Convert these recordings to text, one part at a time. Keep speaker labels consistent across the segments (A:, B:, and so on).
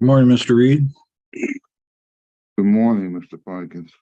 A: Good morning, Mr. Reed.
B: Good morning, Mr. Parkins.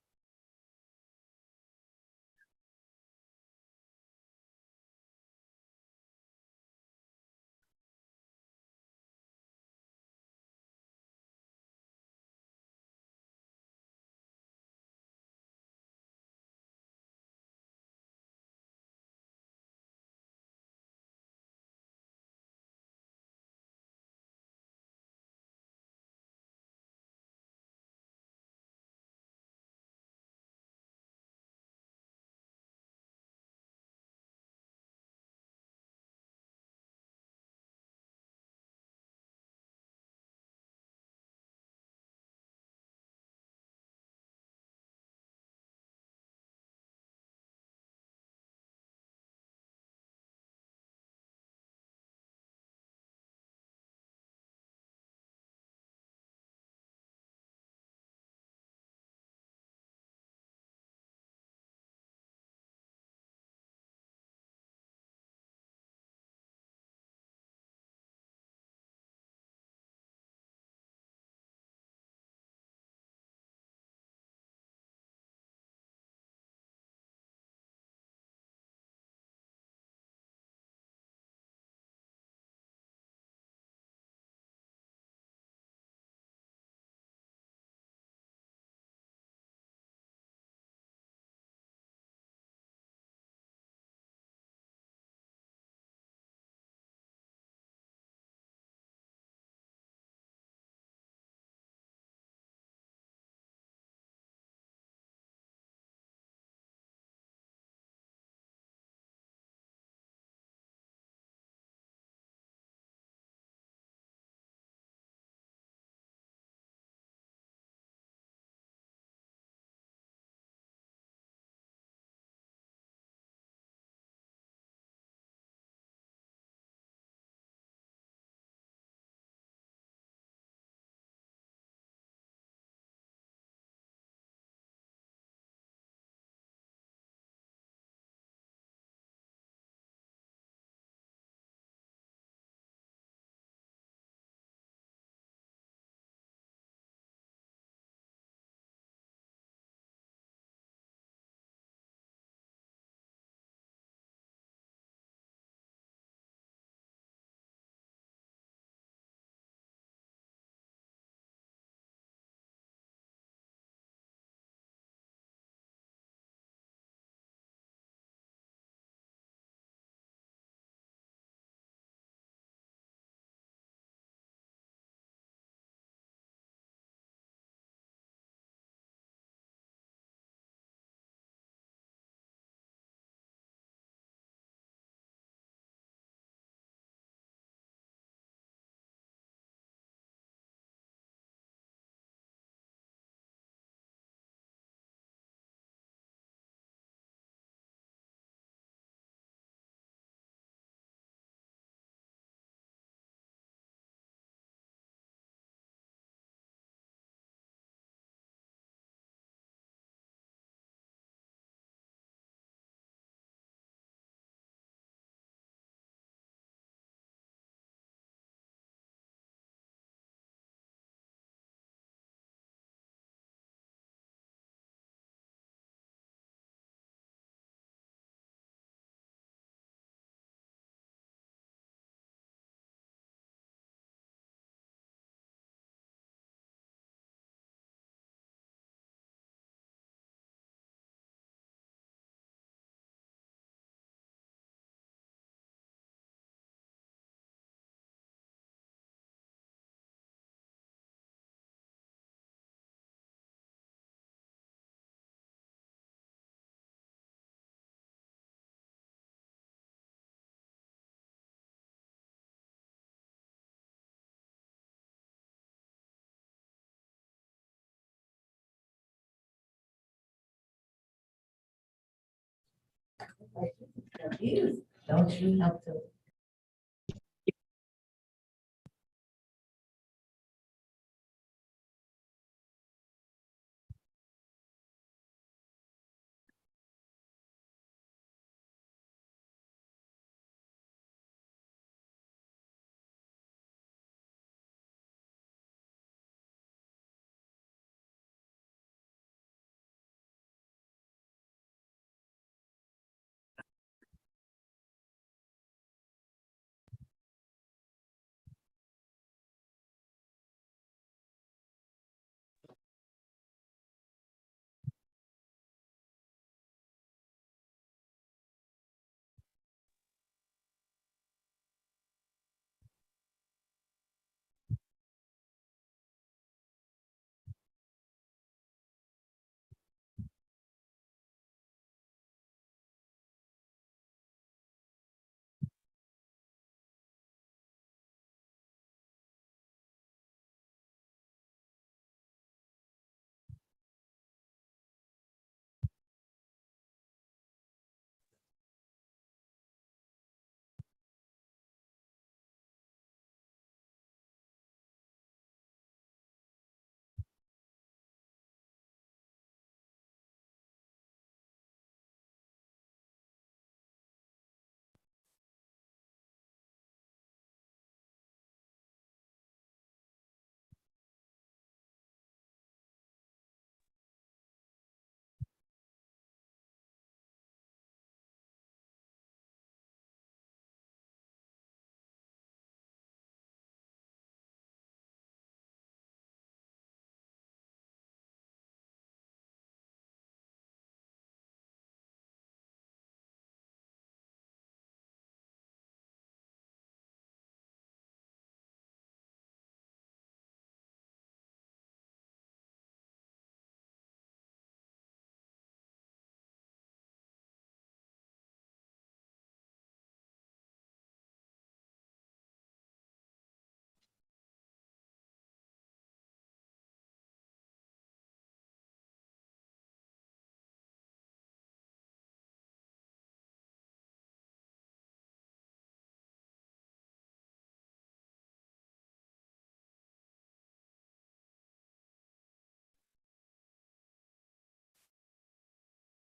C: Don't you have to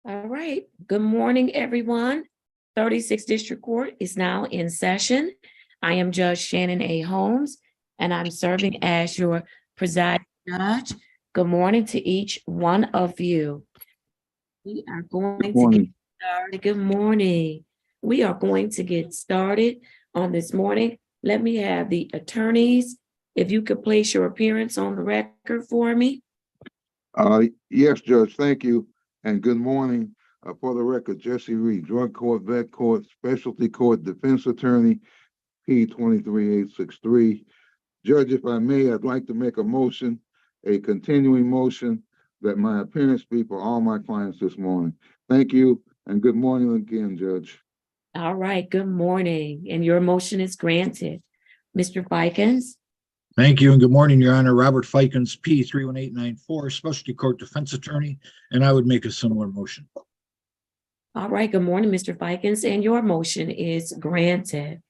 C: All right. Good morning, everyone. 36th District Court is now in session. I am Judge Shannon A. Holmes, and I'm serving as your presiding judge. Good morning to each one of you. We are going
B: Good
C: to get
B: morning.
C: started. Good morning. We are going to get started on this morning. Let me have the attorneys, if you could place your appearance on the record for me.
B: Yes, Judge, thank you, and good morning. For the record, Jesse Reed, Drug Court, Vet Court, Specialty Court, Defense Attorney, P 23863. Judge, if I may, I'd like to make a motion, a continuing motion, that my appearance be for all my clients this morning. Thank you, and good morning again, Judge.
C: All right, good morning, and your motion is granted. Mr. Fikens?
A: Thank you and good morning, Your Honor. Robert Fikens, P 31894, Specialty Court Defense Attorney, and I would make a similar motion.
C: All right, good morning, Mr. Fikens, and your motion is granted.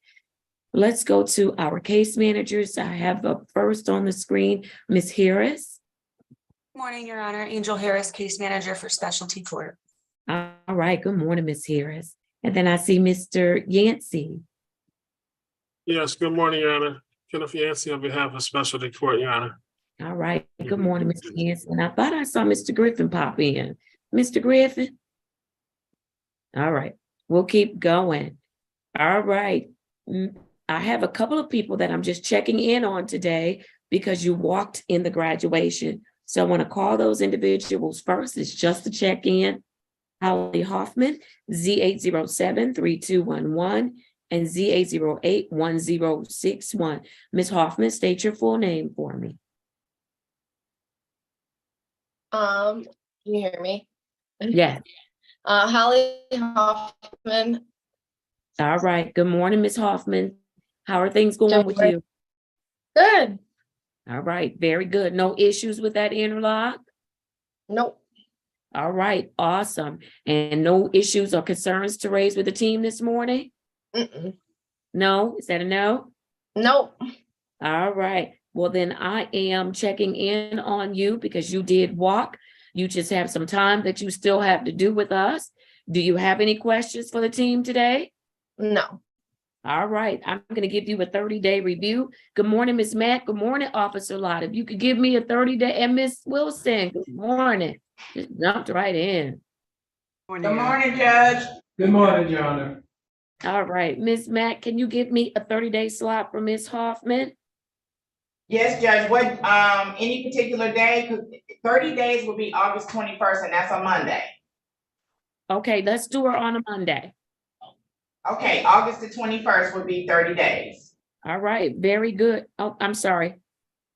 C: Let's go to our case managers. I have up first on the screen, Ms. Harris.
D: Good morning, Your Honor. Angel Harris, Case Manager for Specialty Court.
C: All right, good morning, Ms. Harris. And then I see Mr. Yancey.
E: Yes, good morning, Your Honor. Kenneth Yancey on behalf of Specialty Court, Your Honor.
C: All right, good morning, Mr. Yancey. And I thought I saw Mr. Griffin pop in. Mr. Griffin? All right, we'll keep going. All right. I have a couple of people that I'm just checking in on today because you walked in the graduation. So I want to call those individuals first. It's just to check in. Holly Hoffman, Z807-3211 and Z808-1061. Ms. Hoffman, state your full name for me.
F: Can you hear me?
C: Yes.
F: Holly Hoffman.
C: All right. Good morning, Ms. Hoffman. How are things going with you?
F: Good.
C: All right. Very good. No issues with that interlock?
F: Nope.
C: All right. Awesome. And no issues or concerns to raise with the team this morning?
F: Mm-mm.
C: No? Is that a no?
F: Nope.
C: All right. Well, then I am checking in on you because you did walk. You just have some time that you still have to do with us. Do you have any questions for the team today?
F: No.
C: All right. I'm going to give you a 30-day review. Good morning, Ms. Mack. Good morning, Officer Lott. If you could give me a 30-day, and Ms. Wilson, good morning. Just jumped right in.
G: Good morning, Judge.
H: Good morning, Your Honor.
C: All right. Ms. Mack, can you give me a 30-day slot for Ms. Hoffman?
G: Yes, Judge, what, any particular day, 30 days will be August 21st, and that's a Monday.
C: Okay, let's do her on a Monday.
G: Okay, August the 21st will be 30 days.
C: All right, very good. Oh, I'm sorry.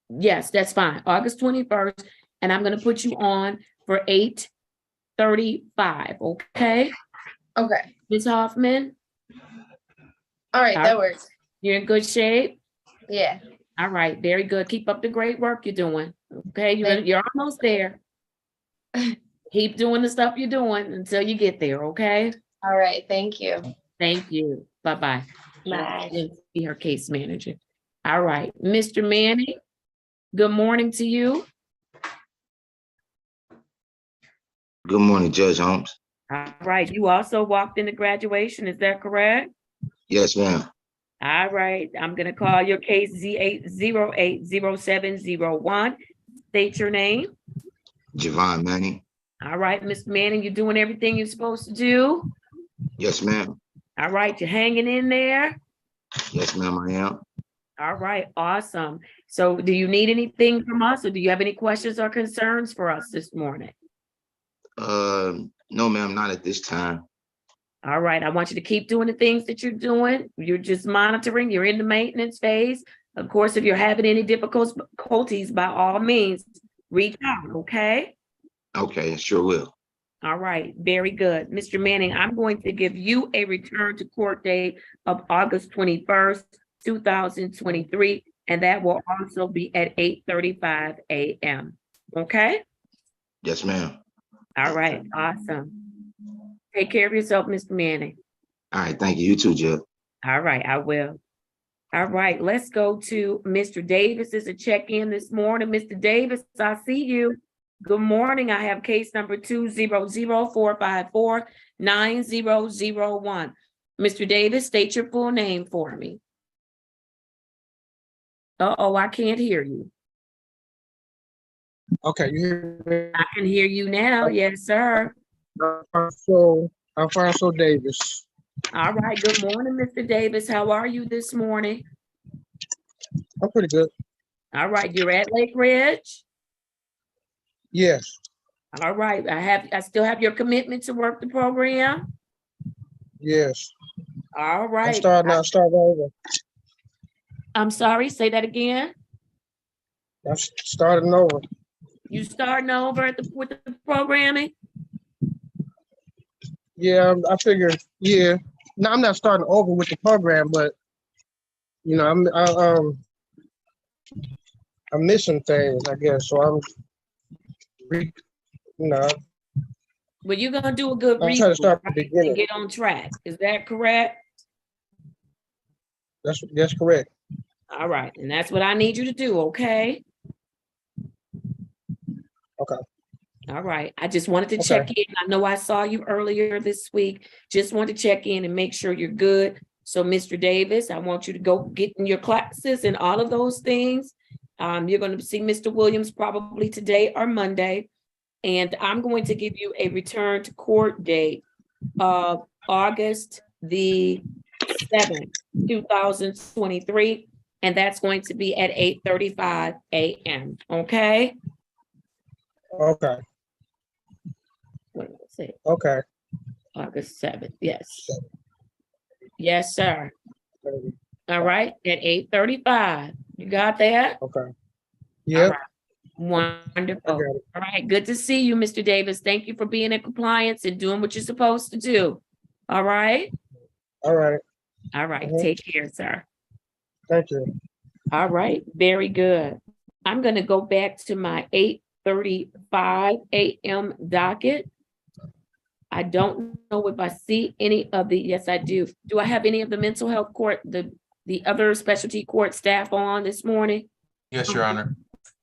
C: Yes, that's fine. August 21st, and I'm going to put you on for 8:35, okay?
F: Okay.
C: Ms. Hoffman,
F: All right, that works.
C: you're in good shape?
F: Yeah.
C: All right, very good. Keep up the great work you're doing, okay? You're almost there. Keep doing the stuff you're doing until you get there, okay?
F: All right, thank you.
C: Thank you. Bye-bye.
F: Bye.
C: Be her case manager. All right, Mr. Manning, good morning to you.
I: Good morning, Judge Holmes.
C: All right, you also walked into graduation, is that correct?
I: Yes, ma'am.
C: All right, I'm gonna call your case Z8080701. State your name.
I: Javon Manning.
C: All right, Mr. Manning, you're doing everything you're supposed to do.
I: Yes, ma'am.
C: All right, you're hanging in there.
I: Yes, ma'am, I am.
C: All right, awesome. So do you need anything from us, or do you have any questions or concerns for us this morning?
I: No, ma'am, not at this time.
C: All right, I want you to keep doing the things that you're doing. You're just monitoring, you're in the maintenance phase. Of course, if you're having any difficulties, by all means, reach out, okay?
I: Okay, I sure will.
C: All right, very good. Mr. Manning, I'm going to give you a return to court date of August 21st, 2023, and that will also be at 8:35 a.m. Okay?
I: Yes, ma'am.
C: All right, awesome. Take care of yourself, Mr. Manning.
I: All right, thank you. You too, Judge.
C: All right, I will. All right, let's go to Mr. Davis. Is a check-in this morning. Mr. Davis, I see you. Good morning. I have case number 200-454-9001. Mr. Davis, state your full name for me. Uh-oh, I can't hear you.
H: Okay, you hear me?
C: I can hear you now. Yes, sir.
H: Alfonso Davis.
C: All right. Good morning, Mr. Davis. How are you this morning?
H: I'm pretty good.
C: All right. You're at Lake Ridge?
H: Yes,
C: All right. I still have your commitment to work the program?
H: yes.
C: All
H: I'm
C: right.
H: starting over.
C: I'm sorry. Say that again.
H: I'm starting over.
C: You starting over with the programming?
H: Yeah, I figure. Yeah, no, I'm not starting over with the program, but you know, I'm missing things, I guess. So you know,
C: Well, you're gonna do a good
H: I'm trying to
C: reboot,
H: start from
C: right,
H: the
C: and
H: beginning.
C: get on track. Is that correct?
H: That's correct.
C: All right, and that's what I need you to do, okay?
H: Okay.
C: All right, I just wanted to check in. I know I saw you earlier this week. Just wanted to check in and make sure you're good. So, Mr. Davis, I want you to go get in your classes and all of those things. You're gonna see Mr. Williams probably today or Monday. And I'm going to give you a return to court date of August the 7th, 2023. And that's going to be at 8:35 a.m. Okay?
H: Okay.
C: What did I say?
H: Okay.
C: August 7th. Yes. Yes, sir. All right. At 8:35. You got that?
H: Okay.
C: Yeah.
H: Yeah.
C: Wonderful.
H: I got it.
C: All right. Good to see you, Mr. Davis. Thank you for being in compliance and doing what you're supposed to do. All right.
H: All right.
C: All right.
H: Mhm.
C: Take care, sir.
H: Thank you.
C: All right. Very good. I'm going to go back to my 8:35 a.m. docket. I don't know if I see any of the, yes, I do. Do I have any of the mental health court, the other specialty court staff on this morning?
J: Yes, Your Honor.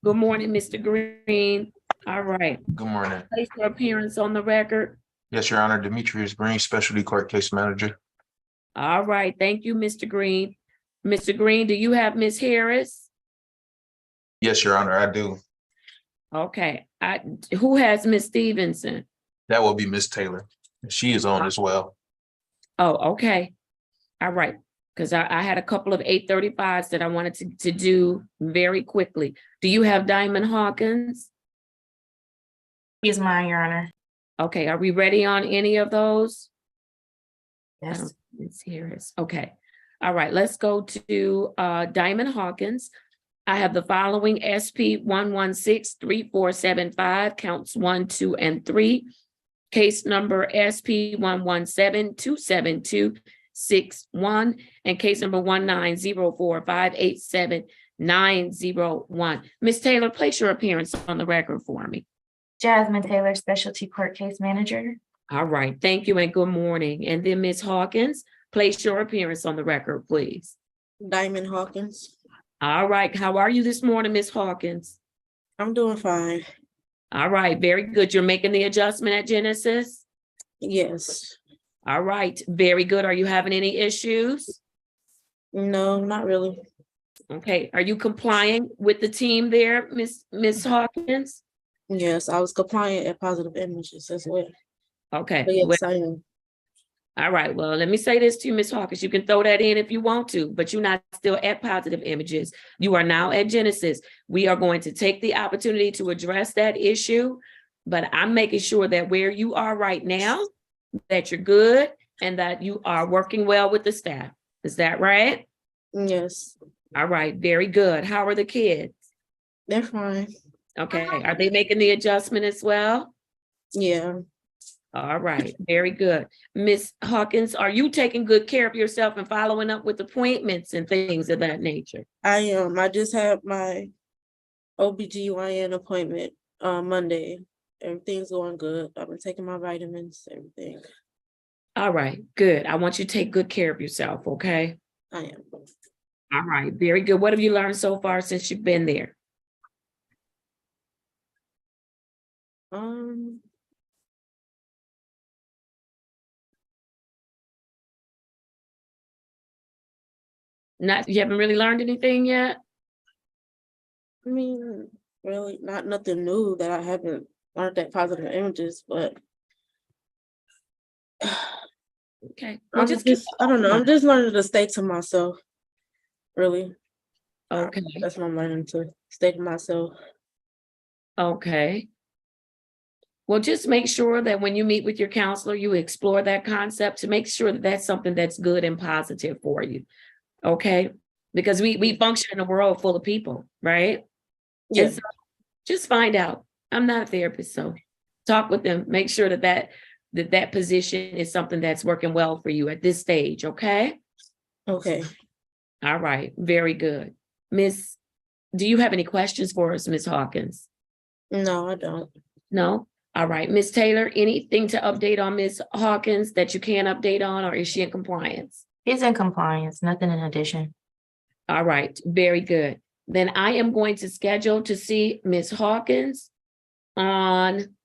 C: Good morning, Mr. Green. All right.
J: Good morning.
C: Place your appearance on the record.
J: Yes, Your Honor. Demetrius Green, Specialty Court Case Manager.
C: All right. Thank you, Mr. Green. Mr. Green, do you have Ms. Harris?
J: Yes, Your Honor, I do.
C: Okay. Who has Ms. Stevenson?
J: That will be Miss Taylor. She is on as well.
C: Oh, okay. All right. Because I had a couple of 8:35s that I wanted to do very quickly. Do you have Diamond Hawkins?
D: He's mine, Your Honor.
C: Okay, are we ready on any of those?
D: Yes.
C: Ms. Harris. Okay. All right, let's go to Diamond Hawkins. I have the following: SP 1163475, counts 1, 2, and 3. Case number SP 117272661, and case number 190458791. Ms. Taylor, place your appearance on the record for me.
D: Jasmine Taylor, Specialty Court Case Manager.
C: All right, thank you and good morning. And then Ms. Hawkins, place your appearance on the record, please.
K: Diamond Hawkins.
C: All right, how are you this morning, Ms. Hawkins?
K: I'm doing fine.
C: All right, very good. You're making the adjustment at Genesis?
K: Yes.
C: All right, very good. Are you having any issues?
K: No, not really.
C: Okay, are you complying with the team there, Ms. Hawkins?
K: Yes, I was compliant at Positive Images as well.
C: Okay.
K: But yes, I am.
C: All right, well, let me say this to you, Ms. Hawkins. You can throw that in if you want to, but you're not still at Positive Images. You are now at Genesis. We are going to take the opportunity to address that issue, but I'm making sure that where you are right now, that you're good and that you are working well with the staff. Is that right?
K: Yes.
C: All right, very good. How are the kids?
K: They're fine.
C: Okay, are they making the adjustment as well?
K: Yeah.
C: All right, very good. Ms. Hawkins, are you taking good care of yourself and following up with appointments and things of that nature?
K: I am. I just had my OBGYN appointment on Monday. Everything's going good. I've been taking my vitamins, everything.
C: All right, good. I want you to take good care of yourself, okay?
K: I am.
C: All right, very good. What have you learned so far since you've been there? Not, you haven't really learned anything yet?
K: I mean, really not nothing new that I haven't learned that positive images, but
C: Okay. Well, just
K: I don't know. I'm just learning to stay to myself. Really.
C: okay.
K: That's what I'm learning, to stay to myself.
C: Okay. Well, just make sure that when you meet with your counselor, you explore that concept to make sure that that's something that's good and positive for you. Okay? Because we function in a world full of people, right?
K: Yeah.
C: And so just find out. I'm not a therapist, so talk with them. Make sure that position is something that's working well for you at this stage, okay?
K: Okay.
C: All right, very good. Miss, do you have any questions for us, Miss Hawkins?
K: No, I don't.
C: No? All right, Miss Taylor, anything to update on Miss Hawkins that you can update on, or is she in compliance?
L: He's in compliance, nothing in addition.
C: All right, very good. Then I am going to schedule to see Miss Hawkins on,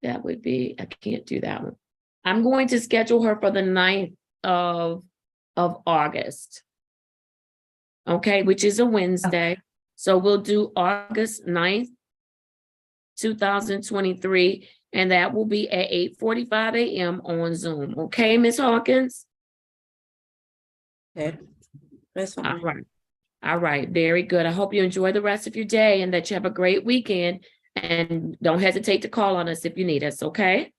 C: that would be, I can't do that one. I'm going to schedule her for the 9th of August. Okay, which is a Wednesday. So we'll do August 9th, 2023, and that will be at 8:45 a.m. on Zoom. Okay, Miss Hawkins?
K: Okay. That's fine.
C: All right. All right, very good. I hope you enjoy the rest of your day and that you have a great weekend. And don't hesitate to call on us if you need us, okay?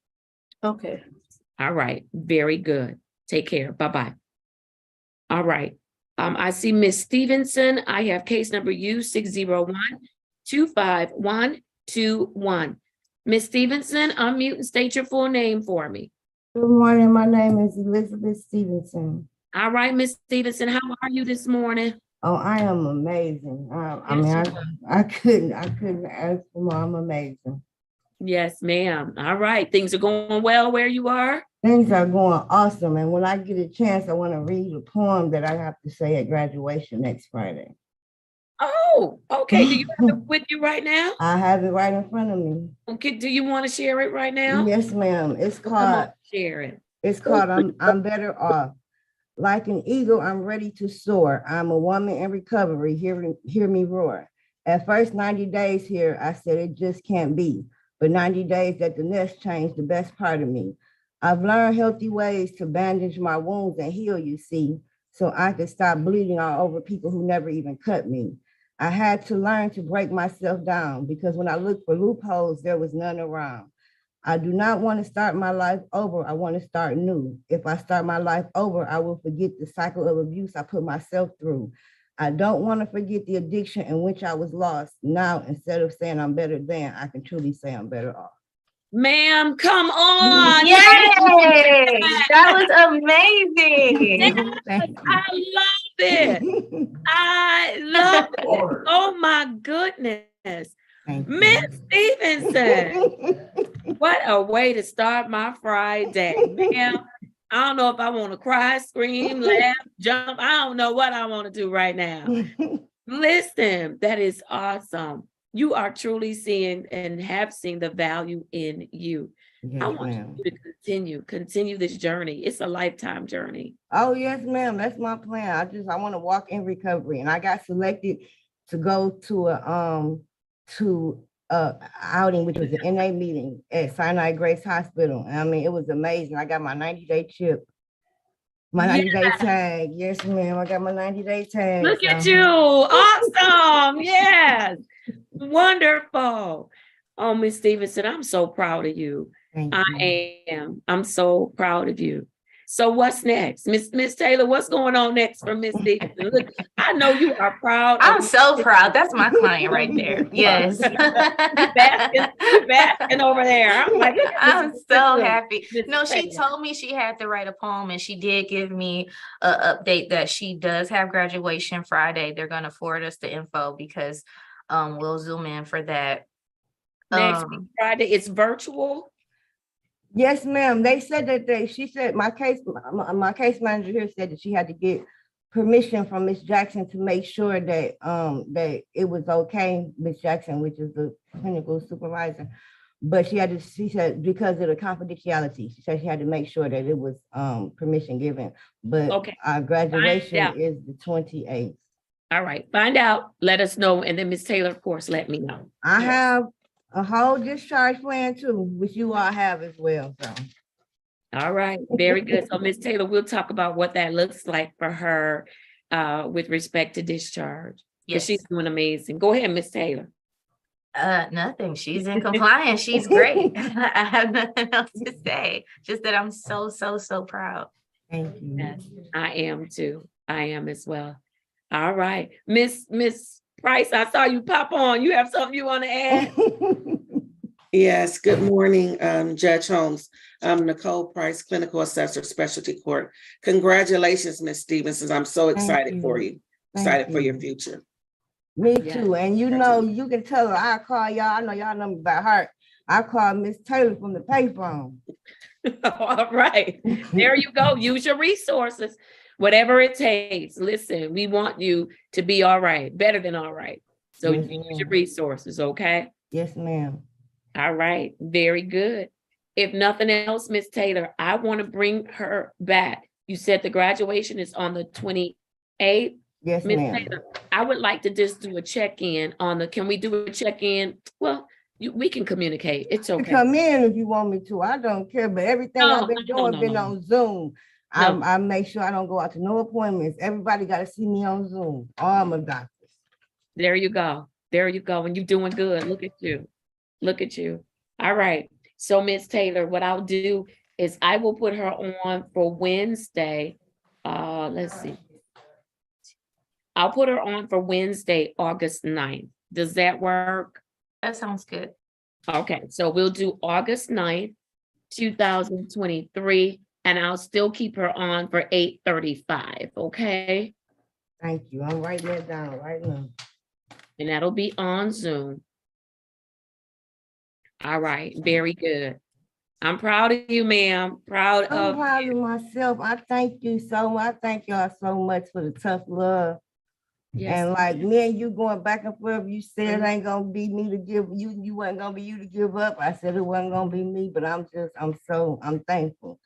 K: Okay.
C: All right, very good. Take care. Bye-bye. All right. I see Miss Stevenson. I have case number U601-25121. Miss Stevenson, unmute and state your full name for me.
M: Good morning. My name is Elizabeth Stevenson.
C: All right, Miss Stevenson, how are you this morning?
M: Oh, I am amazing. I couldn't ask for more. I'm amazing.
C: Yes, ma'am. All right. Things are going well where you are?
M: Things are going awesome. And when I get a chance, I want to read a poem that I have to say at graduation next Friday.
C: Oh, okay. Do you have it with you right now?
M: I have it right in front of me.
C: Okay. Do you want to share it right now?
M: Yes, ma'am. It's
C: Come on,
M: called
C: share it.
M: It's called I'm Better Off. Like an eagle, I'm ready to soar. I'm a woman in recovery. Hear me roar. At first 90 days here, I said it just can't be. But 90 days at the nest changed the best part of me. I've learned healthy ways to bandage my wounds and heal, you see, so I could stop bleeding all over people who never even cut me. I had to learn to break myself down because when I looked for loopholes, there was none around. I do not want to start my life over. I want to start new. If I start my life over, I will forget the cycle of abuse I put myself through. I don't want to forget the addiction in which I was lost. Now, instead of saying I'm better than, I can truly say I'm better off.
C: Ma'am, come on.
L: Yay! That was amazing.
C: Yes, I love it. I love it. Oh my goodness. Miss Stevenson, what a way to start my Friday, ma'am. I don't know if I want to cry, scream, laugh, jump. I don't know what I want to do right now. Listen, that is awesome. You are truly seeing and have seen the value in you.
M: Yes,
C: I want you to continue this journey. It's a lifetime journey.
M: Oh, yes, ma'am. That's my plan. I want to walk in recovery. And I got selected to go to a outing, which was an NA meeting at Sinai Grace Hospital. And I mean, it was amazing. I got my 90-day chip, my 90-day tag. Yes, ma'am. I got my 90-day tag.
C: Look at you. Awesome. Yes. Wonderful. Oh, Miss Stevenson, I'm so proud of you. I am. I'm so proud of you. So what's next? Miss Taylor, what's going on next for Miss Stevenson? Look, I know you are proud.
L: I'm so proud. That's my client right there. Yes.
C: basking over there. I'm like,
L: I'm so happy. No, she told me she had to write a poem and she did give me an update that she does have graduation Friday. They're going to forward us the info because we'll zoom in for that.
C: Next week, Friday, it's virtual.
M: Yes, ma'am. They said that she said my case manager here said that she had to get permission from Miss Jackson to make sure that, that it was okay, Miss Jackson, which is the clinical supervisor. But she said, because of the confidentiality, she said she had to make sure that it was, permission given. But
C: Okay.
M: our graduation
C: out.
M: is the 28th.
C: All right, find out, let us know, and then Ms. Taylor, of course, let me know.
M: I have a whole discharge plan too, which you all have as well, so.
C: All right, very good. So Ms. Taylor, we'll talk about what that looks like for her with respect to discharge. Because
L: Yes.
C: she's doing amazing. Go ahead, Ms. Taylor.
L: Nothing. She's in compliance. She's great. I have nothing else to say. Just that I'm so proud.
M: Thank you.
C: Yes, I am too. I am as well. All right, Miss Price, I saw you pop on. You have something you want to add?
N: Yes, good morning, Judge Holmes. I'm Nicole Price, Clinical Assessor, Specialty Court. Congratulations, Ms. Stevenson. I'm so excited for you. Excited for your future.
M: Me too. And you know, you can tell her, I call y'all, I know y'all know me by heart. I call Miss Taylor from the payphone.
C: All right, there you go. Use your resources, whatever it takes. Listen, we want you to be all right, better than all right. So
M: Yes,
C: use
M: ma'am.
C: your resources, okay?
M: Yes, ma'am.
C: All right, very good. If nothing else, Miss Taylor, I want to bring her back. You said the graduation is on the 28th.
M: Yes,
C: Miss
M: ma'am.
C: Taylor, I would like to just do a check-in on the, can we do a check-in? Well, we can communicate. It's
M: You
C: okay.
M: come in if you want me to. I don't care, but everything
C: No,
M: I've been
C: no,
M: doing
C: no,
M: been
C: no.
M: on Zoom.
C: No.
M: I make sure I don't go out to no appointments. Everybody got to see me on Zoom. All my doctors.
C: There you go. There you go. And you're doing good. Look at you. Look at you. All right. So Miss Taylor, what I'll do is I will put her on for Wednesday. Let's see. I'll put her on for Wednesday, August 9th. Does that work?
L: That sounds good.
C: Okay, so we'll do August 9th, 2023, and I'll still keep her on for 8:35, okay?
M: Thank you. I'm writing that down right now.
C: And that'll be on Zoom. All right, very good. I'm proud of you, ma'am. Proud
M: I'm
C: of
M: proud
C: you.
M: of myself. I thank you so much. I thank y'all so much for the tough love.
C: Yes.
M: And like me and you going back and forth, you said it ain't gonna be me to give you, you wasn't gonna be you to give up. I said it wasn't gonna be me, but I'm thankful.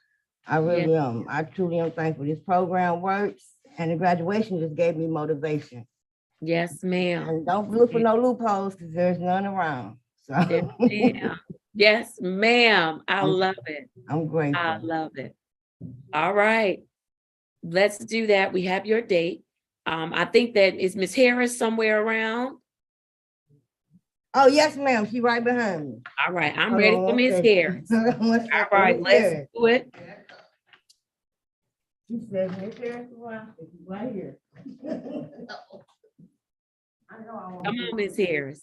M: I really am. I truly am thankful. This program works and the graduation just gave me motivation.
C: Yes, ma'am.
M: And don't look for no loopholes because there's none around. So
C: Yes, ma'am. Yes, ma'am. I love it.
M: I'm grateful.
C: I love it. All right. Let's do that. We have your date. I think that is Miss Harris somewhere around.
M: Oh, yes, ma'am. She right behind me.
C: All right. I'm
M: Hold
C: ready
M: on
C: for
M: one
C: Miss
M: second.
C: Harris.
M: Hold on one
C: All
M: second.
C: right,
M: Miss
C: let's
M: Harris.
C: do it.
M: She said, Miss Harris, right here. I know I want
C: Come on, Miss Harris.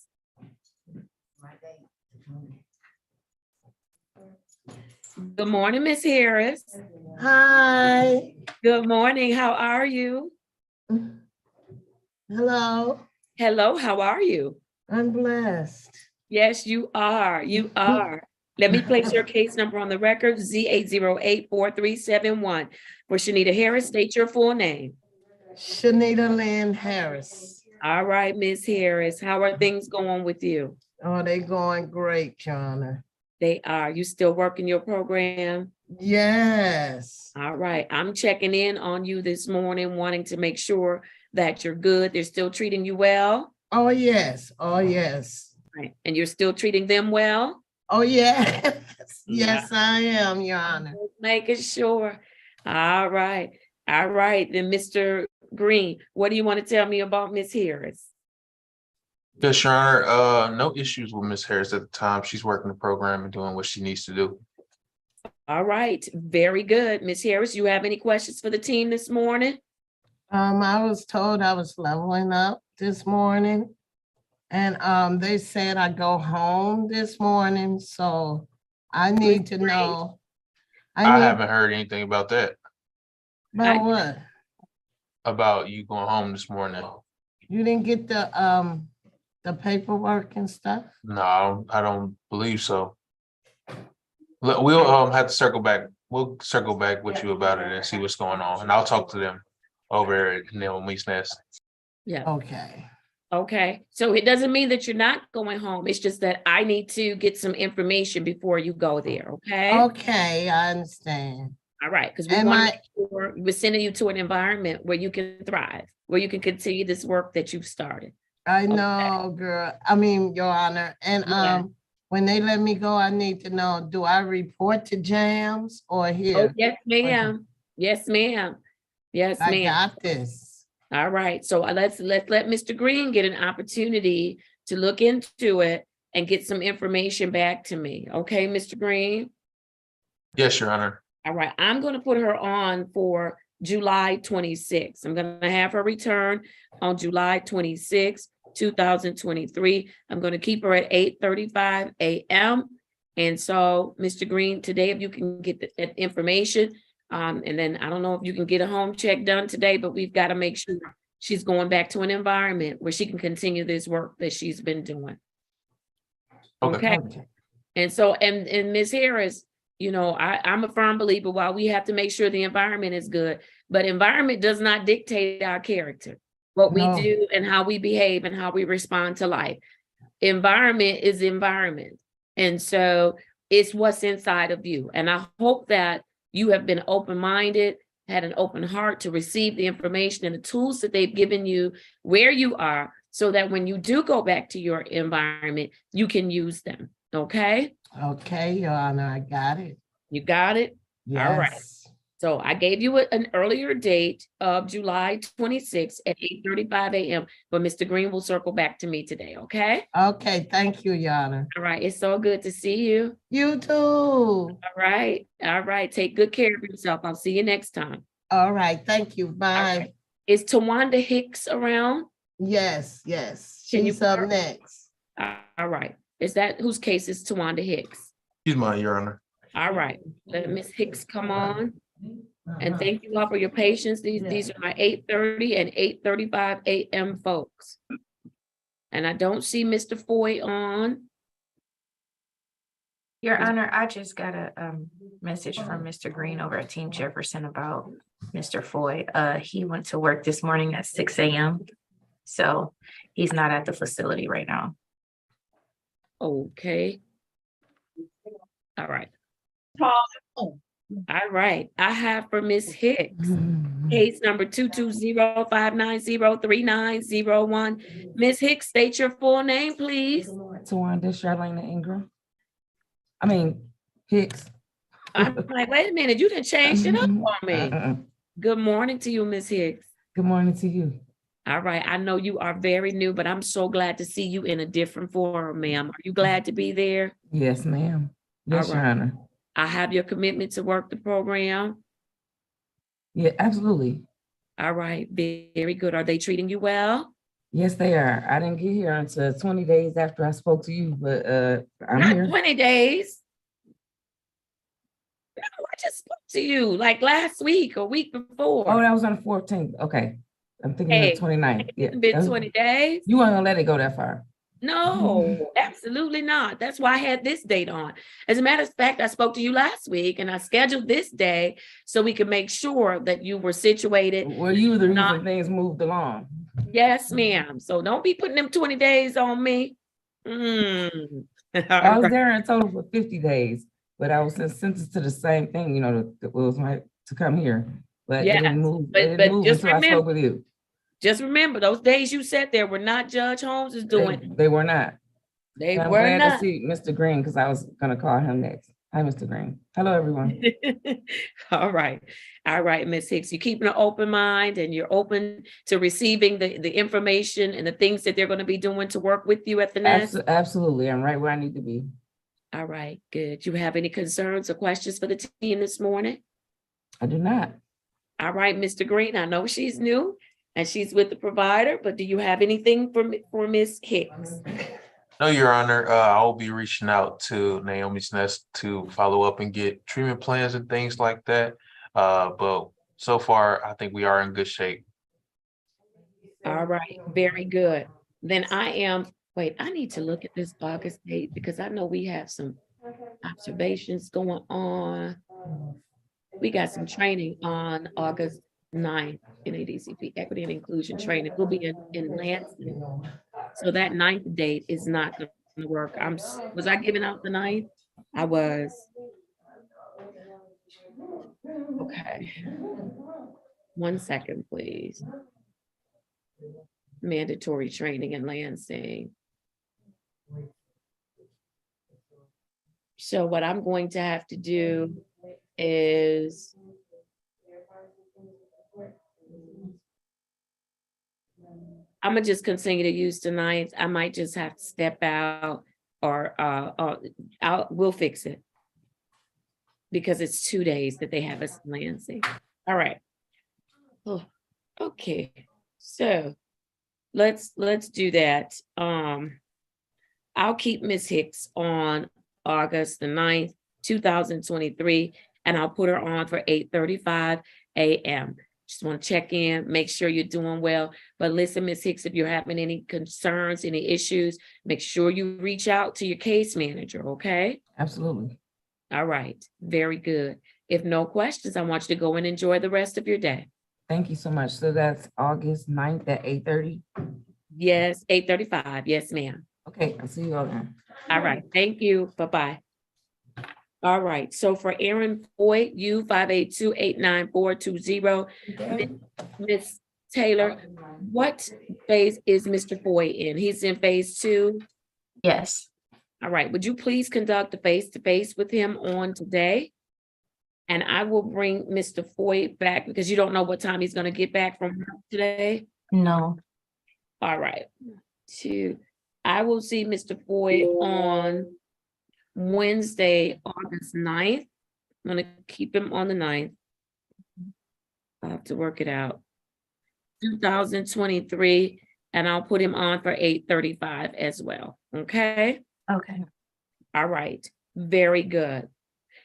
M: my date.
C: Good morning, Miss Harris.
M: Hi.
C: Good morning. How are you?
M: Hello.
C: Hello, how are you?
M: I'm blessed.
C: Yes, you are. You are. Let me place your case number on the record, Z8084371. For Shanita Harris, state your full name.
O: Shanita Lynn Harris.
C: All right, Miss Harris, how are things going with you?
O: Oh, they going great, Shauna.
C: They are. You still working your program?
O: Yes.
C: All right. I'm checking in on you this morning, wanting to make sure that you're good. They're still treating you well.
O: Oh, yes. Oh, yes.
C: Right. And you're still treating them well?
O: Oh, yes. Yes, I am, Your Honor.
C: Making sure. All right. All right. Then Mr. Green, what do you want to tell me about Miss Harris?
J: Yes, Your Honor. No issues with Ms. Harris at the time. She's working the program and doing what she needs to do.
C: All right. Very good. Miss Harris, you have any questions for the team this morning?
O: I was told I was leveling up this morning. And they said I go home this morning, so I need to know.
J: I haven't heard anything about that.
O: About what?
J: About you going home this morning.
O: You didn't get the paperwork and stuff?
J: No, I don't believe so. We'll have to circle back. We'll circle back with you about it and see what's going on, and I'll talk to them. over at Naomi's Nest.
C: Yeah.
O: Okay.
C: Okay, so it doesn't mean that you're not going home. It's just that I need to get some information before you go there, okay?
O: Okay, I understand.
C: All right, because we
O: And
C: want to
O: my-
C: make sure we're sending you to an environment where you can thrive, where you can continue this work that you've started.
O: I know, girl. I mean, Your Honor. And
C: Yeah.
O: when they let me go, I need to know, do I report to JAMS or
C: Oh,
O: here?
C: yes, ma'am. Yes, ma'am. Yes,
O: I
C: ma'am.
O: got this.
C: All right, so let's let Mr. Green get an opportunity to look into it and get some information back to me. Okay, Mr. Green?
J: Yes, Your Honor.
C: All right, I'm going to put her on for July 26th. I'm going to have her return on July 26th, 2023. I'm going to keep her at 8:35 a.m. And so, Mr. Green, today, if you can get that information, and then I don't know if you can get a home check done today, but we've got to make sure she's going back to an environment where she can continue this work that she's been doing. Okay. And so, and Ms. Harris, you know, I'm a firm believer, while we have to make sure the environment is good, but environment does not dictate our character, what we
O: No.
C: do and how we behave and how we respond to life. Environment is environment. And so it's what's inside of you. And I hope that you have been open-minded, had an open heart to receive the information and the tools that they've given you where you are, so that when you do go back to your environment, you can use them. Okay?
O: Okay, Your Honor, I got it.
C: You got it? All right.
O: Yes.
C: So I gave you an earlier date of July 26th at 8:35 a.m., but Mr. Green will circle back to me today, okay?
O: Okay, thank you, Your Honor.
C: All right, it's so good to see you.
O: You too.
C: All right, take good care of yourself. I'll see you next time.
O: All right, thank you.
C: All
O: Bye.
C: right. Is Tawanda Hicks around?
O: Yes.
C: Can you
O: She's up
C: put her-
O: next.
C: All right, is that, whose case is Tawanda Hicks?
J: She's mine, Your Honor.
C: All right, let Ms. Hicks come on. And thank you all for your patience. These are my 8:30 and 8:35 a.m. folks. And I don't see Mr. Foy on.
L: Your Honor, I just got a message from Mr. Green over at Team Jefferson about Mr. Foy. He went to work this morning at 6 a.m. So he's not at the facility right now.
C: Okay. All right. All right, I have for Ms. Hicks, case number 220-590-3901. Ms. Hicks, state your full name, please.
P: Tawanda Charlene Ingram. I mean, Hicks.
C: I'm like, wait a minute, you done changed it up on me. Good morning to you, Ms. Hicks.
P: Good morning to you.
C: All right, I know you are very new, but I'm so glad to see you in a different forum, ma'am. Are you glad to be there?
P: Yes, ma'am. Yes,
C: All
P: Your
C: right.
P: Honor.
C: I have your commitment to work the program.
P: Yeah, absolutely.
C: All right, very good. Are they treating you well?
P: Yes, they are. I didn't get here until 20 days after I spoke to you, but I'm
C: Not
P: here.
C: 20 days. No, I just spoke to you like last week or week before.
P: Oh, that was on the 14th. Okay. I'm thinking
C: Hey,
P: of the 29th. Yeah.
C: It's been
P: that was-
C: 20 days.
P: You weren't gonna let it go that far.
C: No, absolutely not. That's why I had this date on. As a matter of fact, I spoke to you last week and I scheduled this day so we could make sure that you were situated.
P: Well, you were the
C: Not-
P: reason things moved along.
C: Yes, ma'am. So don't be putting them 20 days on me.
P: I was there in total for 50 days, but I was sentenced to the same thing, you know, that was to come here. But it
C: Yes,
P: didn't move,
C: but
P: it didn't move
C: just
P: until I spoke
C: remember-
P: with you.
C: Just remember, those days you sat there were not Judge Holmes is doing.
P: They were not.
C: They
P: And I'm
C: were
P: glad
C: not.
P: to see Mr. Green because I was gonna call him next. Hi, Mr. Green. Hello, everyone.
C: All right, Ms. Hicks, you're keeping an open mind and you're open to receiving the information and the things that they're going to be doing to work with you at the nest.
P: Absolutely. I'm right where I need to be.
C: All right, good. You have any concerns or questions for the team this morning?
P: I do not.
C: All right, Mr. Green, I know she's new and she's with the provider, but do you have anything for Ms. Hicks?
J: No, Your Honor, I'll be reaching out to Naomi's Nest to follow up and get treatment plans and things like that. But so far, I think we are in good shape.
C: All right, very good. Then I need to look at this August date because I know we have some observations going on. We got some training on August 9th, NADCP Equity and Inclusion Training will be in Lansing. So that 9th date is not gonna work. Was I giving out the 9th? I was. Okay. 1 second, please. Mandatory training in Lansing. So what I'm going to have to do is I'm gonna just continue to use the 9th. I might just have to step out or we'll fix it. Because it's 2 days that they have us in Lansing. All right. Oh, okay, so let's do that. I'll keep Ms. Hicks on August the 9th, 2023, and I'll put her on for 8:35 a.m. Just want to check in, make sure you're doing well. But listen, Ms. Hicks, if you're having any concerns, any issues, make sure you reach out to your case manager, okay?
P: Absolutely.
C: All right, very good. If no questions, I want you to go and enjoy the rest of your day.
P: Thank you so much. So that's August 9th at 8:30.
C: Yes, 8:35. Yes, ma'am.
P: Okay, I'll see you all then.
C: All right, thank you. Bye-bye. All right, so for Aaron Boyd, U 582-89420. Miss Taylor, what phase is Mr. Boyd in? He's in phase 2?
L: Yes.
C: All right, would you please conduct a face-to-face with him on today? And I will bring Mr. Foy back because you don't know what time he's gonna get back from work today.
L: No.
C: All right. I will see Mr. Foy on Wednesday, August 9th. I'm gonna keep him on the 9th. I'll have to work it out. 2023, and I'll put him on for 8:35 as well, okay?
L: Okay.
C: All right, very good.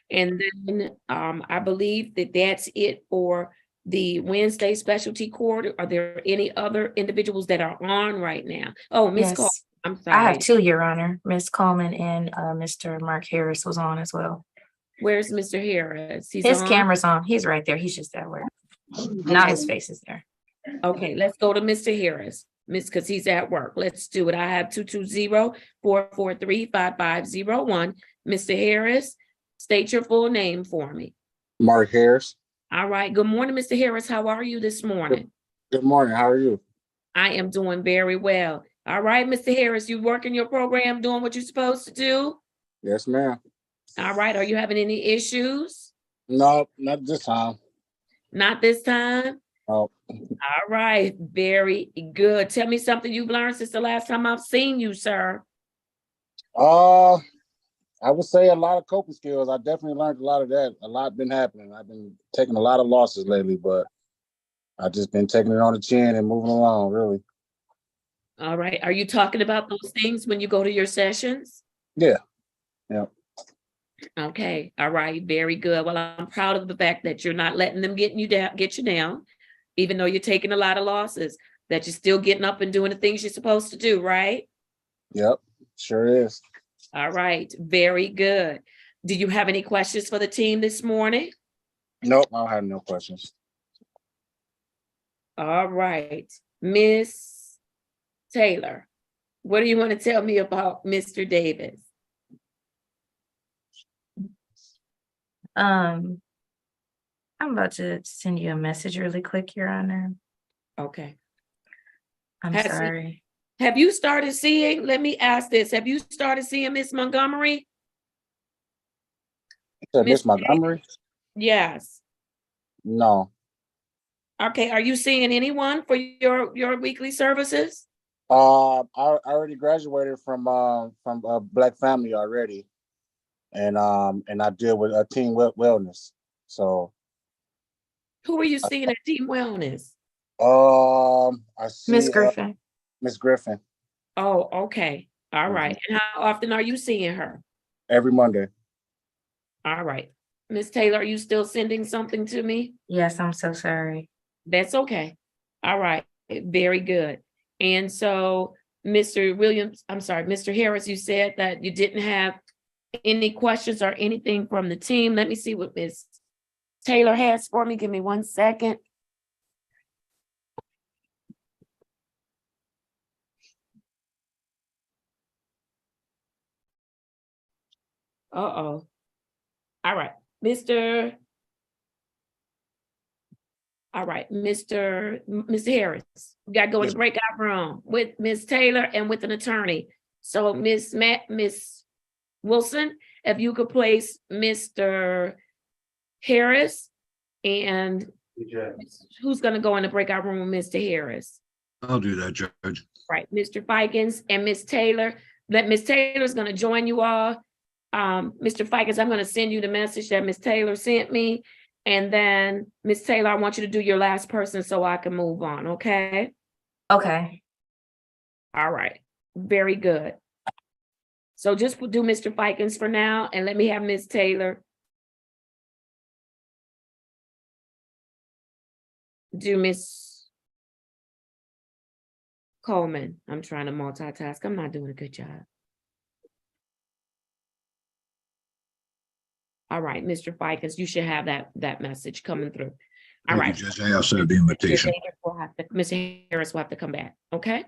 C: And then I believe that that's it for the Wednesday specialty court. Are there any other individuals that are on right now? Oh, Ms. Cole,
L: Yes.
C: I'm
L: I
C: sorry.
L: have 2, Your Honor. Ms. Coleman and Mr. Mark Harris was on as well.
C: Where's Mr. Harris? He's
L: His
C: on?
L: camera's on. He's right there. He's just at work. Now his face is there.
C: Okay, let's go to Mr. Harris, because he's at work. Let's do it. I have 220-443-5501. Mr. Harris, state your full name for me.
Q: Mark Harris.
C: All right. Good morning, Mr. Harris. How are you this morning?
Q: Good morning. How are you?
C: I am doing very well. All right, Mr. Harris, you working your program, doing what you're supposed to do?
Q: Yes, ma'am.
C: All right. Are you having any issues?
Q: No, not this time.
C: Not this time?
Q: Oh,
C: All right. Very good. Tell me something you've learned since the last time I've seen you, sir.
Q: I would say a lot of coping skills. I definitely learned a lot of that. A lot been happening. I've been taking a lot of losses lately, but I've just been taking it on the chin and moving along, really.
C: All right. Are you talking about those things when you go to your sessions?
Q: Yeah. Yeah.
C: Okay. All right. Very good. Well, I'm proud of the fact that you're not letting them get you down, even though you're taking a lot of losses, that you're still getting up and doing the things you're supposed to do, right?
Q: Yep. Sure is.
C: All right. Very good. Do you have any questions for the team this morning?
Q: Nope. I don't have no questions.
C: All right. Miss Taylor, what do you want to tell me about Mr. Davis?
L: I'm about to send you a message really quick, Your Honor.
C: Okay.
L: I'm sorry.
C: Have you started seeing, let me ask this, have you started seeing Miss Montgomery?
Q: Miss Montgomery?
C: Yes.
Q: No.
C: Okay, are you seeing anyone for your weekly services?
Q: I already graduated from Black Family already, and I deal with team wellness. So.
C: Who are you seeing at Team Wellness?
Q: I see
L: Miss Griffin.
Q: Miss Griffin.
C: Oh, okay. All right. And how often are you seeing her?
Q: Every Monday.
C: All right. Miss Taylor, are you still sending something to me?
L: Yes, I'm so sorry.
C: That's okay. All right. Very good. And so, Mr. Harris, you said that you didn't have any questions or anything from the team. Let me see what Miss Taylor has for me. Give me 1 second. Uh-oh. All right, Mr. Harris, we gotta go in
B: Yes.
C: the breakout room with Ms. Taylor and with an attorney. So Miss Wilson, if you could place Mr. Harris and who's gonna go in the breakout room with Mr. Harris?
A: I'll do that, Judge.
C: Right, Mr. Fikens and Ms. Taylor. That Ms. Taylor's gonna join you all. Mr. Fikens, I'm gonna send you the message that Ms. Taylor sent me. And then Ms. Taylor, I want you to do your last person so I can move on, okay?
L: Okay.
C: All right, very good. So just do Mr. Fikens for now and let me have Ms. Taylor do Ms. Coleman. I'm trying to multitask. I'm not doing a good job. All right, Mr. Fikens, you should have that message coming through. All
A: Thank
C: right.
A: you, Judge. I also have the invitation.
C: Mr. Harris will have to come back, okay?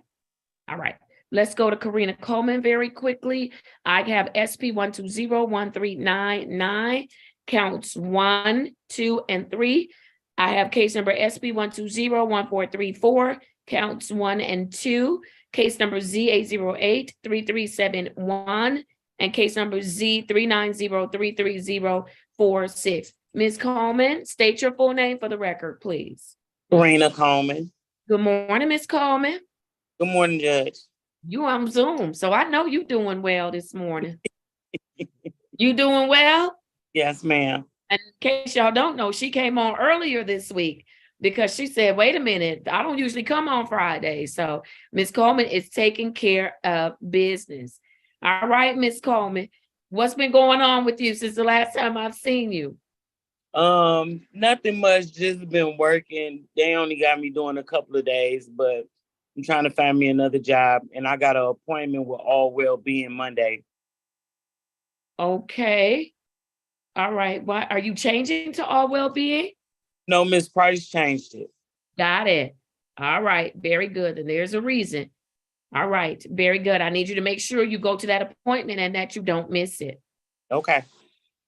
C: All right, let's go to Karina Coleman very quickly. I have SP 1201399, counts 1, 2, and 3. I have case number SP 1201434, counts 1 and 2. Case number Z8083371, and case number Z390330046. Ms. Coleman, state your full name for the record, please.
R: Karina Coleman.
C: Good morning, Ms. Coleman.
R: Good morning, Judge.
C: You on Zoom, so I know you doing well this morning. You doing well?
R: Yes, ma'am.
C: And in case y'all don't know, she came on earlier this week because she said, wait a minute, I don't usually come on Friday. So Ms. Coleman is taking care of business. All right, Ms. Coleman, what's been going on with you since the last time I've seen you?
R: Nothing much, just been working. They only got me doing a couple of days, but I'm trying to find me another job, and I got an appointment with All Well-Being Monday.
C: Okay. All right. Why are you changing to All Well-Being?
R: No, Miss Price changed it.
C: Got it. All right. Very good. And there's a reason. All right. Very good. I need you to make sure you go to that appointment and that you don't miss it.
R: Okay.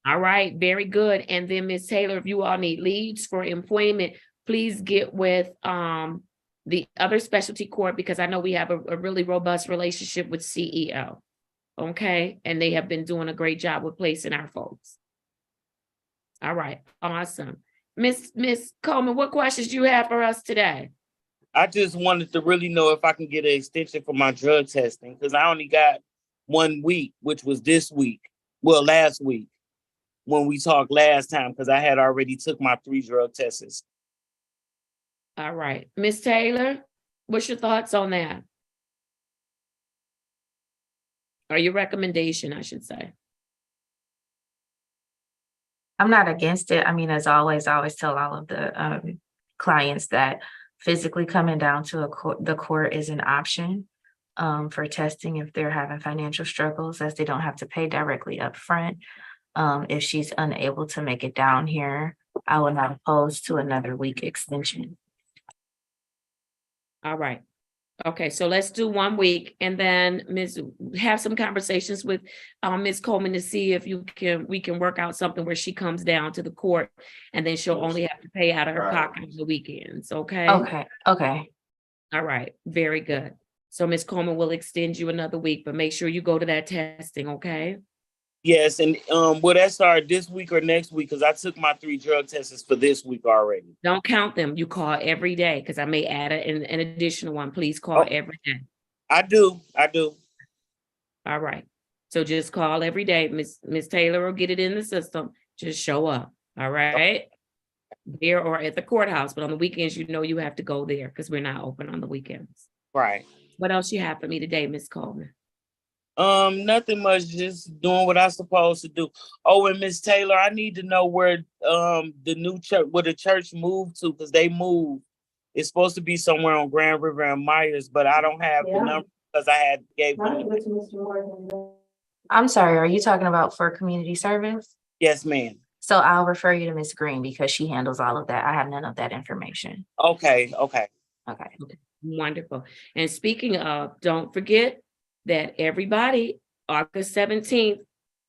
C: All right. Very good. And then Ms. Taylor, if you all need leads for employment, please get with the other specialty court, because I know we have a really robust relationship with CEO. Okay. And they have been doing a great job with placing our folks. All right. Awesome. Miss Coleman, what questions do you have for us today?
R: I just wanted to really know if I can get an extension for my drug testing, because I only got 1 week, which was this week. Well, last week when we talked last time, because I had already took my 3 drug tests.
C: All right. Miss Taylor, what's your thoughts on that? Or your recommendation, I should say.
L: I'm not against it. I mean, as always, I always tell all of the clients that physically coming down to the court is an option for testing if they're having financial struggles, as they don't have to pay directly up front. If she's unable to make it down here, I will not oppose to another week extension.
C: All right. Okay, so let's do 1 week, and then have some conversations with Ms. Coleman to see if we can work out something where she comes down to the court, and then she'll only have to pay out of her pocket on the weekends. Okay.
L: Okay.
C: All right. Very good. So Ms. Coleman will extend you another week, but make sure you go to that testing. Okay.
R: Yes, and will that start this week or next week? Because I took my 3 drug tests for this week already.
C: Don't count them. You call every day, because I may add an additional one. Please call every day.
R: I do.
C: All right. So just call every day. Miss Taylor will get it in the system. Just show up. All right. There or at the courthouse, but on the weekends, you have to go there because we're not open on the weekends.
R: Right.
C: What else you have for me today, Miss Coleman?
R: Nothing much, just doing what I'm supposed to do. Oh, and Miss Taylor, I need to know where the new church, where the church moved to, because they moved. It's supposed to be somewhere on Grand River and Myers, but I don't have the number because I had gave them.
L: I'm sorry, are you talking about for community service?
R: Yes, ma'am.
L: So I'll refer you to Miss Green because she handles all of that. I have none of that information.
R: Okay.
C: Wonderful. And speaking of, don't forget that everybody, August 17th,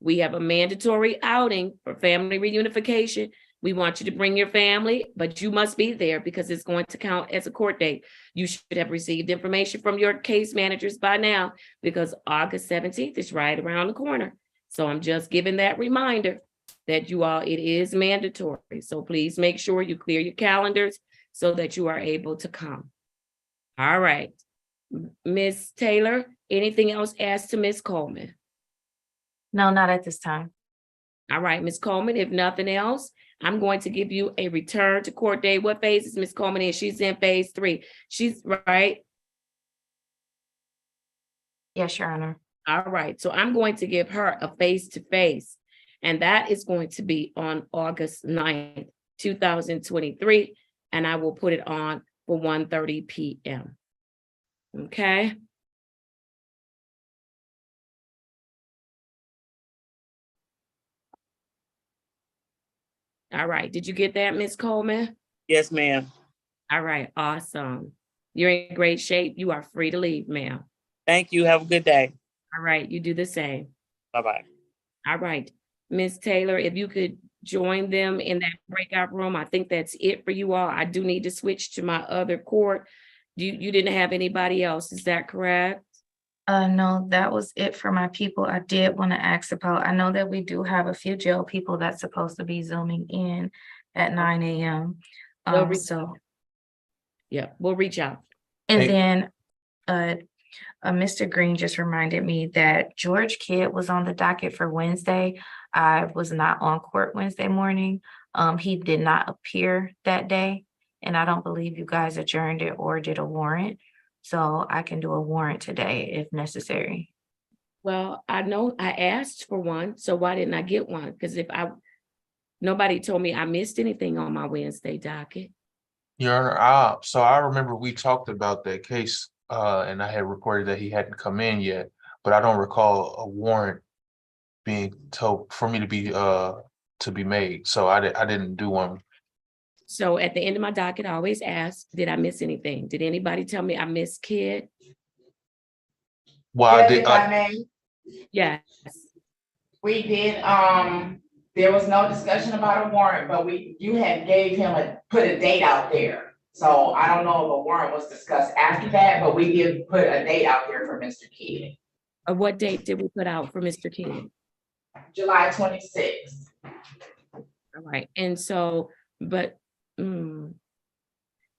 C: We have a mandatory outing for family reunification. We want you to bring your family, but you must be there because it's going to count as a court date. You should have received information from your case managers by now because August 17th is right around the corner. So I'm just giving that reminder that you all, it is mandatory. So please make sure you clear your calendars so that you are able to come. All right. Ms. Taylor, anything else asked to Ms. Coleman?
L: No, not at this time.
C: All right, Ms. Coleman, if nothing else, I'm going to give you a return to court date. What phase is Ms. Coleman in? She's in phase 3. She's right.
L: Yes, Your Honor.
C: All right, so I'm going to give her a face-to-face, and that is going to be on August 9th, 2023, and I will put it on for 1:30 p.m. Okay? All right, did you get that, Ms. Coleman?
R: Yes, ma'am.
C: All right, awesome. You're in great shape. You are free to leave, ma'am.
R: Thank you. Have a good day.
C: All right, you do the same.
R: Bye-bye.
C: All right, Ms. Taylor, if you could join them in that breakout room, I think that's it for you all. I do need to switch to my other court. You didn't have anybody else, is that correct?
L: No, that was it for my people. I did want to ask about, I know that we do have a few jail people that's supposed to be zooming in at 9 a.m. So,
C: yeah, we'll reach out.
L: and then Mr. Green just reminded me that George Kidd was on the docket for Wednesday. I was not on court Wednesday morning. He did not appear that day, and I don't believe you guys adjourned it or did a warrant. So I can do a warrant today if necessary.
C: Well, I know I asked for one, so why didn't I get one? Because nobody told me I missed anything on my Wednesday docket.
J: Your Honor, so I remember we talked about that case, and I had reported that he hadn't come in yet, but I don't recall a warrant being told for me to be made. So I didn't do one.
C: So at the end of my docket, I always ask, did I miss anything? Did anybody tell me I missed Kidd?
J: Well,
G: Yes, if I may.
C: Yes.
G: We did, there was no discussion about a warrant, but you had gave him put a date out there. So I don't know if a warrant was discussed after that, but we did put a date out there for Mr. Kidd.
C: What date did we put out for Mr. Kidd?
G: July 26th.
C: All right, and so, but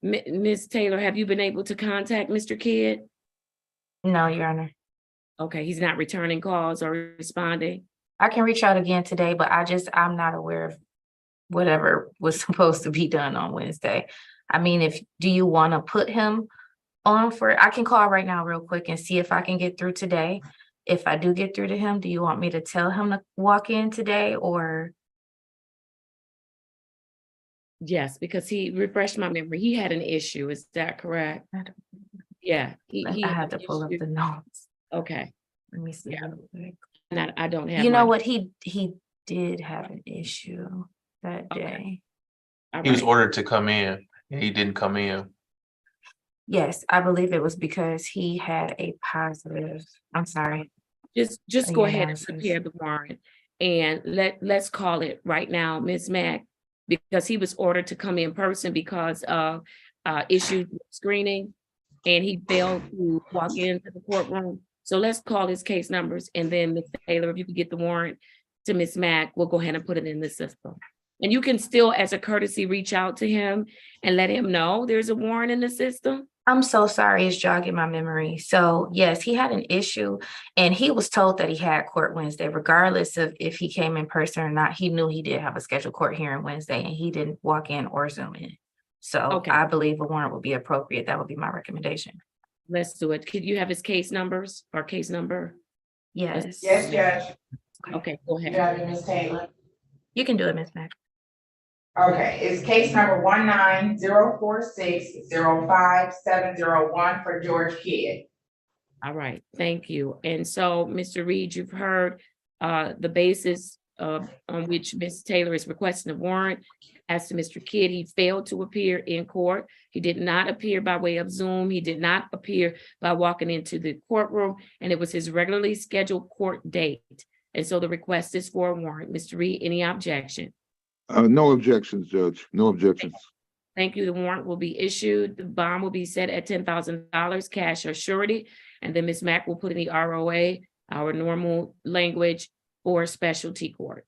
C: Ms. Taylor, have you been able to contact Mr. Kidd?
L: No, Your Honor.
C: Okay, he's not returning calls or responding?
L: I can reach out again today, but I'm not aware of whatever was supposed to be done on Wednesday. I mean, do you want to put him on I can call right now real quick and see if I can get through today. If I do get through to him, do you want me to tell him to walk in today or?
C: Yes, because he refreshed my memory. He had an issue. Is that correct? Yeah.
L: I had to pull up the notes.
C: Okay.
L: Let me see.
C: Yeah.
L: Real quick.
C: I don't have.
L: You know what? He did have an issue that
C: Okay.
L: day.
C: All
J: He was
C: right.
J: ordered to come in, and he didn't come in.
L: Yes, I believe it was because he had a positive. I'm sorry.
C: Just go ahead and
L: analysis.
C: prepare the warrant and let's call it right now, Ms. Mack, because he was ordered to come in person because of issues with screening, and he failed to walk into the courtroom. So let's call his case numbers, and then Ms. Taylor, if you could get the warrant to Ms. Mack, we'll go ahead and put it in the system. And you can still, as a courtesy, reach out to him and let him know there's a warrant in the system.
L: I'm so sorry, it's jogging my memory. So yes, he had an issue and he was told that he had court Wednesday, regardless of if he came in person or not. He knew he did have a scheduled court hearing Wednesday and he didn't walk in or Zoom in. So
C: Okay.
L: I believe a warrant would be appropriate. That would be my recommendation.
C: Let's do it. Could you have his case numbers or case number?
L: Yes.
G: Yes, Judge.
C: Okay, go
G: You
C: ahead.
G: got it, Ms. Taylor.
L: You can do it, Ms. Mack.
G: Okay, it's case number 190460570 for George Kidd.
C: All right, thank you. And so, Mr. Reed, you've heard the basis on which Ms. Taylor is requesting a warrant. As to Mr. Kidd, he failed to appear in court. He did not appear by way of Zoom. He did not appear by walking into the courtroom, and it was his regularly scheduled court date. And so the request is for a warrant. Mr. Reed, any objection?
B: No objections, Judge. No objections.
C: Thank you. The warrant will be issued. The bond will be set at $10,000 cash or surety. And then Ms. Mack will put in the ROA, our normal language, for specialty court.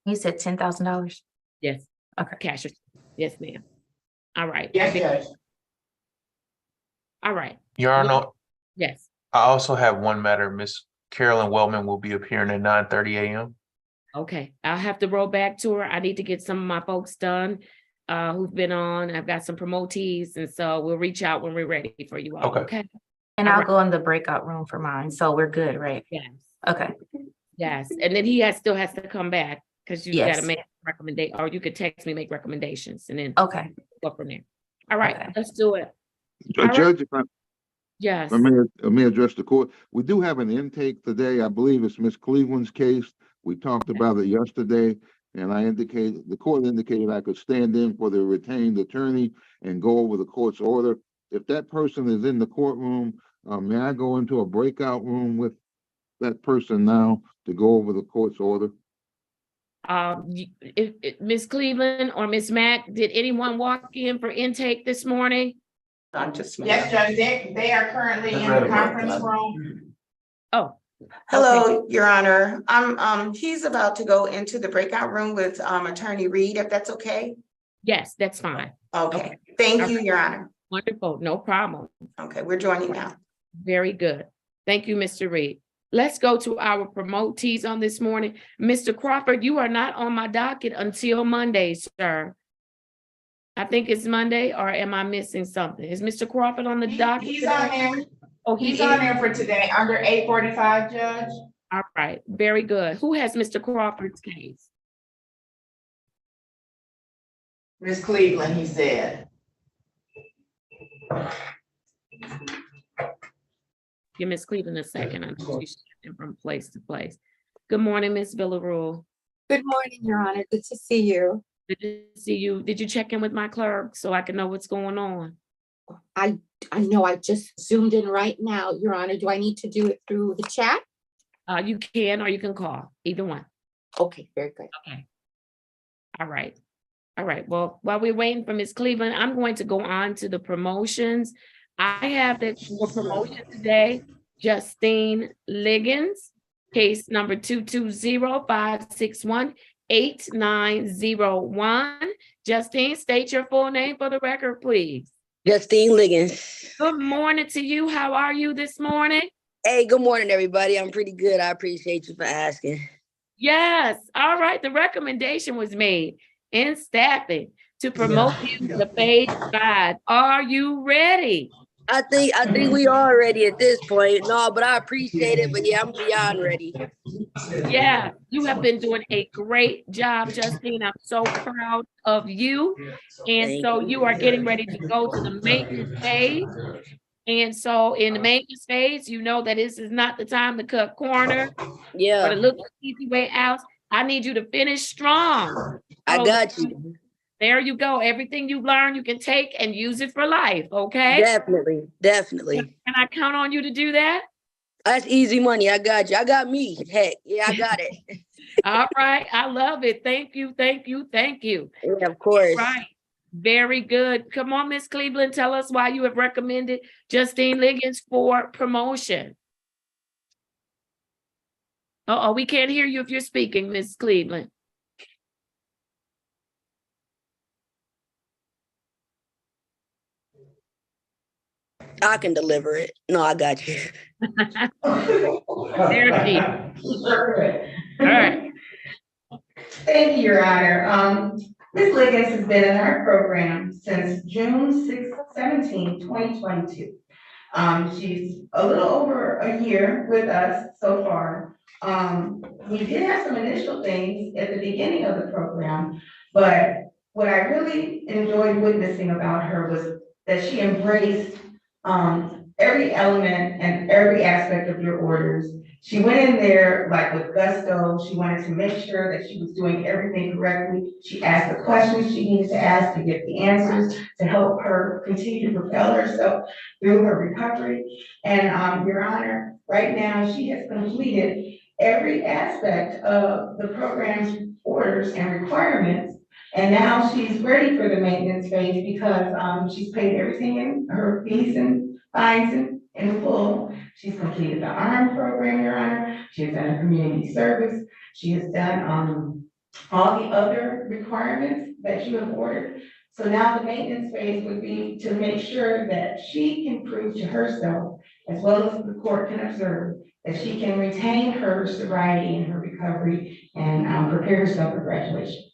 L: You said $10,000?
C: Yes.
L: Okay.
C: Cash or, yes, ma'am. All right.
G: Yes, Judge.
C: All right.
J: Your Honor,
C: Yes.
J: I also have one matter. Miss Carolyn Wellman will be appearing at 9:30 a.m.
C: Okay, I'll have to roll back to her. I need to get some of my folks done who've been on. I've got some promotees, and so we'll reach out when we're ready for you all, okay?
L: And
C: All
L: I'll
C: right.
L: go in the breakout room for mine, so we're good, right?
C: Yes,
L: Okay.
C: yes, and then still has to come back, because you gotta
L: Yes.
C: make recommendation, or you could text me, make recommendations, and then
L: Okay.
C: go from there. All right,
L: Okay.
C: let's do it. All right.
B: Judge, if
C: Yes,
B: I may address the court. We do have an intake today. I believe it's Miss Cleveland's case. We talked about it yesterday, and the court indicated I could stand in for the retained attorney and go over the court's order. If that person is in the courtroom, may I go into a breakout room with that person now to go over the court's order?
C: if Ms. Cleveland or Ms. Mack, did anyone walk in for intake this morning?
G: Yes, Judge, they are currently in the conference room.
C: Oh.
S: Hello, Your Honor. He's about to go into the breakout room with Attorney Reed, if that's okay.
C: Yes, that's fine.
S: Okay, thank you,
C: Okay.
S: Your Honor.
C: Wonderful, no problem.
S: Okay, we're joining now.
C: Very good. Thank you, Mr. Reed. Let's go to our promotees on this morning. Mr. Crawford, you are not on my docket until Monday, sir. I think it's Monday, or am I missing something? Is Mr. Crawford on the docket?
G: He's on there.
C: Oh,
G: He's on there for today, under 8:45, Judge.
C: All right, very good. Who has Mr. Crawford's case?
G: Miss Cleveland, he said.
C: Give Ms. Cleveland a second. I'm she's shifting from place to place. Good morning, Ms. Villarreal.
T: Good morning, Your Honor. Good to see you.
C: Good to see you. Did you check in with my clerk so I can know what's going on?
T: I know I just zoomed in right now, Your Honor. Do I need to do it through the chat?
C: You can, or you can call, either one.
T: Okay, very good.
C: Okay. All right. All right. Well, while we're waiting for Ms. Cleveland, I'm going to go on to the promotions. I have that for promotion today, Justine Liggins, case number 220-561-8901. Justine, state your full name for the record, please.
U: Justine Liggins.
C: Good morning to you. How are you this morning?
U: Hey, good morning, everybody. I'm pretty good. I appreciate you for asking.
C: Yes. All right. The recommendation was made in staffing to promote you to phase 5. Are you ready?
U: I think we are ready at this point. No, but I appreciate it. But yeah, I'm beyond ready.
C: Yeah, you have been doing a great job, Justine. I'm so proud of you. And so you are getting ready to go to the maintenance phase. And so in the maintenance phase, you know that this is not the time to cut corners.
U: Yeah.
C: Or to look the easy way out. I need you to finish strong.
U: I
C: So
U: got you.
C: there you go. Everything you learn, you can take and use it for life, okay?
U: Definitely, definitely.
C: Can I count on you to do that?
U: That's easy money. I got you. I got me. Heck, yeah, I got it.
C: All right. I love it. Thank you. Thank you. Thank you.
U: Yeah, of course.
C: Right. Very good. Come on, Miss Cleveland. Tell us why you have recommended Justine Liggins for promotion. Uh-oh, we can't hear you if you're speaking, Miss Cleveland.
U: I can deliver it. No, I got you.
C: There she is. All right.
V: Thank you, Your Honor. Ms. Liggins has been in our program since June 17, 2022. She's a little over a year with us so far. We did have some initial things at the beginning of the program, but what I really enjoyed witnessing about her was that she embraced every element and every aspect of your orders. She went in there like with gusto. She wanted to make sure that she was doing everything correctly. She asked the questions she needed to ask to get the answers to help her continue to propel herself through her recovery. And Your Honor, right now she has completed every aspect of the program's orders and requirements. And now she's ready for the maintenance phase because, she's paid everything in her fees and fines in full. She's completed the ARM program, Your Honor. She has done a community service. She has done, all the other requirements that you have ordered. So now the maintenance phase would be to make sure that she can prove to herself, as well as the court can observe, that she can retain her sobriety and her recovery and, prepare herself for graduation.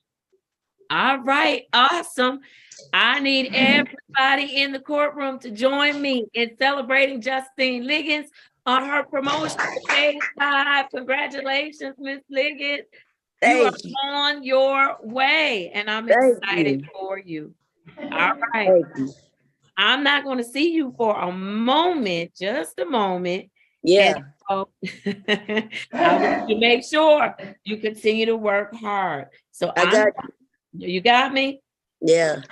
C: All right, awesome. I need everybody in the courtroom to join me in celebrating Justine Liggins on her promotion to phase 5. Congratulations, Miss Liggins. You are on your way, and I'm excited for you. All right. I'm not going to see you for a moment, just a moment.
U: Yeah.
C: And so I want you to make sure you continue to work hard. So you got me?
U: Yeah.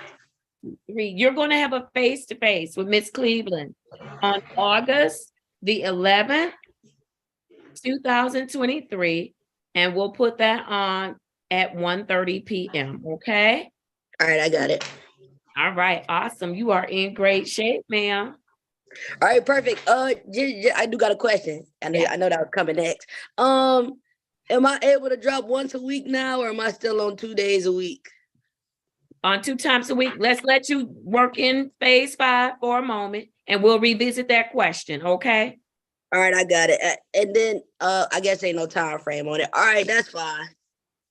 C: You're going to have a face-to-face with Miss Cleveland on August the 11th, 2023, and we'll put that on at 1:30 p.m. Okay?
U: All right, I got it.
C: All right, awesome. You are in great shape, ma'am.
U: All right, perfect. I do got a question. I know that was coming next. Am I able to drop once a week now, or am I still on 2 days a week?
C: On 2 times a week. Let's let you work in phase 5 for a moment, and we'll revisit that question, okay?
U: All right, I got it. And then I guess ain't no time frame on it. All right, that's fine.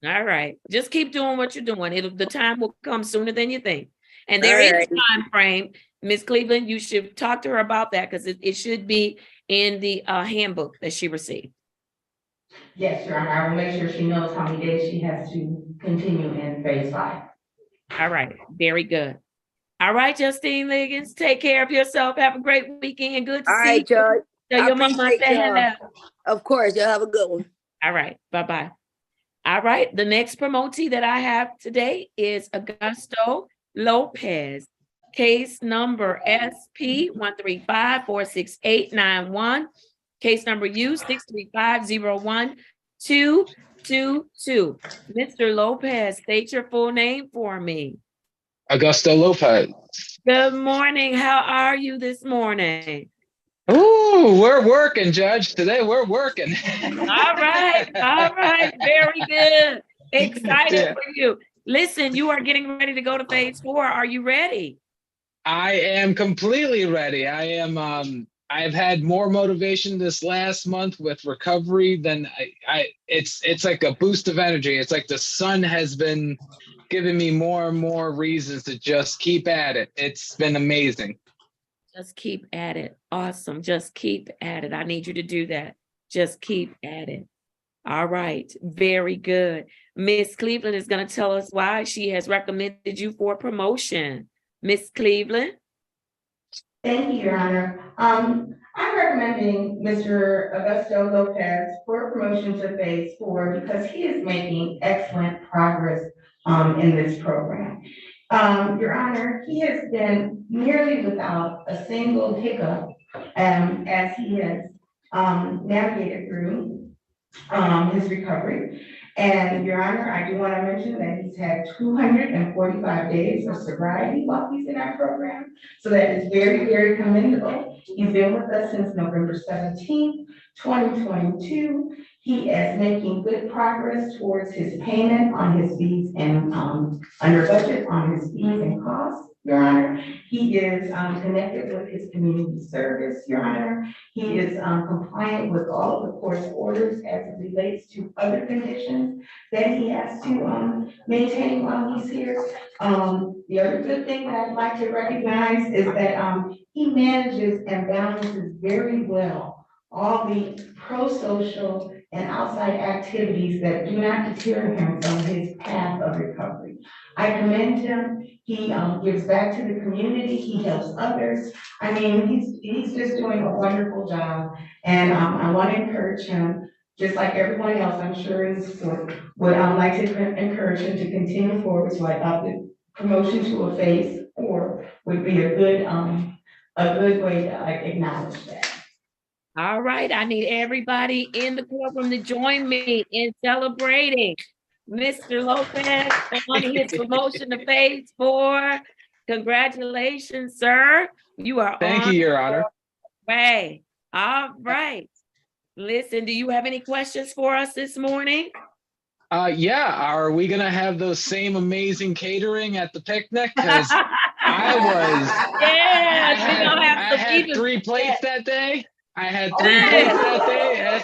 C: All right. Just keep doing what you're doing. The time will come sooner than you think. And there is a time frame. Miss Cleveland, you should talk to her about that because it should be in the handbook that she received.
V: Yes, Your Honor. I will make sure she knows how many days she has to continue in phase 5.
C: All right. Very good. All right, Justine Liggins, take care of yourself. Have a great weekend. Good to see you.
U: Judge.
C: Tell your mama I said hello.
U: Of course. Y'all have a good one.
C: All right. Bye-bye. All right. The next promotee that I have today is Augusto Lopez. Case number SP 135-46891. Case number U 635-01222. Mr. Lopez, state your full name for me.
E: Augusto Lopez.
C: Good morning. How are you this morning?
E: Ooh, we're working, Judge. Today we're working.
C: All right. All right. Very good. Excited for you. Listen, you are getting ready to go to phase 4. Are you ready?
E: I am completely ready. I've had more motivation this last month with recovery than it's like a boost of energy. It's like the sun has been giving me more and more reasons to just keep at it. It's been amazing.
C: Just keep at it. Awesome. Just keep at it. I need you to do that. Just keep at it. All right. Very good. Miss Cleveland is going to tell us why she has recommended you for promotion. Miss Cleveland.
V: Thank you, Your Honor. I'm recommending Mr. Augusto Lopez for promotion to phase 4 because he is making excellent progress in this program. Your Honor, he has been nearly without a single hiccup as he has navigated through his recovery. And Your Honor, I do want to mention that he's had 245 days of sobriety while he's in our program. So that is very, very commendable. He's been with us since November 17th, 2022. He is making good progress towards his payment on his fees and under budget on his fees and costs, Your Honor. He is connected with his community service, Your Honor. He is compliant with all of the court's orders as it relates to other conditions that he has to maintain while he's here. The other good thing that I'd like to recognize is that he manages and balances very well all the pro-social and outside activities that do not deter him from his path of recovery. I commend him. He gives back to the community. He helps others. I mean, he's just doing a wonderful job. And I want to encourage him, just like everyone else, I'm sure in support, would like to encourage him to continue forward. So I thought the promotion to a phase 4 would be a good way to acknowledge that.
C: All right, I need everybody in the courtroom to join me in celebrating Mr. Lopez on his promotion to phase 4. Congratulations, sir. You are
E: Thank
C: on
E: you, Your Honor.
C: the way. All right. Listen, do you have any questions for us this morning?
E: Yeah, are we gonna have those same amazing catering at the picnic? Because I had 3 plates that day. I had 3 plates that day.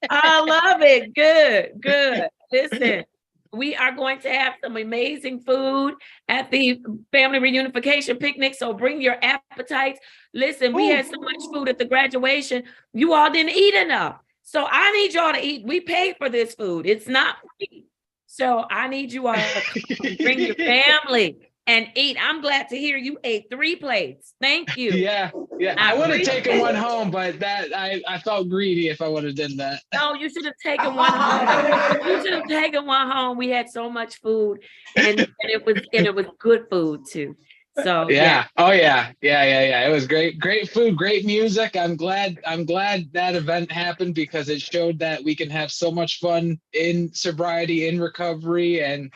C: I love it. Good, good. Listen, we are going to have some amazing food at the family reunification picnic. So bring your appetites. Listen, we had so much food at the graduation. You all didn't eat enough. So I need y'all to eat. We paid for this food. It's not free. So I need you all to bring your family and eat. I'm glad to hear you ate 3 plates. Thank you.
E: Yeah. I would have taken one home, but that I felt greedy if I would have done that.
C: No, you should have taken one home. You should have taken one home. We had so much food, and it was good food too. So
E: yeah. Oh yeah. It was great food, great music. I'm glad that event happened because it showed that we can have so much fun in sobriety, in recovery, and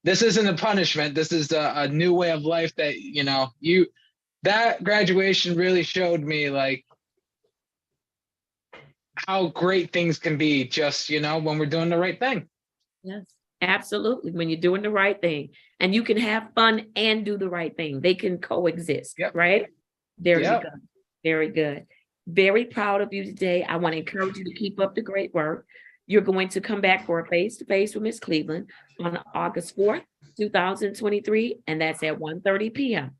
E: this isn't a punishment. This is a new way of life that that graduation really showed me like how great things can be just, when we're doing the right thing.
C: Yes, absolutely. When you're doing the right thing and you can have fun and do the right thing, they can coexist, right? There you go. Very good. Very proud of you today. I want to encourage you to keep up the great work. You're going to come back for a face-to-face with Ms. Cleveland on August 4th, 2023, and that's at 1:30 p.m.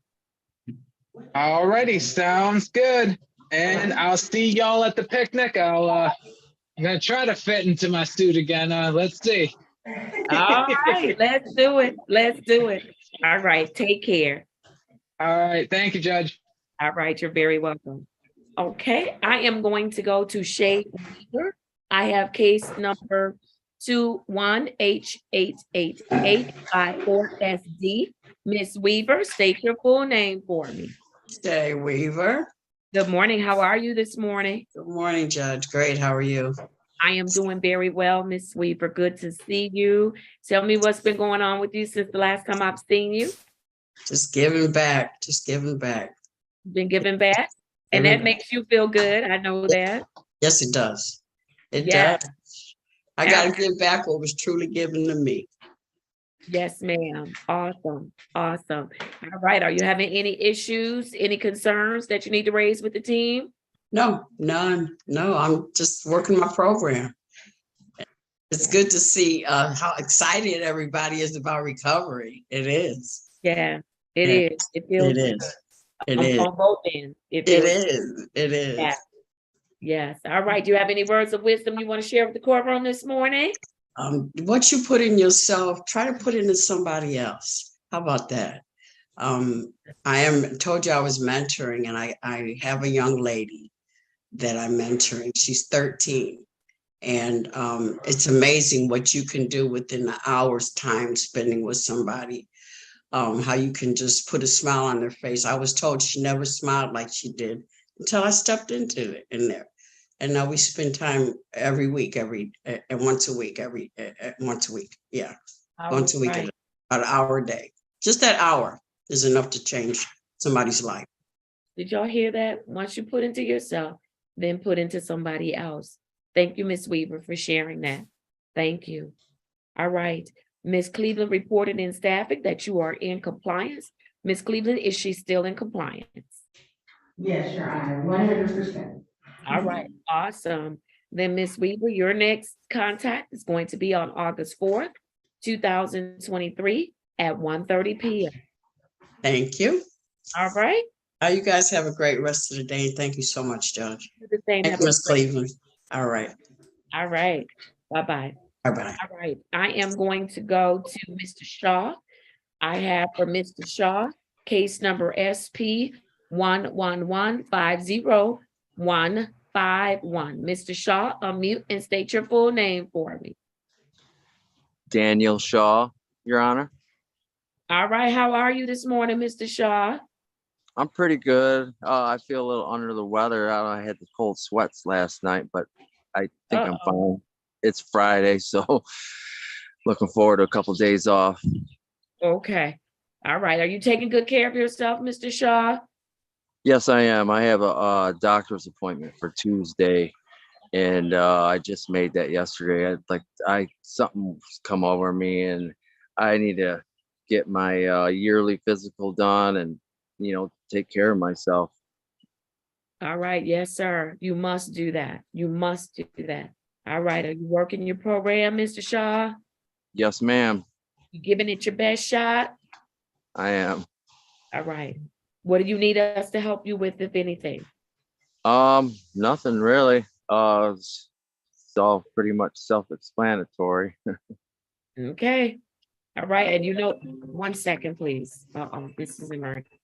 E: All righty, sounds good. And I'll see y'all at the picnic. I'm gonna try to fit into my suit again. Let's see.
C: All right, let's do it. Let's do it. All right, take care.
E: All right, thank you, Judge.
C: All right, you're very welcome. Okay, I am going to go to Shay Weaver. I have case number 21H88854SD. Miss Weaver, state your full name for me.
F: Shay Weaver.
C: Good morning. How are you this morning?
F: Good morning, Judge. Great. How are you?
C: I am doing very well, Miss Weaver. Good to see you. Tell me what's been going on with you since the last time I've seen you.
F: Just giving back.
C: Been giving back? And that makes you feel good. I know that.
F: Yes, it does. It does. I got to give back what was truly given to me.
C: Yes, ma'am. Awesome. Awesome. All right. Are you having any issues, any concerns that you need to raise with the team?
F: No, none. No, I'm just working my program. It's good to see how excited everybody is about recovery. It is.
C: Yeah, it is. It feels
F: it is. It
C: on,
F: is.
C: on both ends.
F: It is. It is.
C: Yeah. Yes. All right. Do you have any words of wisdom you want to share with the courtroom this morning?
F: What you put in yourself, try to put into somebody else. How about that? Told you I was mentoring, and I have a young lady that I'm mentoring. She's 13. And it's amazing what you can do within the hour's time spending with somebody. How you can just put a smile on their face. I was told she never smiled like she did until I stepped into it in there. And now we spend time every week, once a week. Yeah. Once a week, about an hour a day. Just that hour is enough to change somebody's life.
C: Did y'all hear that? Once you put into yourself, then put into somebody else. Thank you, Ms. Weaver, for sharing that. Thank you. All right. Ms. Cleveland reported in staffing that you are in compliance. Ms. Cleveland, is she still in compliance?
V: Yes, Your Honor, 100%.
C: All right, awesome. Then Ms. Weaver, your next contact is going to be on August 4th, 2023 at 1:30 p.m.
F: Thank you.
C: All right.
F: You guys have a great rest of the day. Thank you so much, Judge.
C: Thank
F: you, Ms. Cleveland. All right.
C: All right. Bye-bye.
F: Bye-bye.
C: All right. I am going to go to Mr. Shaw. I have for Mr. Shaw, case number SP 1115051. Mr. Shaw, unmute and state your full name for me.
I: Daniel Shaw, Your Honor.
C: All right. How are you this morning, Mr. Shaw?
I: I'm pretty good. I feel a little under the weather. I had the cold sweats last night, but I think I'm fine. It's Friday, so looking forward to a couple days off.
C: Okay. All right. Are you taking good care of yourself, Mr. Shaw?
I: Yes, I am. I have a doctor's appointment for Tuesday, and I just made that yesterday. Something's come over me, and I need to get my yearly physical done, and take care of myself.
C: All right. Yes, sir. You must do that. You must do that. All right. Are you working your program, Mr. Shaw?
I: Yes, ma'am.
C: You giving it your best shot?
I: I am.
C: All right. What do you need us to help you with, if anything?
I: Nothing really. It's all pretty much self-explanatory.
C: Okay. All right. And 1 second, please. This is emergency.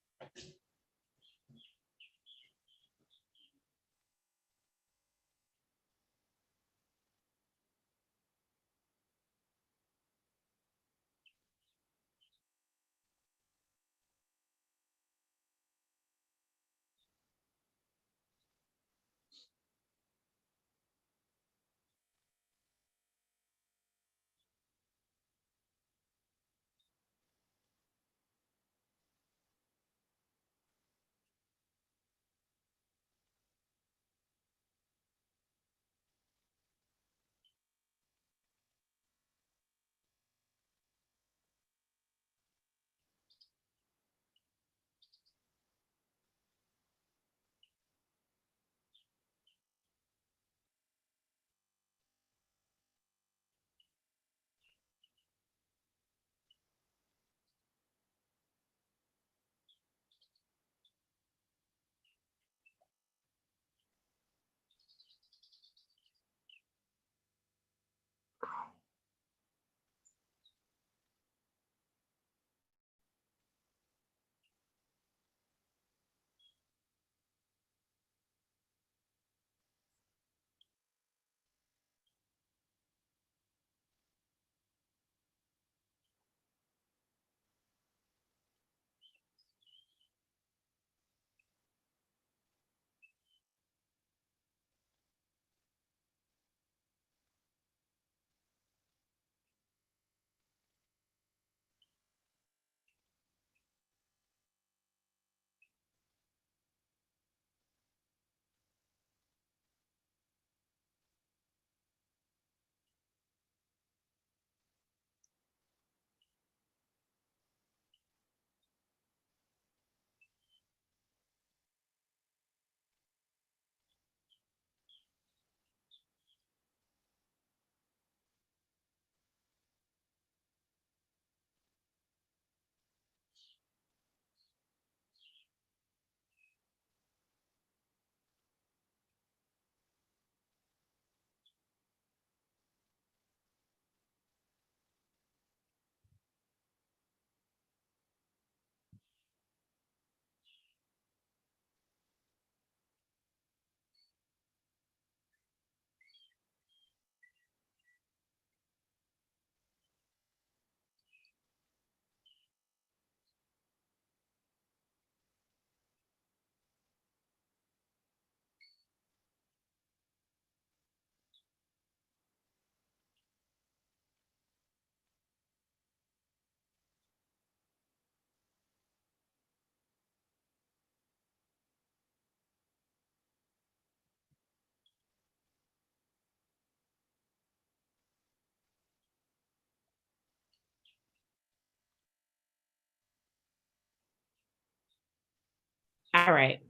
C: All right.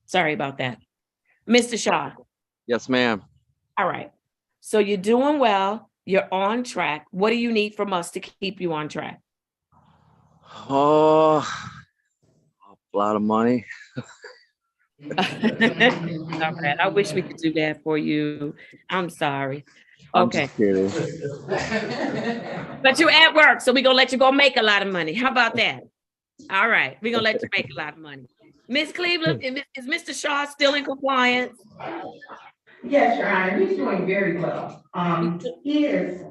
C: Sorry about that. Mr. Shaw.
I: Yes, ma'am.
C: All right. So you're doing well. You're on track. What do you need from us to keep you on track?
I: Oh, a lot of money.
C: All right. I wish we could do that for you. I'm sorry.
I: I'm
C: Okay.
I: just kidding.
C: But you're at work, so we're gonna let you go make a lot of money. How about that? All right, we're gonna let you make a lot of money. Miss Cleveland, is Mr. Shaw still in compliance?
V: Yes, Your Honor, he's doing very well. He is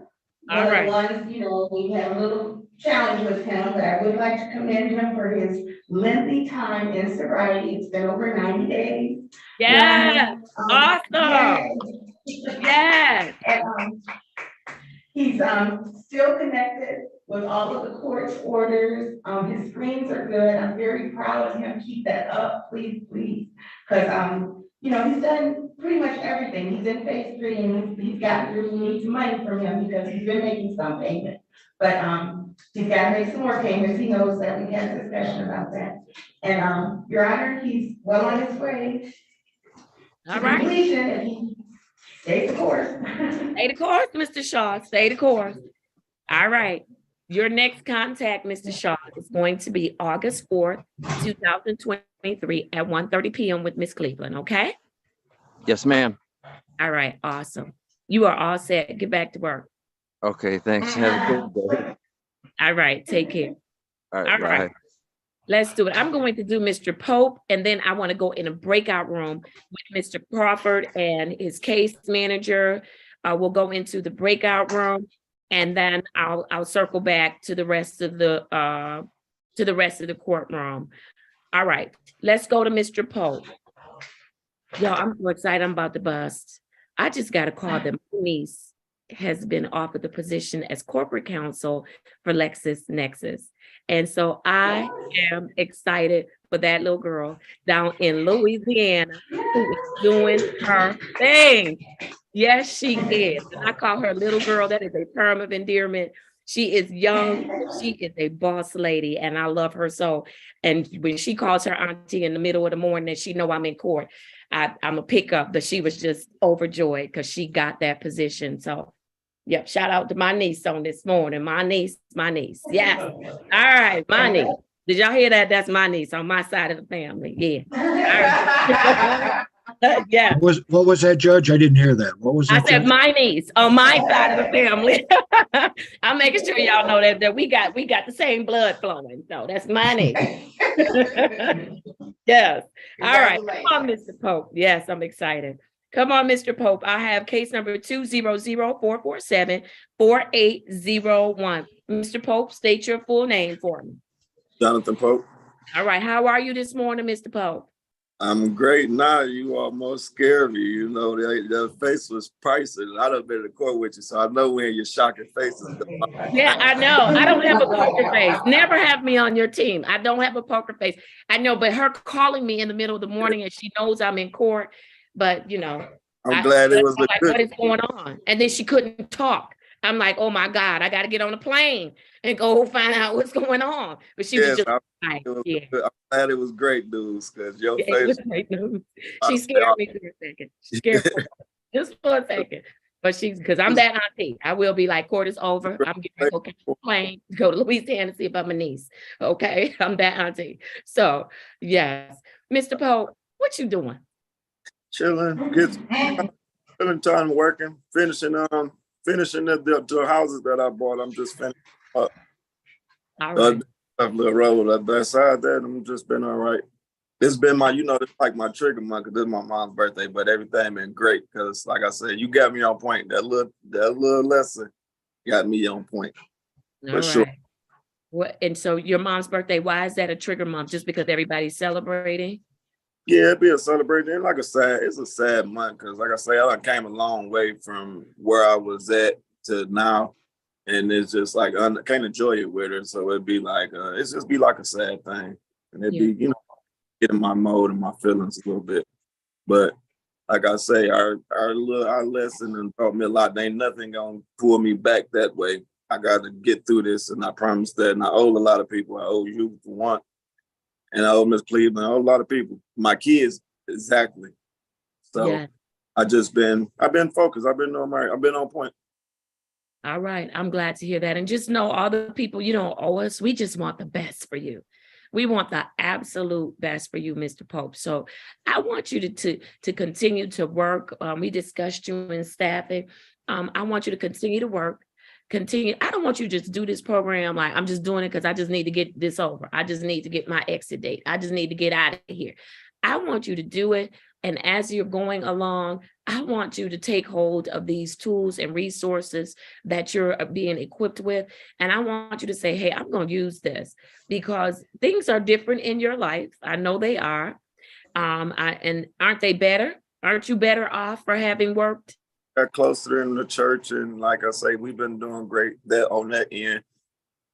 C: All
V: one of the
C: right.
V: ones, we had a little challenge with him, but I would like to commend him for his lengthy time in sobriety. It's been over 90 days.
C: Yes, awesome.
V: Yes.
C: Yes.
V: And he's still connected with all of the court's orders. His screens are good. I'm very proud of him. Keep that up, please, please. Because you know, he's done pretty much everything. He's in phase 3 and he's gotten through. We need some money from him because he's been making some payments. But he's got to make some more payments. He knows that. We had a discussion about that. And Your Honor, he's well on his way to completion and he stays the course.
C: Stay the course, Mr. Shaw. Stay the course. All right. Your next contact, Mr. Shaw, is going to be August 4th, 2023 at 1:30 p.m. with Miss Cleveland, okay?
I: Yes, ma'am.
C: All right, awesome. You are all set. Get back to work.
I: Okay, thanks. Have a good day.
C: All right, take care.
I: All right,
C: All right.
I: bye.
C: Let's do it. I'm going to do Mr. Pope, and then I want to go in a breakout room with Mr. Crawford and his case manager. We'll go into the breakout room, and then I'll circle back to the rest of the courtroom. All right, let's go to Mr. Pope. Yo, I'm so excited. I'm about to bust. I just got a call that my niece has been offered the position as corporate counsel for LexisNexis. And so I am excited for that little girl down in Louisiana who is doing her thing. Yes, she is. And I call her little girl. That is a term of endearment. She is young. She is a boss lady, and I love her so. And when she calls her auntie in the middle of the morning and she know I'm in court, I'm a pickup, but she was just overjoyed because she got that position. So, yep, shout out to my niece on this morning. My niece. Yes. All right, my niece. Did y'all hear that? That's my niece on my side of the family. Yeah. All right. Yeah.
A: What was that, Judge? I didn't hear that. What was that?
C: I said
A: Judge?
C: my niece on my side of the family. I'm making sure y'all know that we got the same blood flowing. So that's my niece. Yes. All right. Come on, Mr. Pope. Yes, I'm excited. Come on, Mr. Pope. I have case number 200-447-4801. Mr. Pope, state your full name for me.
D: Jonathan Pope.
C: All right. How are you this morning, Mr. Pope?
D: I'm great now. You almost scared me. You know, the face was pricey. I done been to court with you, so I know when your shocking faces.
C: Yeah, I know. I don't have a poker face. Never have me on your team. I don't have a poker face. I know, but her calling me in the middle of the morning and she knows I'm in court, but you know.
D: I'm glad it was
C: like,
D: good.
C: what is going on? And then she couldn't talk. I'm like, oh my God, I got to get on a plane and go find out what's going on. But she was just like, yeah.
D: I'm glad it was great news because your
C: It
D: face.
C: was great news. She scared me for a second. She scared me just for a second. But because I'm that auntie. I will be like, court is over. I'm getting ready to go catch a plane, go to Louisiana to see about my niece. Okay, I'm that auntie. So yes. Mr. Pope, what you doing?
D: Chilling, spending time working, finishing the houses that I bought. I'm just finishing up.
C: All right.
D: Little road. Beside that, I'm just been all right. It's been my, it's like my trigger month because this is my mom's birthday, but everything been great because, like I said, you got me on point. That little lesson got me on point.
C: All right. What? And so your mom's birthday, why is that a trigger month? Just because everybody's celebrating?
D: Yeah, it'd be a celebration. It's a sad month because, like I say, I came a long way from where I was at to now. And it's just like, I can't enjoy it with her. So it'd be like, it's just be like a sad thing. And it'd be, get in my mode and my feelings a little bit. But like I say, our lesson and taught me a lot. There ain't nothing gonna pull me back that way. I got to get through this, and I promise that. And I owe a lot of people. I owe you for one, and I owe Miss Cleveland. I owe a lot of people. My kids, exactly. So I've been focused. I've been on point.
C: All right. I'm glad to hear that. And just know all the people you don't owe us, we just want the best for you. We want the absolute best for you, Mr. Pope. So I want you to continue to work. We discussed you in staffing. I want you to continue to work. I don't want you to just do this program like I'm just doing it because I just need to get this over. I just need to get my exit date. I just need to get out of here. I want you to do it And as you're going along, I want you to take hold of these tools and resources that you're being equipped with. And I want you to say, hey, I'm going to use this because things are different in your life. I know they are. And aren't they better? Aren't you better off for having worked?
D: Got closer in the church, and like I say, we've been doing great that on that end.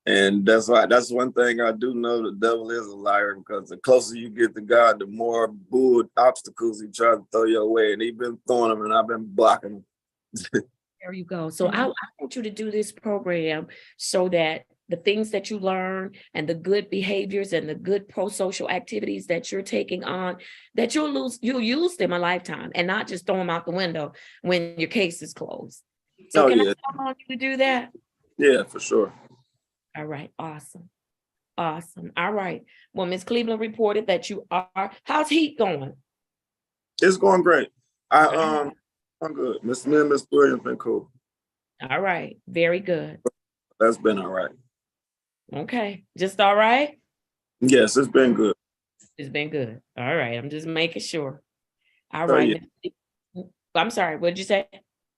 D: And that's one thing I do know: the devil is a liar, because the closer you get to God, the more bull obstacles he tries to throw your way. And he's been throwing them, and I've been blocking them.
C: There you go. So I want you to do this program so that the things that you learn and the good behaviors and the good pro-social activities that you're taking on, that you'll use them a lifetime and not just throw them out the window when your case is closed. So can I call on you to do that?
D: Yeah, for sure.
C: All right, awesome. Awesome. All right. Well, Ms. Cleveland reported that you are, how's heat going?
D: It's going great. I'm good. Miss Williams been cool.
C: All right, very good.
D: That's been all right.
C: Okay, just all right?
D: Yes, it's been good.
C: It's been good. All right, I'm just making sure. All
D: Oh,
C: right. I'm sorry, what did you say?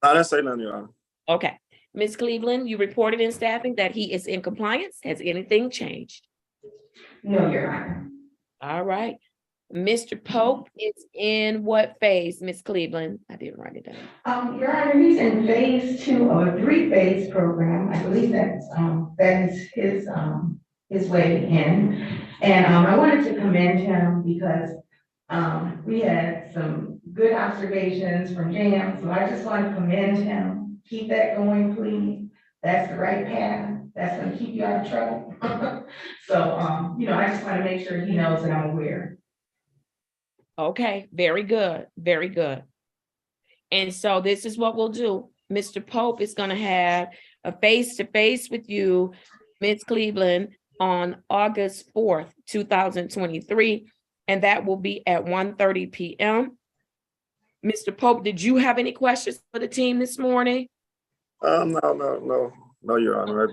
D: I didn't say nothing, Your Honor.
C: Okay. Ms. Cleveland, you reported in staffing that he is in compliance. Has anything changed?
V: No, Your Honor.
C: All right. Mr. Pope is in what phase, Ms. Cleveland? I didn't write it down.
V: Your Honor, he's in phase 2 of a 3-phase program. I believe that is his way in. And I wanted to commend him because we had some good observations from Jam. So I just want to commend him. Keep that going, please. That's the right path. That's going to keep you out of trouble. So, I just want to make sure he knows that I'm aware.
C: Okay, very good, very good. And so this is what we'll do. Mr. Pope is going to have a face-to-face with you, Ms. Cleveland, on August 4th, 2023, and that will be at 1:30 p.m. Mr. Pope, did you have any questions for the team this morning?
D: No, Your Honor.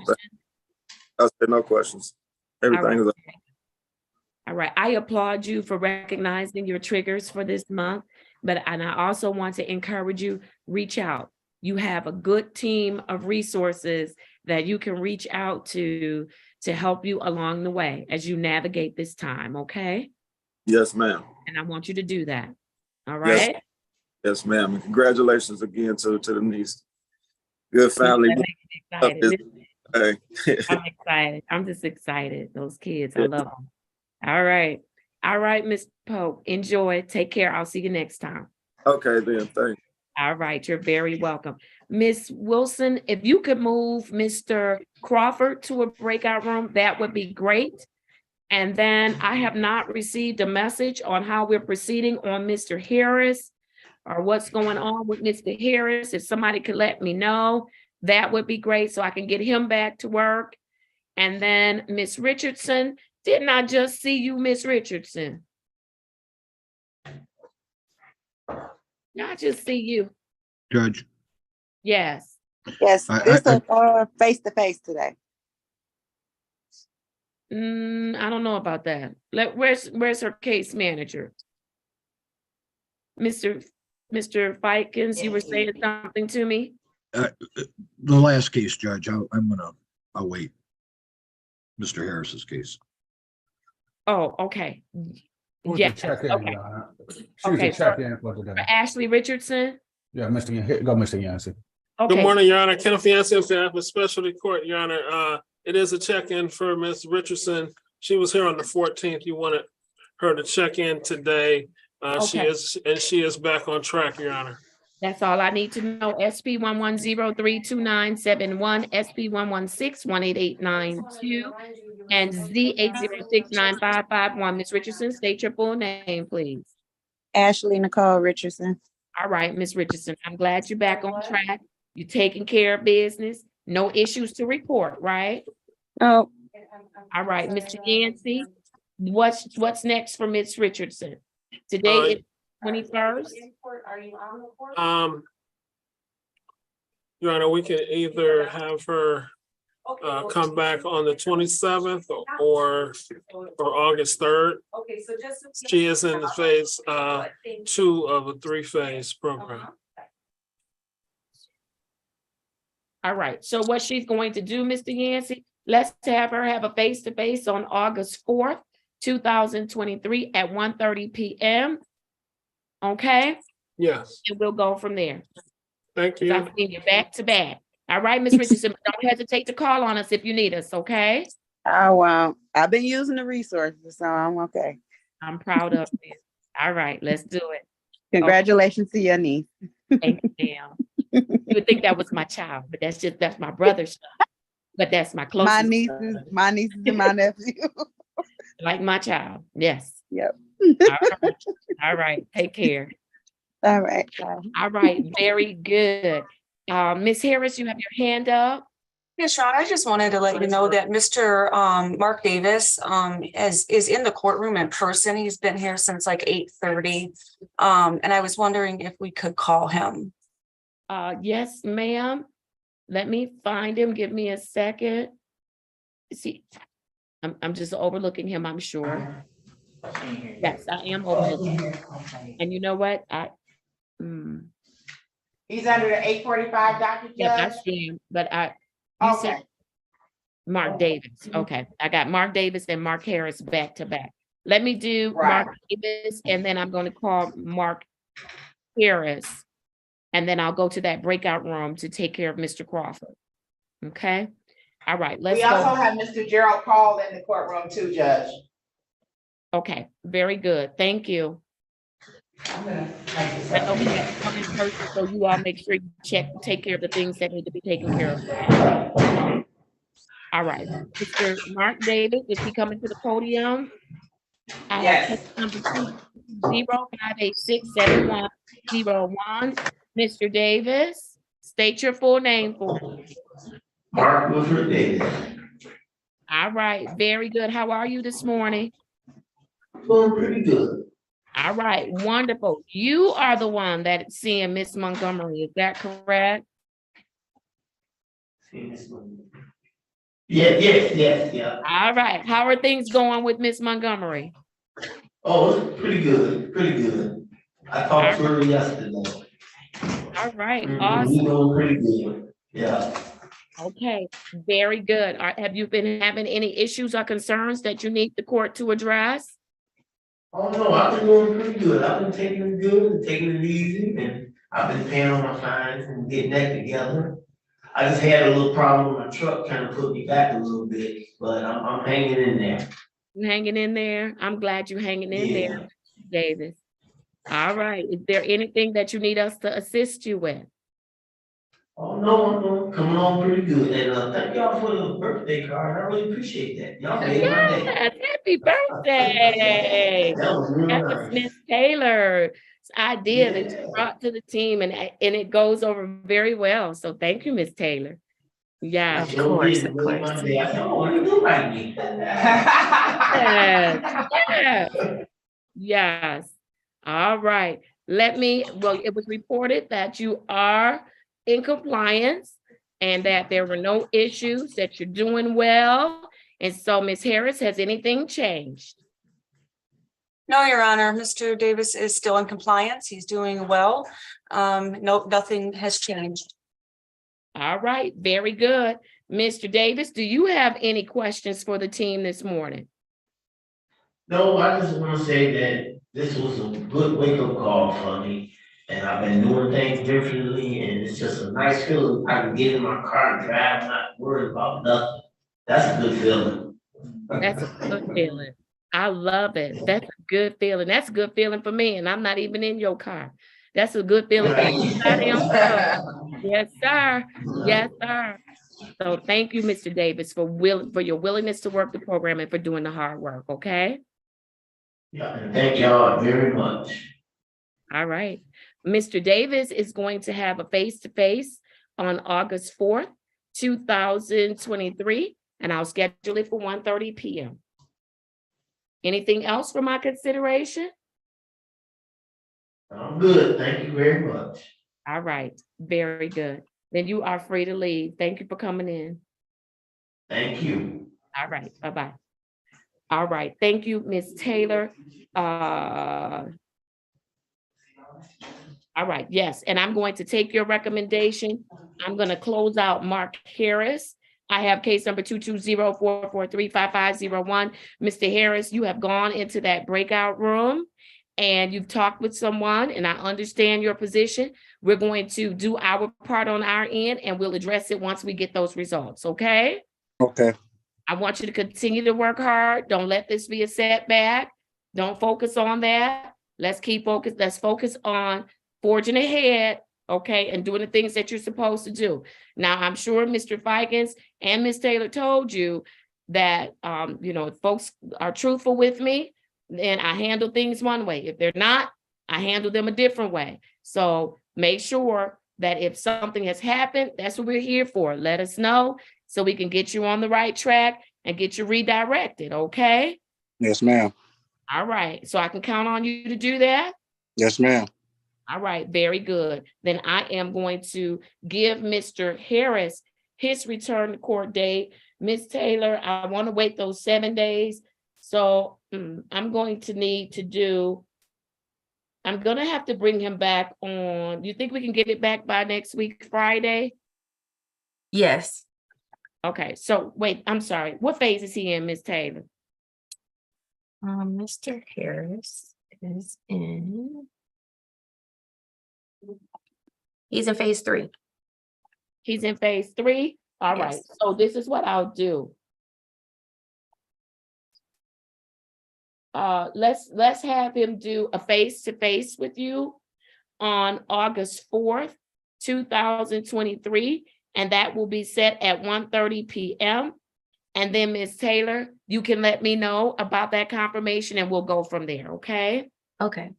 D: I said no questions. Everything is okay.
C: All right, I applaud you for recognizing your triggers for this month, and I also want to encourage you, reach out. You have a good team of resources that you can reach out to help you along the way as you navigate this time, okay?
D: Yes, ma'am.
C: And I want you to do that, all right?
D: Yes, ma'am. Congratulations again to the niece. Good family.
C: I'm excited. I'm just excited. Those kids, I love them. All right. All right, Ms. Pope, enjoy. Take care. I'll see you next time.
D: Okay, then. Thanks.
C: All right. You're very welcome. Ms. Wilson, if you could move Mr. Crawford to a breakout room, that would be great. And then I have not received a message on how we're proceeding on Mr. Harris or what's going on with Mr. Harris. If somebody could let me know, that would be great so I can get him back to work. And then Ms. Richardson, didn't I just see you, Ms. Richardson? I just see you.
A: Judge.
C: Yes.
H: Yes, this is face-to-face today.
C: I don't know about that. Where's her case manager? Mr. Fikens, you were saying something to me?
A: The last case, Judge, I'll wait. Mr. Harris's case.
C: Oh, okay.
K: Yeah.
C: Okay.
K: Okay. Check-in for today.
C: Ashley Richardson?
K: Yeah, Mr. Yancey.
C: Okay.
W: Good morning, Your Honor. Kenneth Yancey with Specialty Court, Your Honor. It is a check-in for Ms. Richardson. She was here on the 14th. You wanted her to check in today.
C: Okay.
W: She is back on track, Your Honor.
C: That's all I need to know. SP 110-32971, SP 116-18892, and Z 806-9551. Ms. Richardson, state your full name, please.
H: Ashley Nicole Richardson.
C: All right, Ms. Richardson, I'm glad you're back on track. You're taking care of business. No issues to report, right?
H: No.
C: All right, Mr. Yancey, what's next for Ms. Richardson? Today is 21st.
W: Your Honor, we can either have her come back on the 27th or August 3rd.
C: Okay, so just.
W: She is in the phase 2 of a 3-phase program.
C: All right, so what she's going to do, Mr. Yancey, let's have her have a face-to-face on August 4th, 2023 at 1:30 p.m. Okay?
W: Yes.
C: And we'll go from there.
W: Thank you.
C: I'll see you back to back. All right, Ms. Richardson, don't hesitate to call on us if you need us, okay?
H: Oh, wow. I've been using the resources, so I'm okay.
C: I'm proud of you. All right, let's do it.
H: Congratulations to your niece.
C: Thank you, ma'am. You would think that was my child, but that's my brother's son. But that's my closest.
H: My nieces and my nephew.
C: Like my child, yes.
H: Yep.
C: All right, take care.
H: All right.
C: All right, very good. Ms. Harris, you have your hand up.
M: Yeah, Sean, I just wanted to let you know that Mr. Mark Davis is in the courtroom in person. He's been here since like 8:30. And I was wondering if we could call him.
C: Yes, ma'am. Let me find him. Give me a second. See, I'm just overlooking him, I'm sure. Yes, I am overlooking him. And you know what?
G: He's under the 845 docket,
C: Yeah, I
G: Judge?
C: see him, but
G: Okay.
C: said Mark Davis. Okay, I got Mark Davis and Mark Harris back to back. Let me do
G: Right.
C: Mark Davis, and then I'm going to call Mark Harris. And then I'll go to that breakout room to take care of Mr. Crawford. Okay? All right, let's
G: We
C: go.
G: also have Mr. Gerald Paul in the courtroom too, Judge.
C: Okay, very good. Thank you. I know we have to come in person, so you all make sure you take care of the things that need to be taken care of. All right, Mr. Mark Davis, is he coming to the podium?
G: Yes.
C: Number 205867101. Mr. Davis, state your full name for me.
N: Mark Wilford Davis.
C: All right, very good. How are you this morning?
N: Doing pretty good.
C: All right, wonderful. You are the one that's seeing Miss Montgomery, is that correct?
N: Yeah.
C: All right, how are things going with Miss Montgomery?
N: Oh, it's pretty good. I talked to her yesterday.
C: All right,
N: We
C: awesome.
N: doing pretty good. Yeah.
C: Okay, very good. Have you been having any issues or concerns that you need the court to address?
N: Oh no, I've been doing pretty good. I've been taking it good and taking it easy, and I've been paying all my fines and getting that together. I just had a little problem with my truck, kind of put me back a little bit, but I'm hanging in there.
C: You hanging in there? I'm glad you're hanging in there, Davis. All right, is there anything that you need us to assist you with?
N: Oh no, coming on pretty good, and thank y'all for the birthday card. I really appreciate that. Y'all made my day.
C: Yes, happy birthday.
N: That was real
C: That was
N: nice.
C: Miss Taylor's idea that you brought to the team, and it goes over very well. So thank you, Miss Taylor. Yeah.
N: Of course. I said, oh, what do you do like me?
C: Yes. All right. Well, it was reported that you are in compliance and that there were no issues, that you're doing well. And so, Ms. Harris, has anything changed?
M: No, Your Honor, Mr. Davis is still in compliance. He's doing well. No, nothing has changed.
C: All right, very good. Mr. Davis, do you have any questions for the team this morning?
N: No, I just want to say that this was a good wake-up call for me. And I've been doing things differently, and it's just a nice feeling. I can get in my car and drive, not worried about nothing. That's a good feeling.
C: That's a good feeling. I love it. That's a good feeling. That's a good feeling for me, and I'm not even in your car. That's a good feeling for anybody else. Yes, sir. Yes, sir. So thank you, Mr. Davis, for your willingness to work the program and for doing the hard work, okay?
N: Yeah, and thank y'all very much.
C: All right. Mr. Davis is going to have a face-to-face on August 4th, 2023, and I'll schedule it for 1:30 p.m. Anything else for my consideration?
N: I'm good. Thank you very much.
C: All right. Very good. Then you are free to leave. Thank you for coming in.
N: Thank you.
C: All right, bye-bye. All right, thank you, Ms. Taylor. All right, yes, and I'm going to take your recommendation. I'm gonna close out Mark Harris. I have case number 220-443-5501. Mr. Harris, you have gone into that breakout room and you've talked with someone, and I understand your position. We're going to do our part on our end and we'll address it once we get those results, okay?
O: Okay.
C: I want you to continue to work hard. Don't let this be a setback. Don't focus on that. Let's keep focused. Let's focus on forging ahead, okay, and doing the things that you're supposed to do. Now, I'm sure Mr. Fikens and Ms. Taylor told you that, if folks are truthful with me, then I handle things one way. If they're not, I handle them a different way. So make sure that if something has happened, that's what we're here for. Let us know so we can get you on the right track and get you redirected, okay?
O: Yes, ma'am.
C: All right, so I can count on you to do that?
O: Yes, ma'am.
C: All right, very good. Then I am going to give Mr. Harris his return to court date. Ms. Taylor, I want to wait those 7 days. So I'm going to need to do, I'm going to have to bring him back on, you think we can get it back by next week, Friday?
L: Yes.
C: Okay, so wait, I'm sorry. What phase is he in, Ms. Taylor?
L: Mr. Harris is in. He's in phase 3.
C: He's in phase 3? All right,
L: Yes.
C: so this is what I'll do. Let's have him do a face-to-face with you on August 4th, 2023, and that will be set at 1:30 p.m. And then Ms. Taylor, you can let me know about that confirmation and we'll go from there, okay?
L: Okay.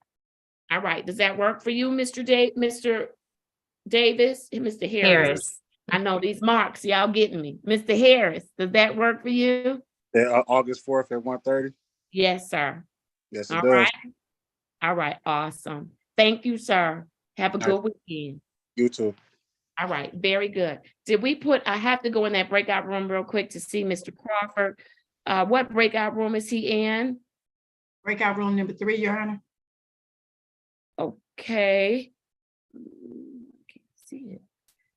C: All right, does that work for you, Mr. Davis and Mr. Harris?
L: Harris.
C: I know these marks, y'all getting me. Mr. Harris, does that work for you?
O: Yeah, August 4th at 1:30.
C: Yes, sir.
O: Yes, it
C: All
O: does.
C: right. All right, awesome. Thank you, sir. Have a
O: All right.
C: good weekend.
O: You too.
C: All right, very good. I have to go in that breakout room real quick to see Mr. Crawford. What breakout room is he in?
S: Breakout room number 3, Your Honor.
C: Okay. Can't see it.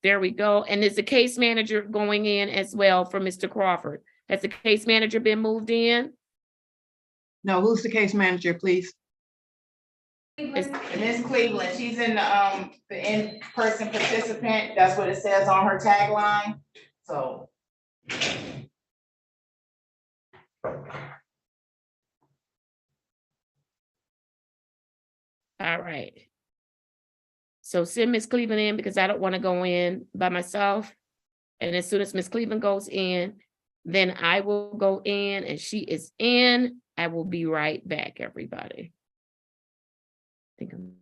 C: There we go. And is the case manager going in as well for Mr. Crawford? Has the case manager been moved in?
S: No, who's the case manager, please?
G: Ms. Cleveland, she's in the in-person participant. That's what it says on her tagline. So.
C: All right. So send Ms. Cleveland in because I don't want to go in by myself. And as soon as Ms. Cleveland goes in, then I will go in and she is in. I will be right back, everybody. I think I'm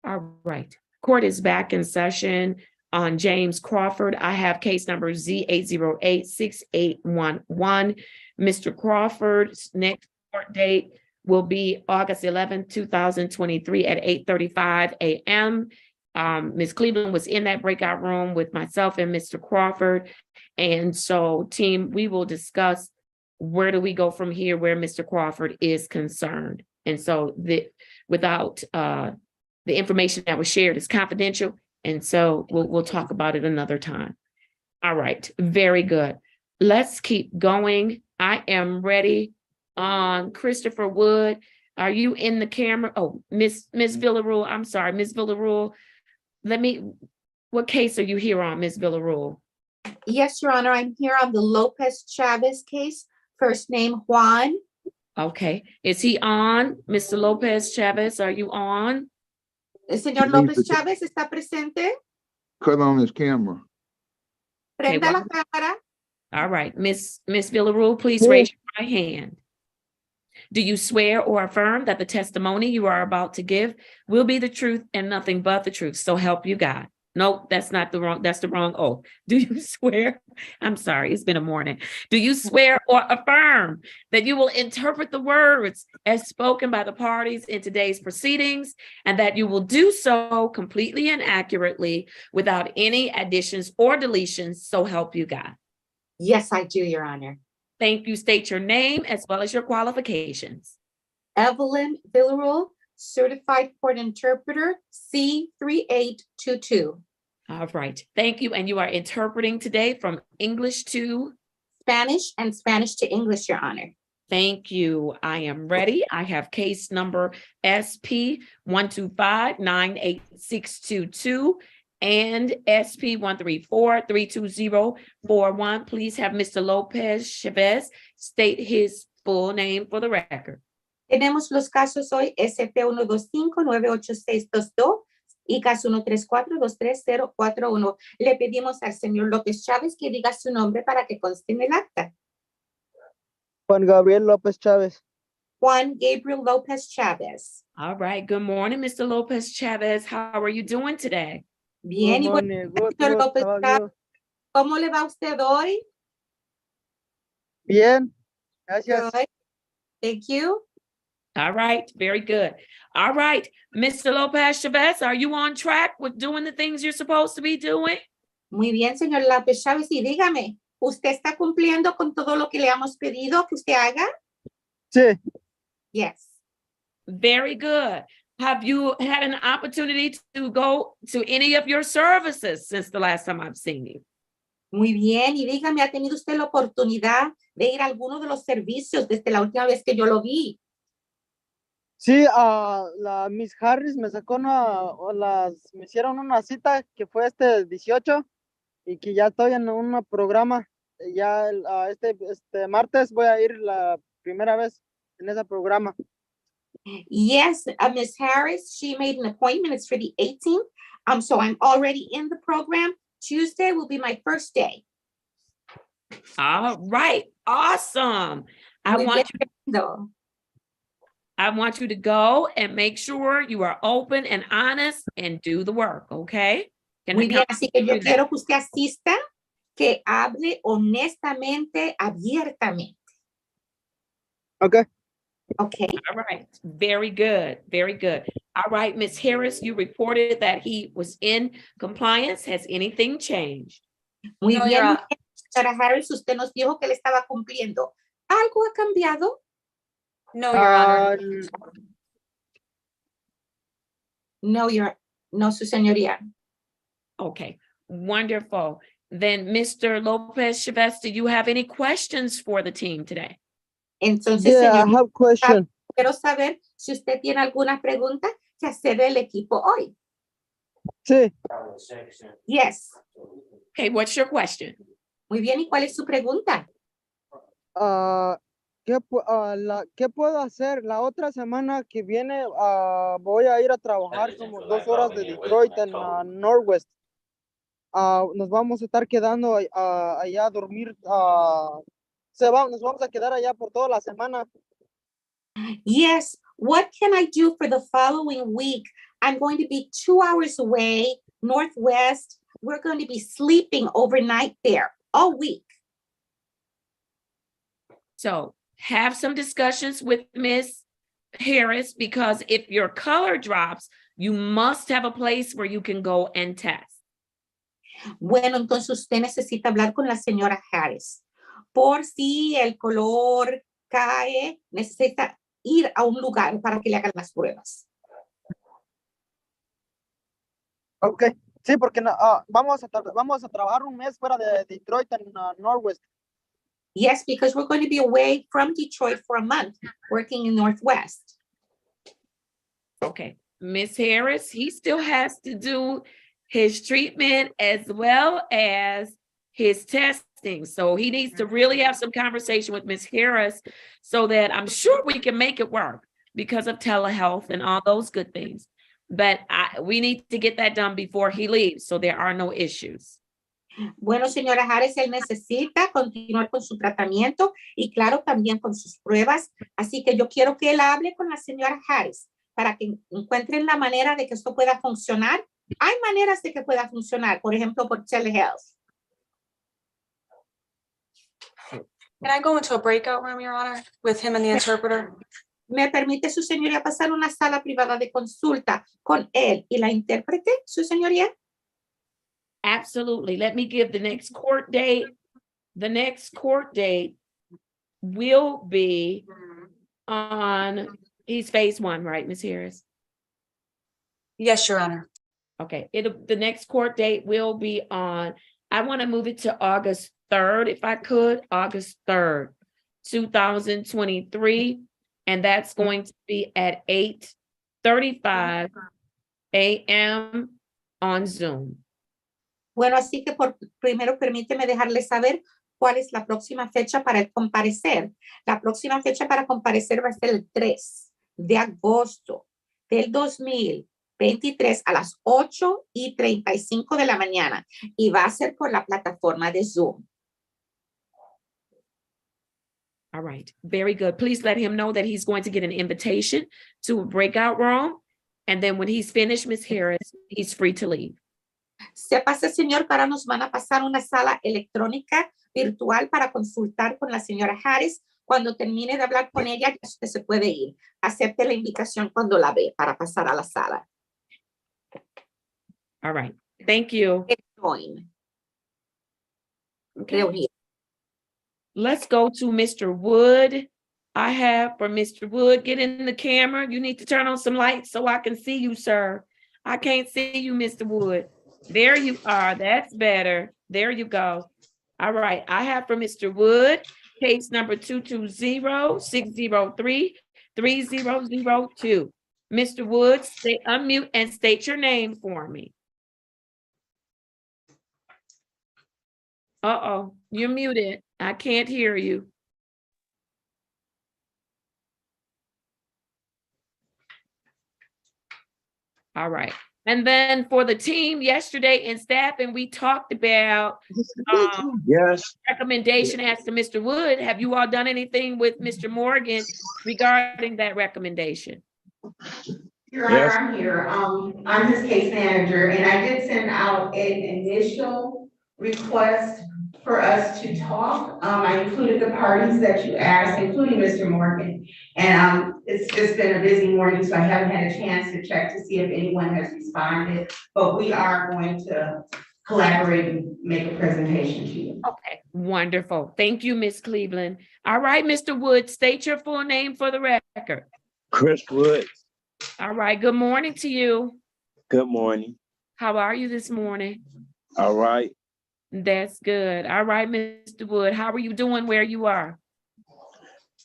C: All right. Court is back in session on James Crawford. I have case number Z8086811. Mr. Crawford's next court date will be August 11th, 2023 at 8:35 a.m. Ms. Cleveland was in that breakout room with myself and Mr. Crawford. And so, team, we will discuss where do we go from here where Mr. Crawford is concerned. And so without the information that was shared is confidential. And so we'll talk about it another time. All right, very good. Let's keep going. I am ready on Christopher Wood. Are you in the camera? Oh, Miss Villarreal, I'm sorry, Miss Villarreal. What case are you here on, Miss Villarreal?
T: Yes, Your Honor, I'm here on the Lopez Chavez case, first name Juan.
C: Okay, is he on? Mr. Lopez Chavez, are you on?
T: El señor López Chávez está presente.
B: Cut on his camera.
C: Okay,
T: Prenda la cámara.
C: all right, Miss Villarreal, please raise your right hand. Do you swear or affirm that the testimony you are about to give will be the truth and nothing but the truth? So help you God. Nope, that's the wrong oath. Do you swear? I'm sorry, it's been a morning. Do you swear or affirm that you will interpret the words as spoken by the parties in today's proceedings and that you will do so completely and accurately without any additions or deletions? So help you God.
T: Yes, I do, Your Honor.
C: Thank you. State your name as well as your qualifications.
T: Evelyn Villarreal, certified court interpreter, C3822.
C: All right. Thank you. And you are interpreting today from English to
T: Spanish and Spanish to English, Your Honor.
C: Thank you. I am ready. I have case number SP 125-98622 and SP 134-32041. Please have Mr. Lopez Chavez state his full name for the record.
T: Tenemos los casos hoy SP 125-98622 y caso 134-23041. Le pedimos al señor López Chávez que diga su nombre para que conste en el acta.
P: Juan Gabriel López Chávez.
T: Juan Gabriel López Chávez.
C: All right. Good morning, Mr. Lopez Chavez. How are you doing today?
T: Bien, y bueno, señor López Chávez, ¿cómo le va a usted hoy?
P: Bien, gracias.
T: Good. Thank you.
C: All right, very good. All right, Mr. Lopez Chavez, are you on track with doing the things you're supposed to be doing?
T: Muy bien, señor López Chávez, y dígame, ¿usted está cumpliendo con todo lo que le hemos pedido que usted haga?
P: Sí.
T: Yes.
C: Very good. Have you had an opportunity to go to any of your services since the last time I've seen you?
T: Muy bien, y dígame, ¿ha tenido usted la oportunidad de ir a alguno de los servicios desde la última vez que yo lo vi?
P: Sí, la Miss Harris me sacó me hicieron una cita que fue este 18 y que ya estoy en un programa. Ya este martes voy a ir la primera vez en ese programa.
T: Yes, Miss Harris, she made an appointment. It's for the 18th. So I'm already in the program. Tuesday will be my first day.
C: All right, awesome. I want you to go and make sure you are open and honest and do the work, okay?
T: Muy bien, así que yo quiero que usted asista, que hable honestamente, abiertamente.
P: Okay.
T: Okay.
C: All right. Very good. Very good. All right, Ms. Harris, you reported that he was in compliance. Has anything changed?
T: Muy bien, señora Harris, usted nos dijo que le estaba cumpliendo. ¿Algo ha cambiado?
M: No, Your Honor.
T: No, su señoría.
C: Okay, wonderful. Then, Mr. Lopez Chavez, do you have any questions for the team today?
T: Entonces,
P: yeah,
T: señor,
P: I have question.
T: Quiero saber si usted tiene alguna pregunta que hacer del equipo hoy.
P: Sí.
T: Yes.
C: Okay, what's your question?
T: Muy bien, ¿y cuál es su pregunta?
P: ¿Qué puedo hacer? La otra semana que viene voy a ir a trabajar como 2 horas de Detroit en Northwest. Nos vamos a estar quedando allá a dormir. Nos vamos a quedar allá por toda la semana.
T: Yes. What can I do for the following week? I'm going to be 2 hours away, Northwest. We're going to be sleeping overnight there all week.
C: So have some discussions with Miss Harris, because if your color drops, you must have a place where you can go and test.
T: Bueno, entonces usted necesita hablar con la señora Harris. Por si el color cae, necesita ir a un lugar para que le hagan las pruebas.
P: Ok, sí, porque vamos a trabajar un mes fuera de Detroit en Northwest.
T: Yes, because we're going to be away from Detroit for a month, working in Northwest.
C: Okay, Miss Harris, he still has to do his treatment as well as his testing. So he needs to really have some conversation with Miss Harris so that I'm sure we can make it work because of telehealth and all those good things. But we need to get that done before he leaves, so there are no issues.
T: Bueno, señora Harris, él necesita continuar con su tratamiento y claro, también con sus pruebas. Así que yo quiero que él hable con la señora Harris para que encuentren la manera de que esto pueda funcionar. Hay maneras de que pueda funcionar, por ejemplo, por telehealth.
M: Can I go into a breakout room, Your Honor, with him and the interpreter?
T: ¿Me permite su señoría pasar una sala privada de consulta con él y la intérprete, su señoría?
C: Absolutely. Let me give the next court date. The next court date will be on, he's phase 1, right, Ms. Harris?
M: Yes, Your Honor.
C: Okay, the next court date will be on, I want to move it to August 3rd, if I could, August 3rd, 2023. And that's going to be at 8:35 a.m. on Zoom.
T: Bueno, así que primero permíteme dejarles saber cuál es la próxima fecha para el comparecer. La próxima fecha para comparecer va a ser el 3 de agosto del 2023 a las 8:35 de la mañana y va a ser por la plataforma de Zoom.
C: All right, very good. Please let him know that he's going to get an invitation to a breakout room. And then when he's finished, Ms. Harris, he's free to leave.
T: Sépase, señor, que ahora nos van a pasar una sala electrónica virtual para consultar con la señora Harris. Cuando termine de hablar con ella, ya usted se puede ir. Acepte la invitación cuando la ve para pasar a la sala.
C: All right, thank you.
T: Join.
C: Okay. Let's go to Mr. Wood. I have for Mr. Wood, get in the camera. You need to turn on some lights so I can see you, sir. I can't see you, Mr. Wood. There you are. That's better. There you go. All right. I have for Mr. Wood, case number 220-603-3002. Mr. Wood, unmute and state your name for me. Uh-oh, you're muted. I can't hear you. All right. And then for the team yesterday in staff, and we talked about recommendation as to Mr. Wood. Have you all done anything with Mr. Morgan regarding that recommendation?
V: Your Honor, I'm here. I'm his case manager, and I did send out an initial request for us to talk. I included the parties that you asked, including Mr. Morgan. And it's just been a busy morning, so I haven't had a chance to check to see if anyone has responded. But we are going to collaborate and make a presentation to you.
C: Okay, wonderful. Thank you, Ms. Cleveland. All right, Mr. Wood, state your full name for the record.
J: Chris Wood.
C: All right, good morning to you.
J: Good morning.
C: How are you this morning?
J: All right.
C: That's good. All right, Mr. Wood, how are you doing where you are?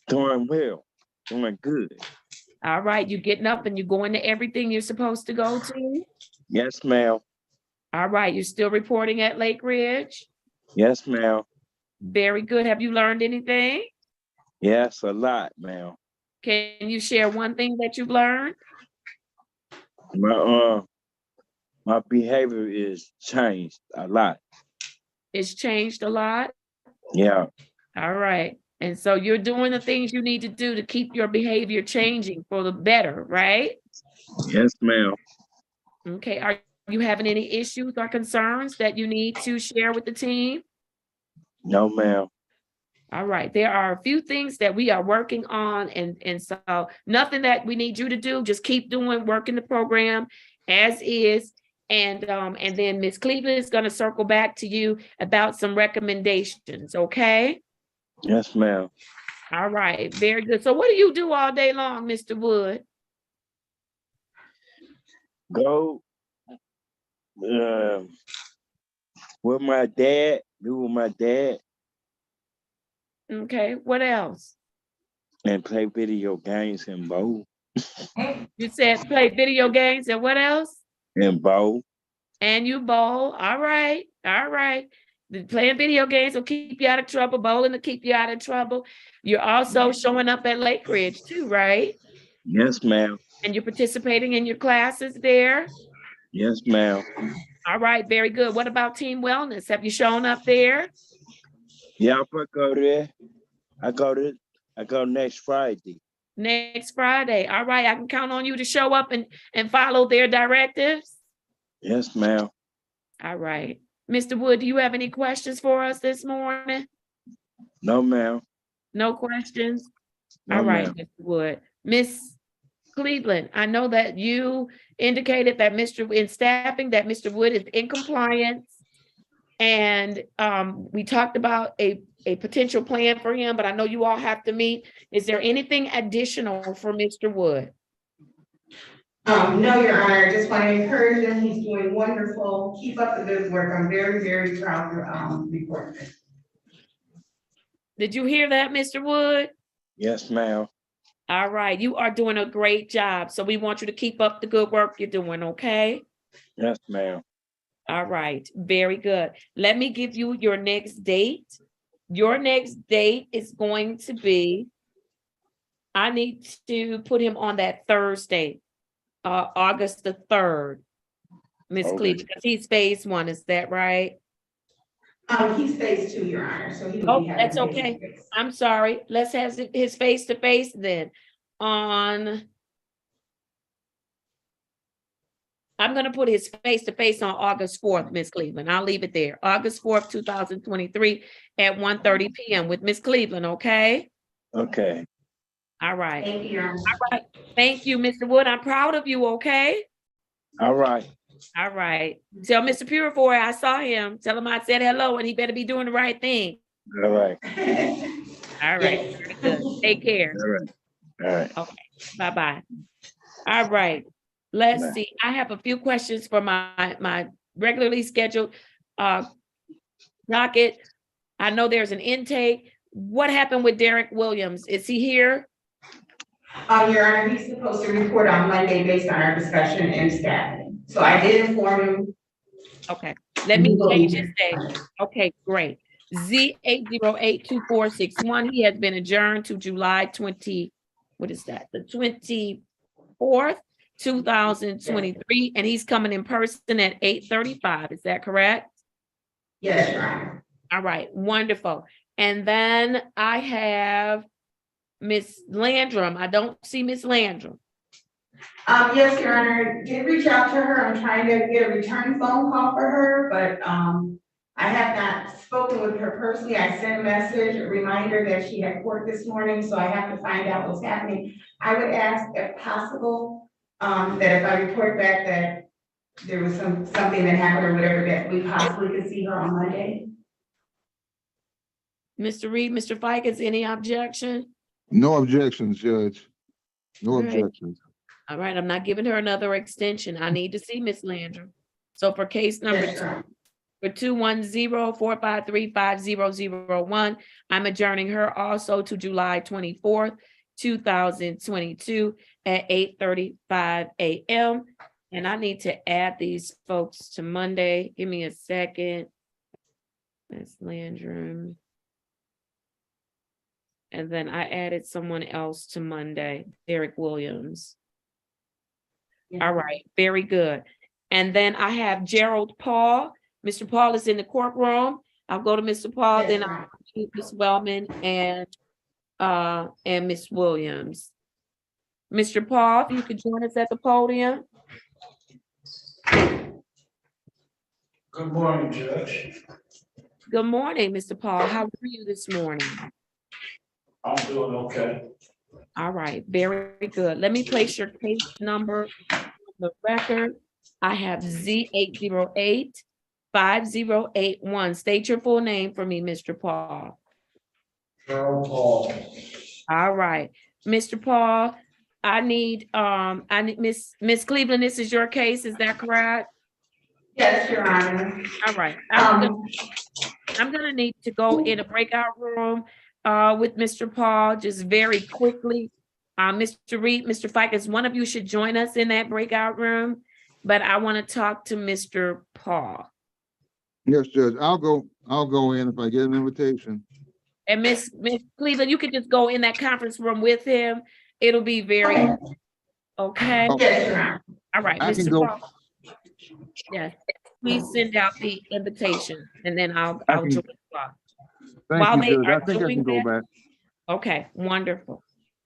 J: Doing well, doing good.
C: All right, you getting up and you going to everything you're supposed to go to?
J: Yes, ma'am.
C: All right, you're still reporting at Lake Ridge?
J: Yes, ma'am.
C: Very good. Have you learned anything?
J: Yes, a lot, ma'am.
C: Can you share one thing that you've learned?
J: My behavior is changed a lot.
C: It's changed a lot?
J: Yeah.
C: All right. And so you're doing the things you need to do to keep your behavior changing for the better, right?
J: Yes, ma'am.
C: Okay, are you having any issues or concerns that you need to share with the team?
J: No, ma'am.
C: All right, there are a few things that we are working on, and so nothing that we need you to do, just keep doing, working the program as is. And then Ms. Cleveland is gonna circle back to you about some recommendations, okay?
J: Yes, ma'am.
C: All right, very good. So what do you do all day long, Mr. Wood?
J: Go with my dad, be with my dad,
C: Okay, what else?
J: and play video games and bowl.
C: You said play video games and what else?
J: And bowl.
C: And you bowl. All right. All right. Playing video games will keep you out of trouble. Bowling will keep you out of trouble. You're also showing up at Lake Ridge too, right?
J: Yes, ma'am.
C: And you're participating in your classes there.
J: Yes, ma'am.
C: All right. Very good. What about team wellness? Have you shown up there?
J: Yeah, I go there. I go next Friday.
C: Next Friday. All right. I can count on you to show up and follow their directives.
J: Yes, ma'am.
C: All right. Mr. Wood, do you have any questions for us this morning?
J: No, ma'am.
C: No questions?
J: No,
C: All right,
J: ma'am.
C: Mr. Wood. Miss Cleveland, I know that you indicated that in staffing that Mr. Wood is in compliance. And we talked about a potential plan for him, but I know you all have to meet. Is there anything additional for Mr. Wood?
S: No, Your Honor, I just want to encourage him. He's doing wonderful. Keep up the good work. I'm very, very proud to report this.
C: Did you hear that, Mr. Wood?
J: Yes, ma'am.
C: All right, you are doing a great job. So we want you to keep up the good work you're doing, okay?
J: Yes, ma'am.
C: All right, very good. Let me give you your next date. Your next date is going to be, I need to put him on that Thursday, August the 3rd, Miss Cleveland, because he's phase 1, is that right?
S: He's phase 2, Your Honor, so he will
C: Oh,
S: be having
C: that's okay.
S: face-to-face.
C: I'm sorry. Let's have his face-to-face then on, I'm going to put his face-to-face on August 4th, Miss Cleveland. I'll leave it there. August 4th, 2023 at 1:30 p.m. with Miss Cleveland, okay?
J: Okay.
C: All right.
S: Thank you, Your Honor.
C: All right. Thank you, Mr. Wood. I'm proud of you, okay?
J: All right.
C: All right. Tell Mr. Purifoy I saw him. Tell him I said hello and he better be doing the right thing.
J: All right.
C: All right. Very good. Take care.
J: All right. All right.
C: Okay. Bye-bye. All right. Let's
J: Bye.
C: see. I have a few questions for my regularly scheduled docket. I know there's an intake. What happened with Derek Williams? Is he here?
S: Your Honor, he's supposed to report on Monday based on our discussion and staffing. So I did inform him.
C: Okay. Let me change his date. Okay, great. Z8082461. He has been adjourned to July 20, what is that? The 24th, 2023, and he's coming in person at 8:35. Is that correct?
S: Yes, Your Honor.
C: All right, wonderful. And then I have Miss Landrum. I don't see Miss Landrum.
S: Yes, Your Honor, did reach out to her. I'm trying to get a return phone call for her, but I have not spoken with her personally. I sent a message, a reminder that she had court this morning, so I have to find out what's happening. I would ask if possible, that if I report back that there was something that happened or whatever, that we possibly could see her on Monday.
C: Mr. Reed, Mr. Fikes, any objection?
B: No objections, Judge. No
C: All right.
B: objections.
C: All right, I'm not giving her another extension. I need to see Miss Landrum. So for case number
S: Yes, Your Honor.
C: for 210-453-5001, I'm adjourning her also to July 24th, 2022 at 8:35 a.m. And I need to add these folks to Monday. Give me a second. Miss Landrum. And then I added someone else to Monday, Derek Williams. All right, very good. And then I have Gerald Paul. Mr. Paul is in the courtroom. I'll go to Mr. Paul,
S: Yes,
C: then
S: Your
C: I'll
S: Honor.
C: do Ms. Wellman and Ms. Williams. Mr. Paul, if you could join us at the podium.
N: Good morning, Judge.
C: Good morning, Mr. Paul. How are you this morning?
N: I'm doing okay.
C: All right, very good. Let me place your case number on the record. I have Z808-5081. State your full name for me, Mr. Paul.
N: Carol Paul.
C: All right, Mr. Paul, I need Miss Cleveland, this is your case, is that correct?
S: Yes, Your Honor.
C: All right, I'm gonna need to go in a breakout room with Mr. Paul, just very quickly. Mr. Reed, Mr. Fikes, one of you should join us in that breakout room, but I want to talk to Mr. Paul.
B: Yes, Judge, I'll go in if I get an invitation.
C: And Miss Cleveland, you could just go in that conference room with him. It'll be very, okay?
S: Yes, Your Honor.
C: All right,
B: I can
C: Mr.
B: go.
C: Paul. Yes, please send out the invitation and then I'll
B: can-
C: join.
B: Thank
C: While
B: you,
C: they
B: Judge.
C: are
B: I think I
C: doing
B: can go
C: that-
B: back.
C: Okay, wonderful.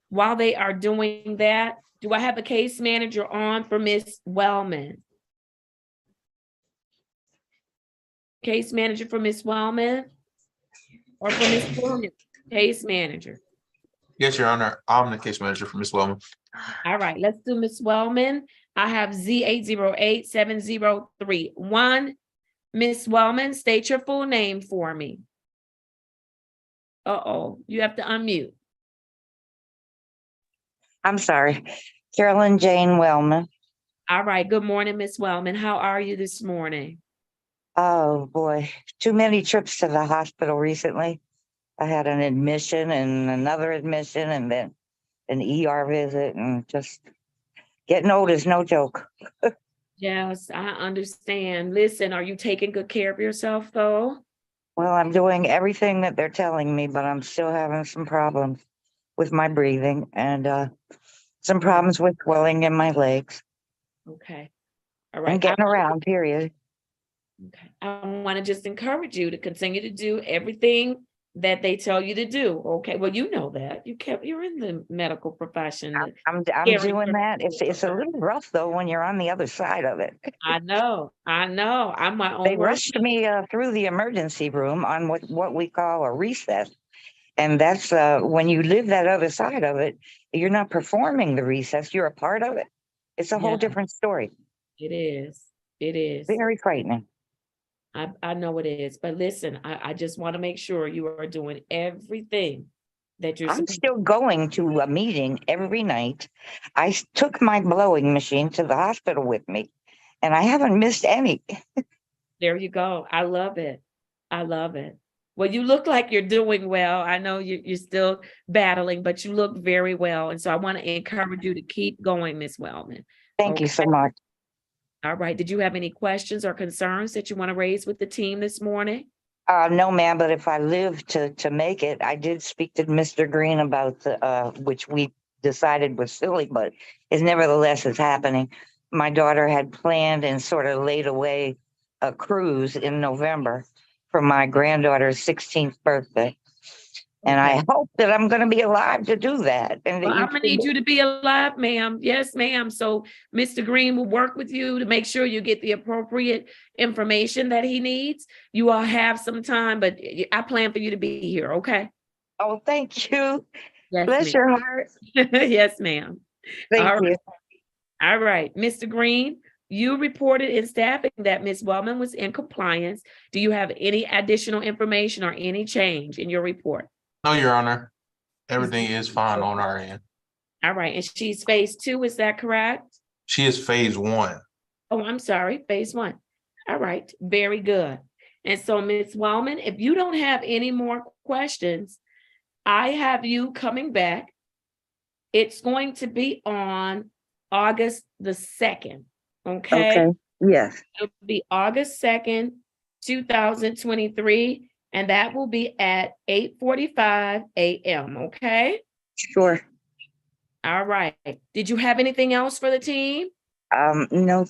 C: While they are doing that, do I have a case manager on for Miss Wellman? Case manager for Miss Wellman? Or for Miss Williams? Case manager.
Q: Yes, Your Honor. I'm the case manager for Ms. Wellman.
C: All right, let's do Miss Wellman. I have Z808-7031. Miss Wellman, state your full name for me. Uh-oh, you have to unmute.
R: I'm sorry, Carolyn Jane Wellman.
C: All right, good morning, Miss Wellman. How are you this morning?
R: Oh, boy, too many trips to the hospital recently. I had an admission and another admission and then an ER visit, and just getting old is no joke.
C: Yes, I understand. Listen, are you taking good care of yourself though?
R: Well, I'm doing everything that they're telling me, but I'm still having some problems with my breathing and some problems with swelling in my legs
C: Okay. All right.
R: and getting around, period.
C: Okay. I want to just encourage you to continue to do everything that they tell you to do. Okay. Well, you know that you're in the medical profession.
R: I'm
C: caring
R: doing
C: for
R: that. It's a little rough though when you're on the other side of it.
C: I know. I'm my own
R: They
C: worst.
R: rushed me through the emergency room on what we call a recess. And that's when you live that other side of it, you're not performing the recess, you're a part of it. It's a whole
C: Yeah.
R: different story.
C: It is. It is.
R: Very frightening.
C: I know it is, but listen, I just want to make sure you are doing everything that you're
R: I'm
C: supposed
R: still going to a meeting every night. I took my blowing machine to the hospital with me, and I haven't missed any.
C: There you go. I love it. I love it. Well, you look like you're doing well. I know you're still battling, but you look very well. And so I want to encourage you to keep going, Miss Wellman.
R: Thank you so much.
C: All right. Did you have any questions or concerns that you want to raise with the team this morning?
R: No, ma'am, but if I live to make it, I did speak to Mr. Green about the, which we decided was silly, but is nevertheless is happening. My daughter had planned and sort of laid away a cruise in November for my granddaughter's 16th birthday. And I hope that I'm going to be alive to do that. And that
C: Well, I'm gonna need you to be alive, ma'am. Yes, ma'am. So Mr. Green will work with you to make sure you get the appropriate information that he needs. You all have some time, but I plan for you to be here, okay?
R: Oh, thank you.
C: Yes,
R: Bless
C: ma'am.
R: your heart.
C: Yes, ma'am.
R: Thank
C: All
R: you.
C: right. All right, Mr. Green, you reported in staffing that Ms. Wellman was in compliance. Do you have any additional information or any change in your report?
Q: No, Your Honor. Everything is fine on our end.
C: All right, and she's phase 2, is that correct?
Q: She is phase 1.
C: Oh, I'm sorry, phase 1. All right, very good. And so, Ms. Wellman, if you don't have any more questions, I have you coming back. It's going to be on August the 2nd, okay?
R: Yes.
C: It'll be August 2nd, 2023, and that will be at 8:45 a.m., okay?
R: Sure.
C: All right. Did you have anything else for the team?
R: No,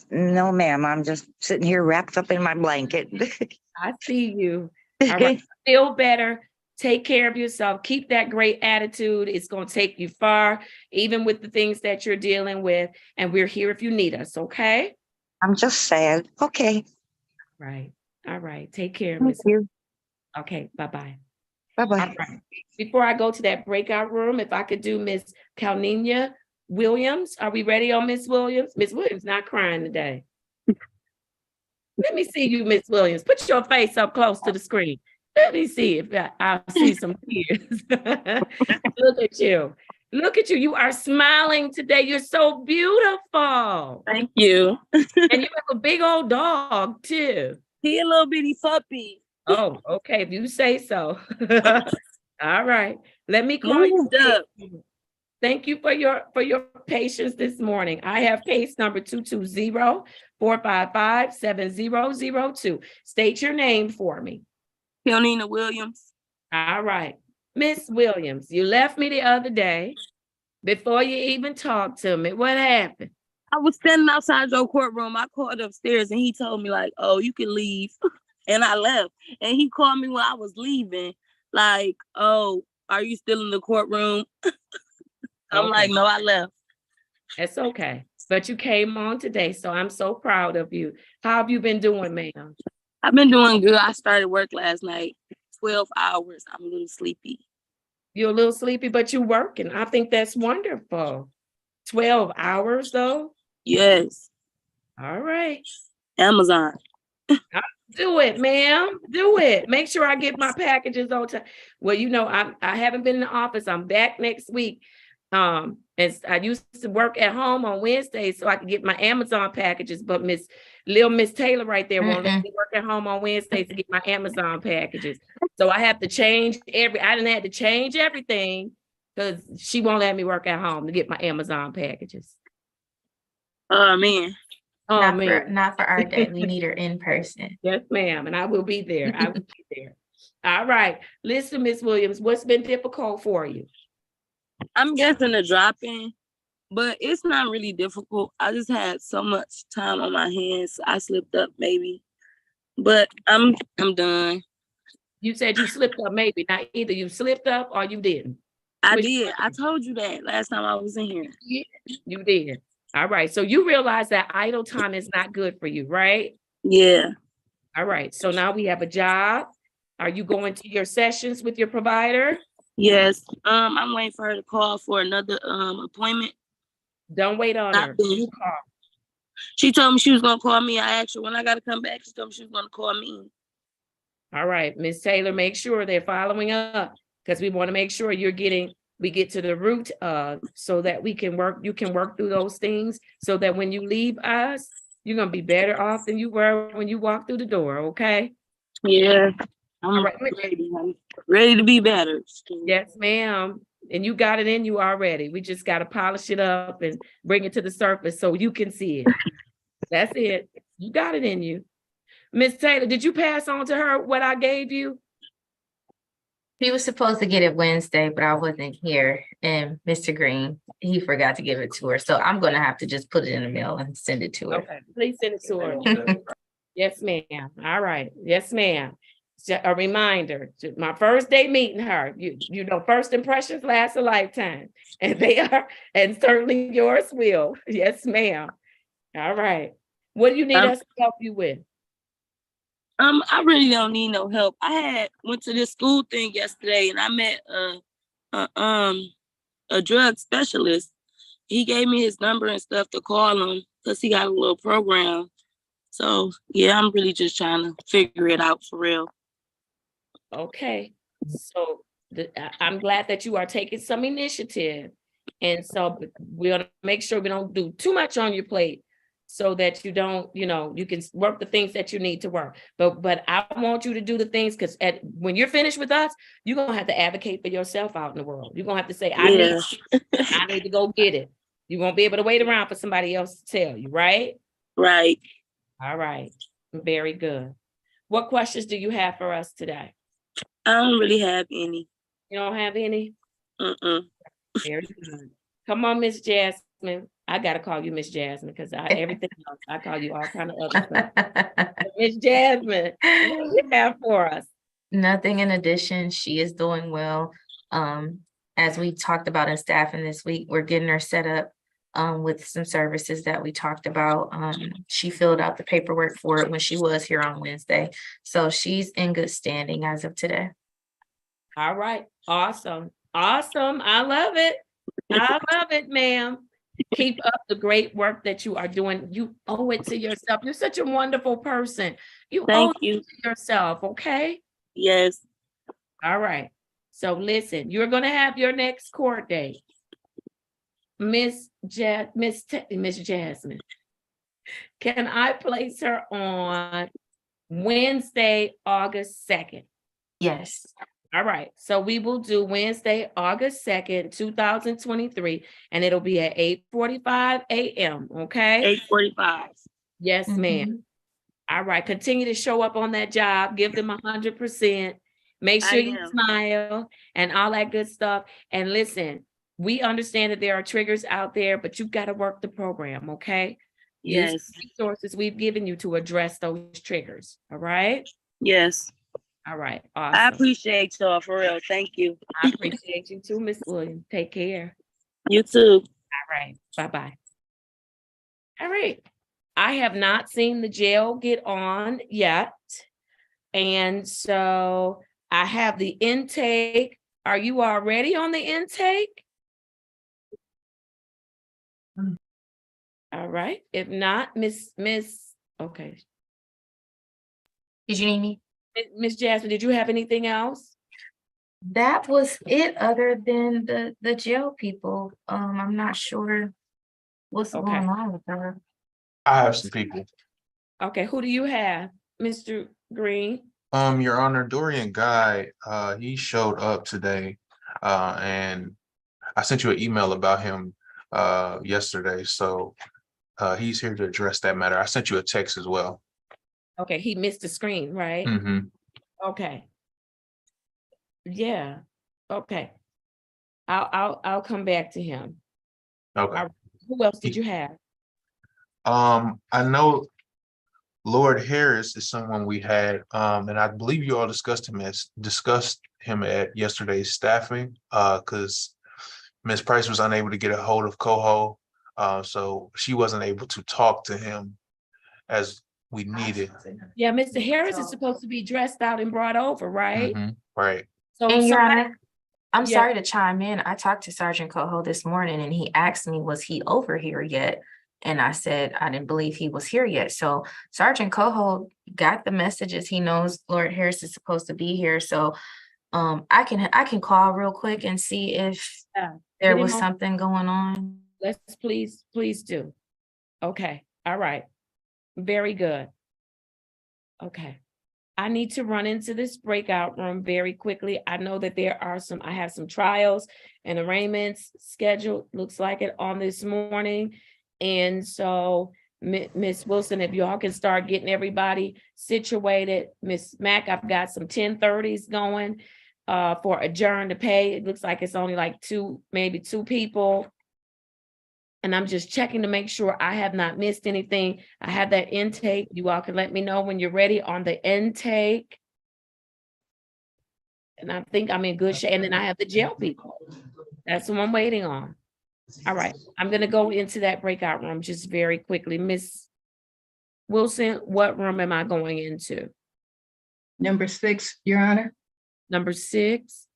R: ma'am. I'm just sitting here wrapped up in my blanket.
C: I see you. All right. Feel better. Take care of yourself. Keep that great attitude. It's going to take you far, even with the things that you're dealing with. And we're here if you need us, okay?
R: I'm just sad. Okay.
C: Right. All right. Take care,
R: Thank
C: Miss.
R: you.
C: Okay, bye-bye.
R: Bye-bye.
C: All right. Before I go to that breakout room, if I could do Miss Kalnina Williams. Are we ready on Miss Williams? Miss Williams not crying today. Let me see you, Miss Williams. Put your face up close to the screen. Let me see if I'll see some tears. Look at you. Look at you. You are smiling today. You're so beautiful.
E: Thank you.
C: And you have a big old dog too.
E: He a little bitty puppy.
C: Oh, okay. If you say so. All right. Let me call you. Thank you for your patience this morning. I have case number 220-455-7002. State your name for me.
E: Kalnina Williams.
C: All right. Miss Williams, you left me the other day before you even talked to me. What happened?
E: I was standing outside your courtroom. I called upstairs and he told me like, oh, you can leave. And I left. And he called me when I was leaving. Like, oh, are you still in the courtroom? I'm like, no, I left.
C: It's okay. But you came on today, so I'm so proud of you. How have you been doing, ma'am?
E: I've been doing good. I started work last night, 12 hours. I'm a little sleepy.
C: You're a little sleepy, but you're working. I think that's wonderful. 12 hours though?
E: Yes.
C: All right.
E: Amazon.
C: Do it, ma'am. Do it. Make sure I get my packages on time. Well, you know, I haven't been in the office. I'm back next week. And I used to work at home on Wednesdays so I could get my Amazon packages, but Miss Taylor right there won't let me work at home on Wednesdays to get my Amazon packages. So I have to change I didn't have to change everything because she won't let me work at home to get my Amazon packages.
E: Oh man.
C: Oh
L: not
C: man.
L: Not for our day. We need her in person.
C: Yes, ma'am. And I will be there. I will be there. All right. Listen, Miss Williams, what's been difficult for you?
E: I'm guessing the drop-in, but it's not really difficult. I just had so much time on my hands. I slipped up maybe, but I'm done.
C: You said you slipped up maybe. Now either you slipped up or you didn't.
E: I did. I told you that last time I was in here.
C: Yeah, you did. All right. So you realize that idle time is not good for you, right?
E: Yeah.
C: All right. So now we have a job. Are you going to your sessions with your provider?
E: Yes. I'm waiting for her to call for another appointment.
C: Don't wait on her. You call.
E: She told me she was gonna call me. I asked her when I gotta come back. She told me she was gonna call me.
C: All right, Miss Taylor, make sure they're following up because we want to make sure we get to the root so that you can work through those things so that when you leave us, you're gonna be better off than you were when you walked through the door, okay?
E: Yeah. I'm ready to be better.
C: Yes, ma'am. And you got it in you already. We just got to polish it up and bring it to the surface so you can see it. That's it. You got it in you. Miss Taylor, did you pass on to her what I gave you?
L: He was supposed to get it Wednesday, but I wasn't here. And Mr. Green, he forgot to give it to her. So I'm going to have to just put it in the mail and send it to her.
C: Okay, please send it to her. Yes, ma'am. All right. Yes, ma'am. A reminder, my first day meeting her, you know, first impressions last a lifetime, and they are, and certainly yours will. Yes, ma'am. All right. What do you need us to help you with?
E: I really don't need no help. I went to this school thing yesterday and I met a drug specialist. He gave me his number and stuff to call him because he got a little program. So yeah, I'm really just trying to figure it out for real.
C: Okay, so I'm glad that you are taking some initiative. And so we'll make sure we don't do too much on your plate so that you don't, you know, you can work the things that you need to work. But I want you to do the things because when you're finished with us, you're going to have to advocate for yourself out in the world. You're going to have to say, I need to go get it. You won't be able to wait around for somebody else to tell you, right?
E: Right.
C: All right. Very good. What questions do you have for us today?
E: I don't really have any.
C: You don't have any? Very good. Come on, Miss Jasmine. I gotta call you Miss Jasmine because everything else, I call you all kind of other stuff. Miss Jasmine, what do you have for us?
L: Nothing in addition. She is doing well. As we talked about in staffing this week, we're getting her set up with some services that we talked about. She filled out the paperwork for it when she was here on Wednesday. So she's in good standing as of today.
C: All right, awesome, awesome. I love it. I love it, ma'am. Keep up the great work that you are doing. You owe it to yourself. You're such a wonderful person. You owe
E: Thank
C: it
E: you.
C: to yourself, okay?
E: Yes.
C: All right. So listen, you're gonna have your next court date. Miss Jasmine. Can I place her on Wednesday, August 2nd?
L: Yes.
C: All right, so we will do Wednesday, August 2nd, 2023, and it'll be at 8:45 a.m., okay?
E: 8:45.
C: Yes, ma'am. All right, continue to show up on that job, give them 100%. Make sure you smile and all that good stuff. And listen, we understand that there are triggers out there, but you've got to work the program, okay? Use
E: Yes.
C: the resources we've given you to address those triggers, all right?
E: Yes.
C: All right,
E: I
C: awesome.
E: appreciate y'all for real. Thank you.
C: I appreciate you too, Miss Williams. Take care.
E: You too.
C: All right, bye-bye. All right, I have not seen the jail get on yet. And so I have the intake. Are you already on the intake? All right, if not, okay.
L: Did you need me?
C: Miss Jasmine, did you have anything else?
L: That was it, other than the jail people. I'm not sure what's going on with her.
Q: I have some people.
C: Okay, who do you have, Mr. Green?
Q: Your Honor, Dorian Guy, he showed up today, and I sent you an email about him yesterday. So he's here to address that matter. I sent you a text as well.
C: Okay, he missed the screen, right?
Q: Mm-hmm.
C: Okay. Yeah. Okay. I'll come back to him.
Q: Okay.
C: Who else did you have?
Q: I know Lord Harris is someone we had, and I believe you all discussed him at yesterday's staffing, because Ms. Price was unable to get a hold of Coho, so she wasn't able to talk to him as we needed.
C: Yeah, Mr. Harris is supposed to be dressed out and brought over, right?
Q: Mm-hmm. Right.
C: So
L: And Your
C: somebody-
L: Honor, I'm
C: Yeah.
L: sorry to chime in. I talked to Sergeant Coho this morning and he asked me, was he over here yet? And I said, I didn't believe he was here yet. So Sergeant Coho got the messages. He knows Lord Harris is supposed to be here. So I can call real quick and see if there was something going on.
C: Let's please do. Okay, all right. Very good. Okay. I need to run into this breakout room very quickly. I know that I have some trials and arraignments scheduled, looks like it, on this morning. And so Miss Wilson, if y'all can start getting everybody situated. Miss Mack, I've got some 10:30s going for adjourn to pay. It looks like it's only like maybe two people. And I'm just checking to make sure I have not missed anything. I have that intake. You all can let me know when you're ready on the intake. And I think I'm in good shape. And then I have the jail people. That's what I'm waiting on. All right, I'm gonna go into that breakout room just very quickly. Miss Wilson, what room am I going into?
F: Number 6, Your Honor.
C: Number 6?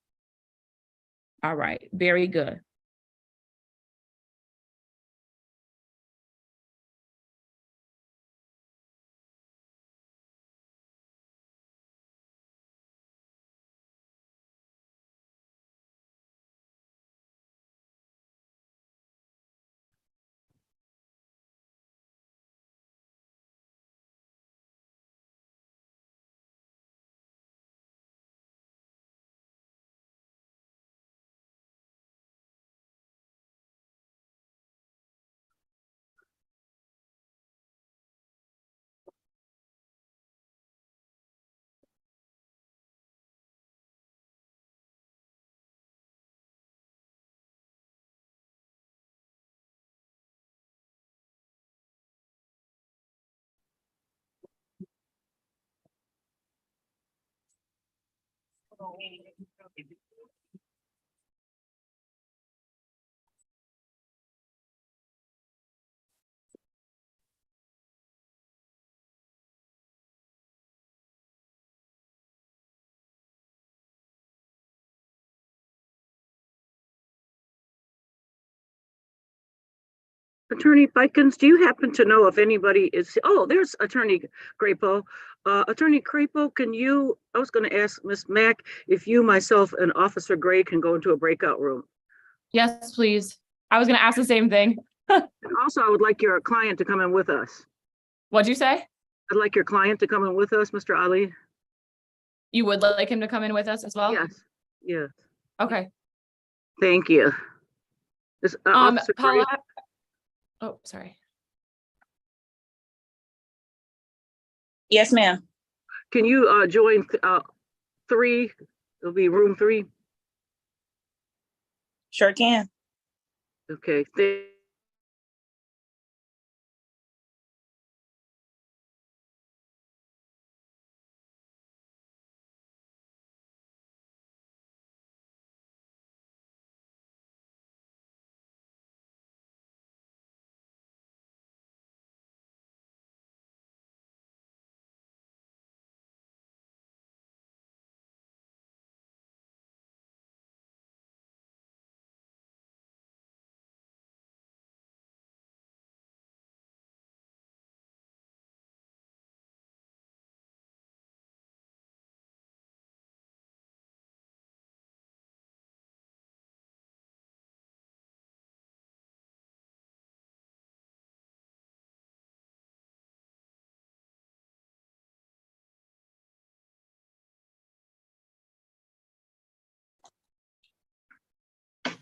C: All right, very good.
D: Attorney Bikens, do you happen to know if anybody is, oh, there's Attorney Crapo. Attorney Crapo, I was gonna ask Ms. Mack if you, myself, and Officer Gray can go into a breakout room.
I: Yes, please. I was gonna ask the same thing.
D: And also, I would like your client to come in with us.
I: What'd you say?
D: I'd like your client to come in with us, Mr. Ali.
I: You would like him to come in with us as well?
D: Yes, yes,
I: Okay.
D: thank you. Officer Gray,
I: Paula. Oh, sorry.
U: Yes, ma'am.
D: can you join 3? It'll be room 3.
U: Sure can.
D: Okay,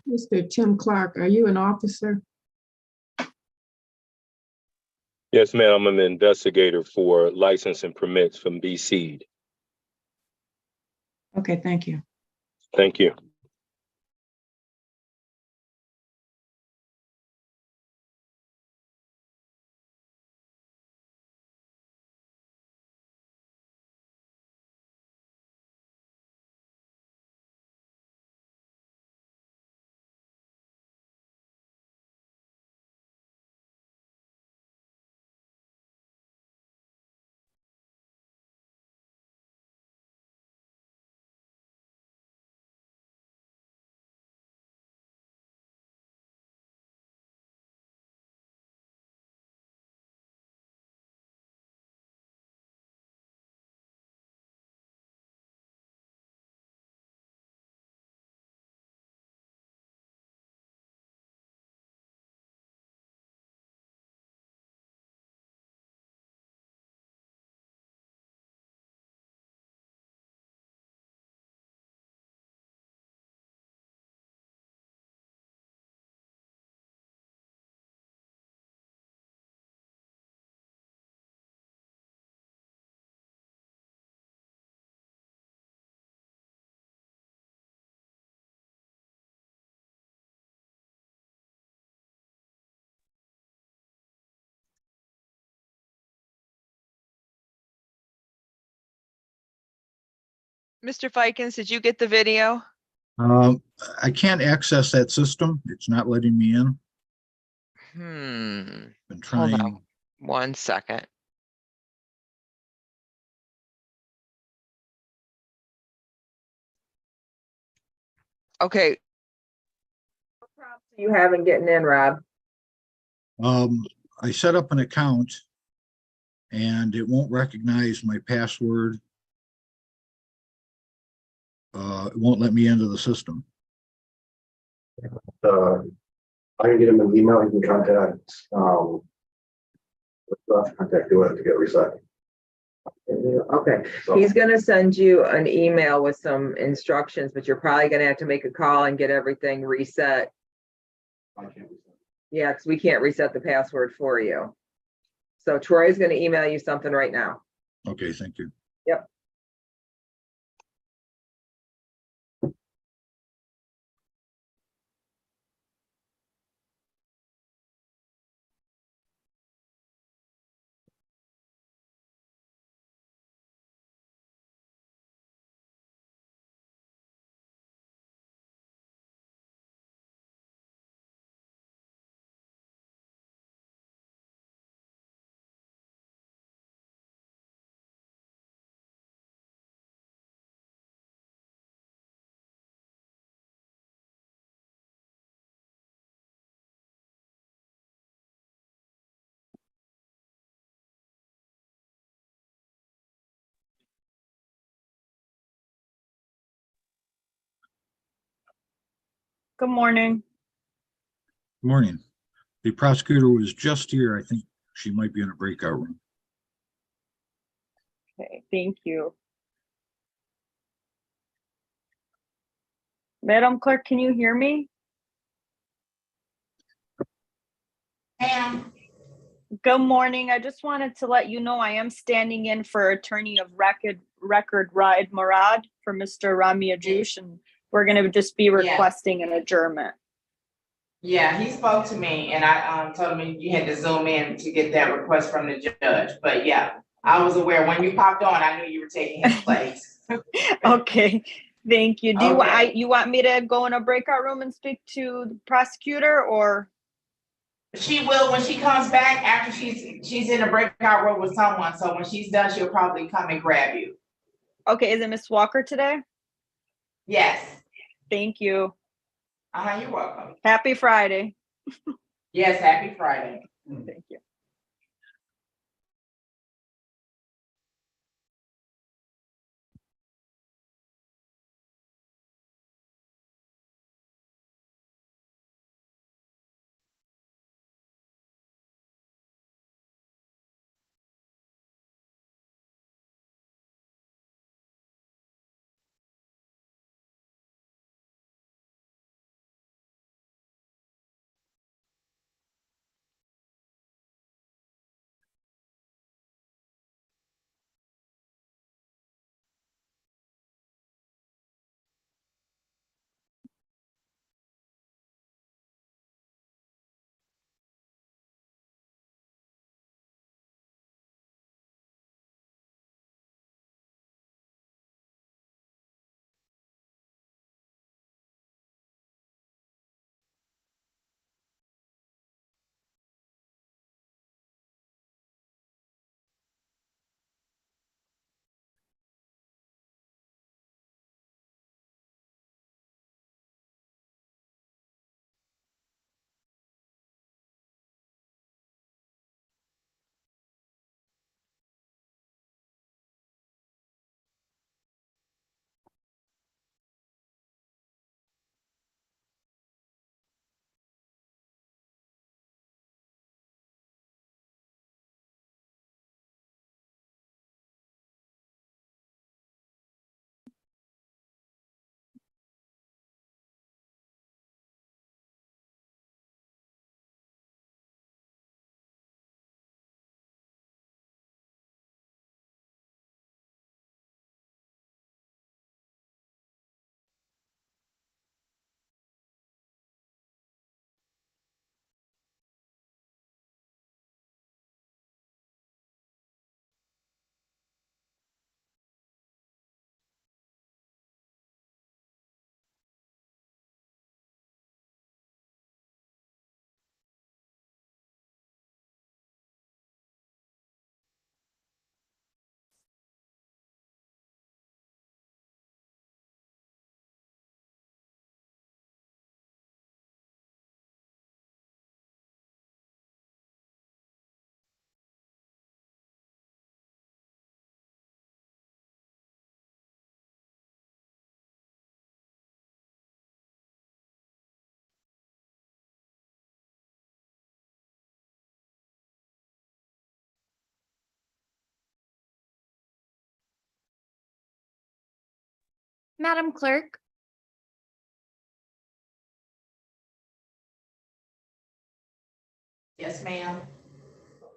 F: Mr. Tim Clark, are you an officer?
X: Yes, ma'am. I'm an investigator for license and permits from BC.
F: Okay, thank you.
X: Thank you.
Y: Mr. Fikens, did you get the video?
A: I can't access that system. It's not letting me in.
Y: Been
A: Been
Y: Hold
A: trying.
Y: on 1 second. Okay. What prompts do you have in getting in, Rob?
A: I set up an account and it won't recognize my password. It won't let me into the system.
Z: I can get him an email, he can contact, contact do it to get reset.
Y: Okay, he's gonna send you an email with some instructions, but you're probably gonna have to make a call and get everything reset.
Z: I can't reset.
Y: Yeah, because we can't reset the password for you. So Troy's gonna email you something right now.
A: Okay, thank you.
Y: Yep.
U: Good morning.
A: Morning. The prosecutor was just here. I think she might be in a breakout room.
U: Okay, thank you. Madam Clerk, can you hear me?
S: Ma'am.
U: Good morning. I just wanted to let you know I am standing in for attorney of record Raed Murad for Mr. Ramia Juish, and we're gonna just be requesting an adjournment.
V: Yeah, he spoke to me and I told him you had to zoom in to get that request from the judge, but yeah, I was aware when you popped on, I knew you were taking his place.
U: Okay, thank you. Do
V: Okay.
U: you want me to go in a breakout room and speak to the prosecutor, or?
V: She will when she comes back after she's in a breakout room with someone, so when she's done, she'll probably come and grab you.
U: Okay, is it Miss Walker today?
V: Yes.
U: Thank you.
V: You're welcome.
U: Happy Friday.
V: Yes, happy Friday.
U: Thank you.
I: Madam Clerk,
V: Yes, ma'am.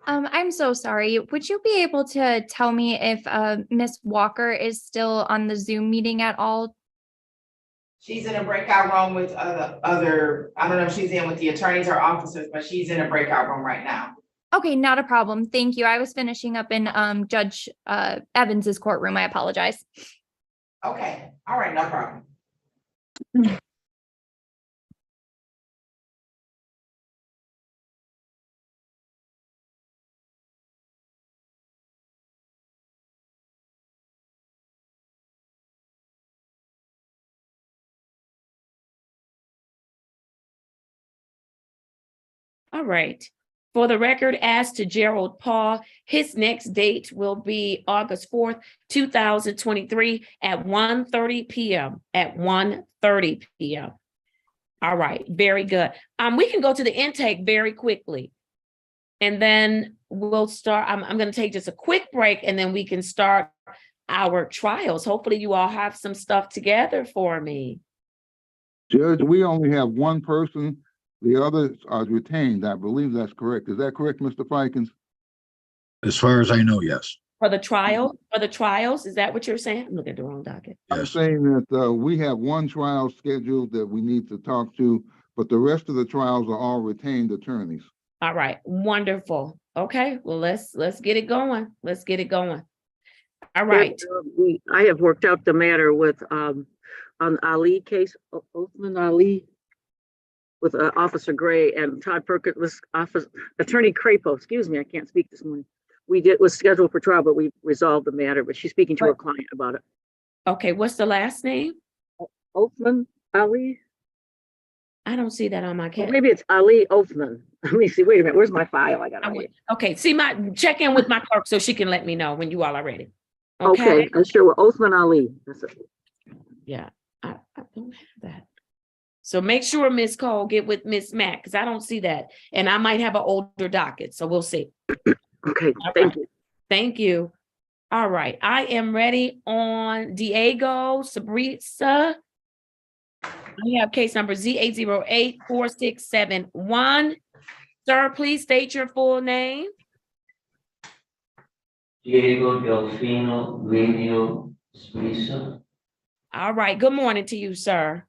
I: I'm so sorry. Would you be able to tell me if Miss Walker is still on the Zoom meeting at all?
V: She's in a breakout room with other, I don't know if she's in with the attorneys or officers, but she's in a breakout room right now.
I: Okay, not a problem. Thank you. I was finishing up in Judge Evans's courtroom. I apologize.
V: Okay, all right, no problem.
C: All right. For the record, as to Gerald Paul, his next date will be August 4th, 2023 at 1:30 p.m. All right, very good. We can go to the intake very quickly. And then we'll start, I'm gonna take just a quick break and then we can start our trials. Hopefully you all have some stuff together for me.
B: Judge, we only have one person. The others are retained. I believe that's correct. Is that correct, Mr. Fikens?
A: As far as I know, yes.
C: For the trials, is that what you're saying? I'm looking at the wrong docket.
B: I'm saying that we have one trial scheduled that we need to talk to, but the rest of the trials are all retained attorneys.
C: All right, wonderful. Okay, well, let's get it going. Let's get it going. All right.
D: I have worked out the matter with, on Ali case, Othman Ali, with Officer Gray and Todd Perkins, Attorney Crapo, excuse me, I can't speak this morning. Was scheduled for trial, but we resolved the matter, but she's speaking to her client about it.
C: Okay, what's the last name?
D: Othman Ali?
C: I don't see that on my
D: Well, maybe it's Ali Othman. Let me see, wait a minute, where's my file?
C: Okay, check in with my clerk so she can let me know when you all are ready.
D: Okay, I'm sure, well, Othman Ali. That's it.
C: Yeah, I don't have that. So make sure Ms. Cole get with Ms. Mack, because I don't see that. And I might have an older docket, so we'll see.
D: Okay, thank you.
C: Thank you. All right, I am ready on Diego Sabrisa. We have case number Z8084671. Sir, please state your full name.
N: Diego Delfino Radio Spisa.
C: All right, good morning to you, sir.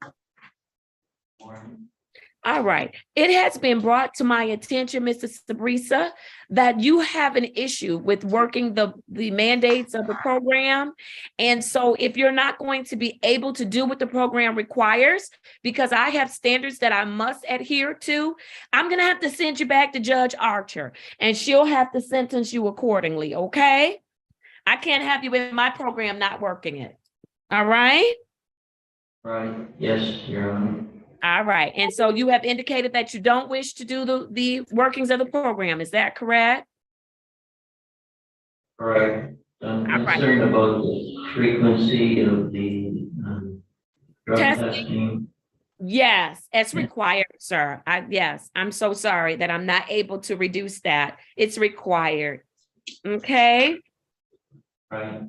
C: All right, it has been brought to my attention, Mr. Sabrisa, that you have an issue with working the mandates of the program. And so if you're not going to be able to do what the program requires, because I have standards that I must adhere to, I'm gonna have to send you back to Judge Archer and she'll have to sentence you accordingly, okay? I can't have you in my program not working it, all right?
N: Right, yes, Your Honor.
C: All right, and so you have indicated that you don't wish to do the workings of the program, is that correct?
N: Correct. I'm concerned about the frequency of the drug testing.
C: Yes, as required, sir. Yes, I'm so sorry that I'm not able to reduce that. It's required. Okay.
N: Right.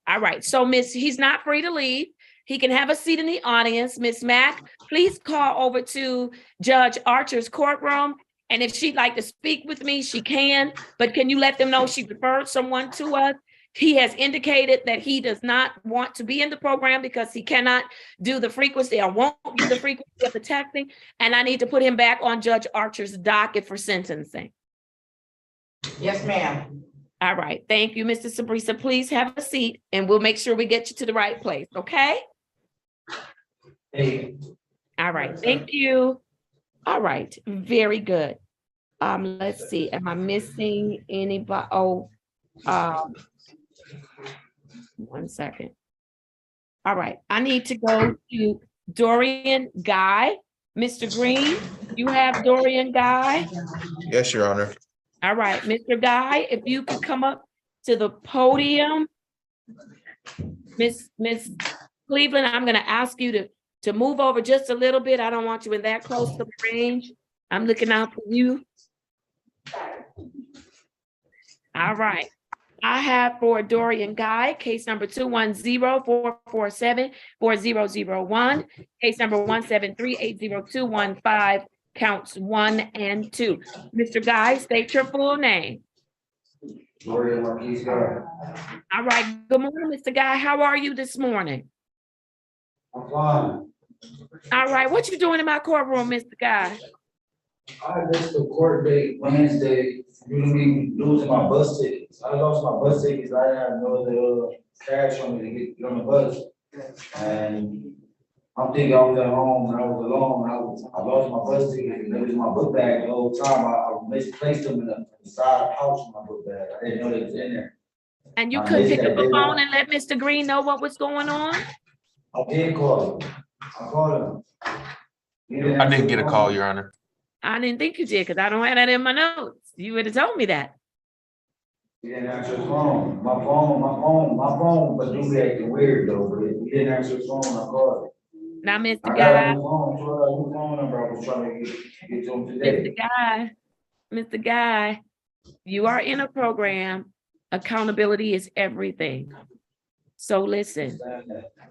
C: All right, so he's not free to leave. He can have a seat in the audience. Ms. Mack, please call over to Judge Archer's courtroom. And if she'd like to speak with me, she can. But can you let them know she referred someone to us? He has indicated that he does not want to be in the program because he cannot do the frequency or won't do the frequency of the texting. And I need to put him back on Judge Archer's docket for sentencing.
S: Yes, ma'am.
C: All right. Thank you, Mr. Sabrisa. Please have a seat and we'll make sure we get you to the right place. Okay?
N: Hey.
C: All right. Thank you. All right. Very good. Let's see. Am I missing anybody? Oh, 1 second. All right. I need to go to Dorian Guy. Mr. Green, you have Dorian Guy?
Q: Yes, Your Honor.
C: All right, Mr. Guy, if you could come up to the podium. Miss Cleveland, I'm gonna ask you to move over just a little bit. I don't want you in that close to the range. I'm looking out for you. All right. I have for Dorian Guy, case number 210-447-4001, case number 173-80215, counts 1 and 2. Mr. Guy, state your full name. All right. Good morning, Mr. Guy. How are you this morning?
Z: I'm fine.
C: All right. What you doing in my courtroom, Mr. Guy?
Z: I missed the court date Wednesday due to me losing my bus tickets. I lost my bus tickets. I didn't have no other cash on me to get on the bus. And I'm thinking I was at home and I was alone. I lost my bus ticket and it was in my book bag the whole time. I misplaced them in the side pouch of my book bag. I didn't know they was in there.
C: And you couldn't pick up the phone and let Mr. Green know what was going on?
Z: I did call him. I called him.
Q: I didn't get a call, Your Honor.
C: I didn't think you did because I don't have that in my notes. You would have told me that.
Z: He didn't answer his phone. My phone, but do be acting weird though, but he didn't answer his phone. I called him.
C: Now, Mr.
Z: I got a
C: Guy,
Z: new phone, so I got a new phone number. I was trying to get to him today.
C: Mr. Guy, you are in a program. Accountability is everything. So listen,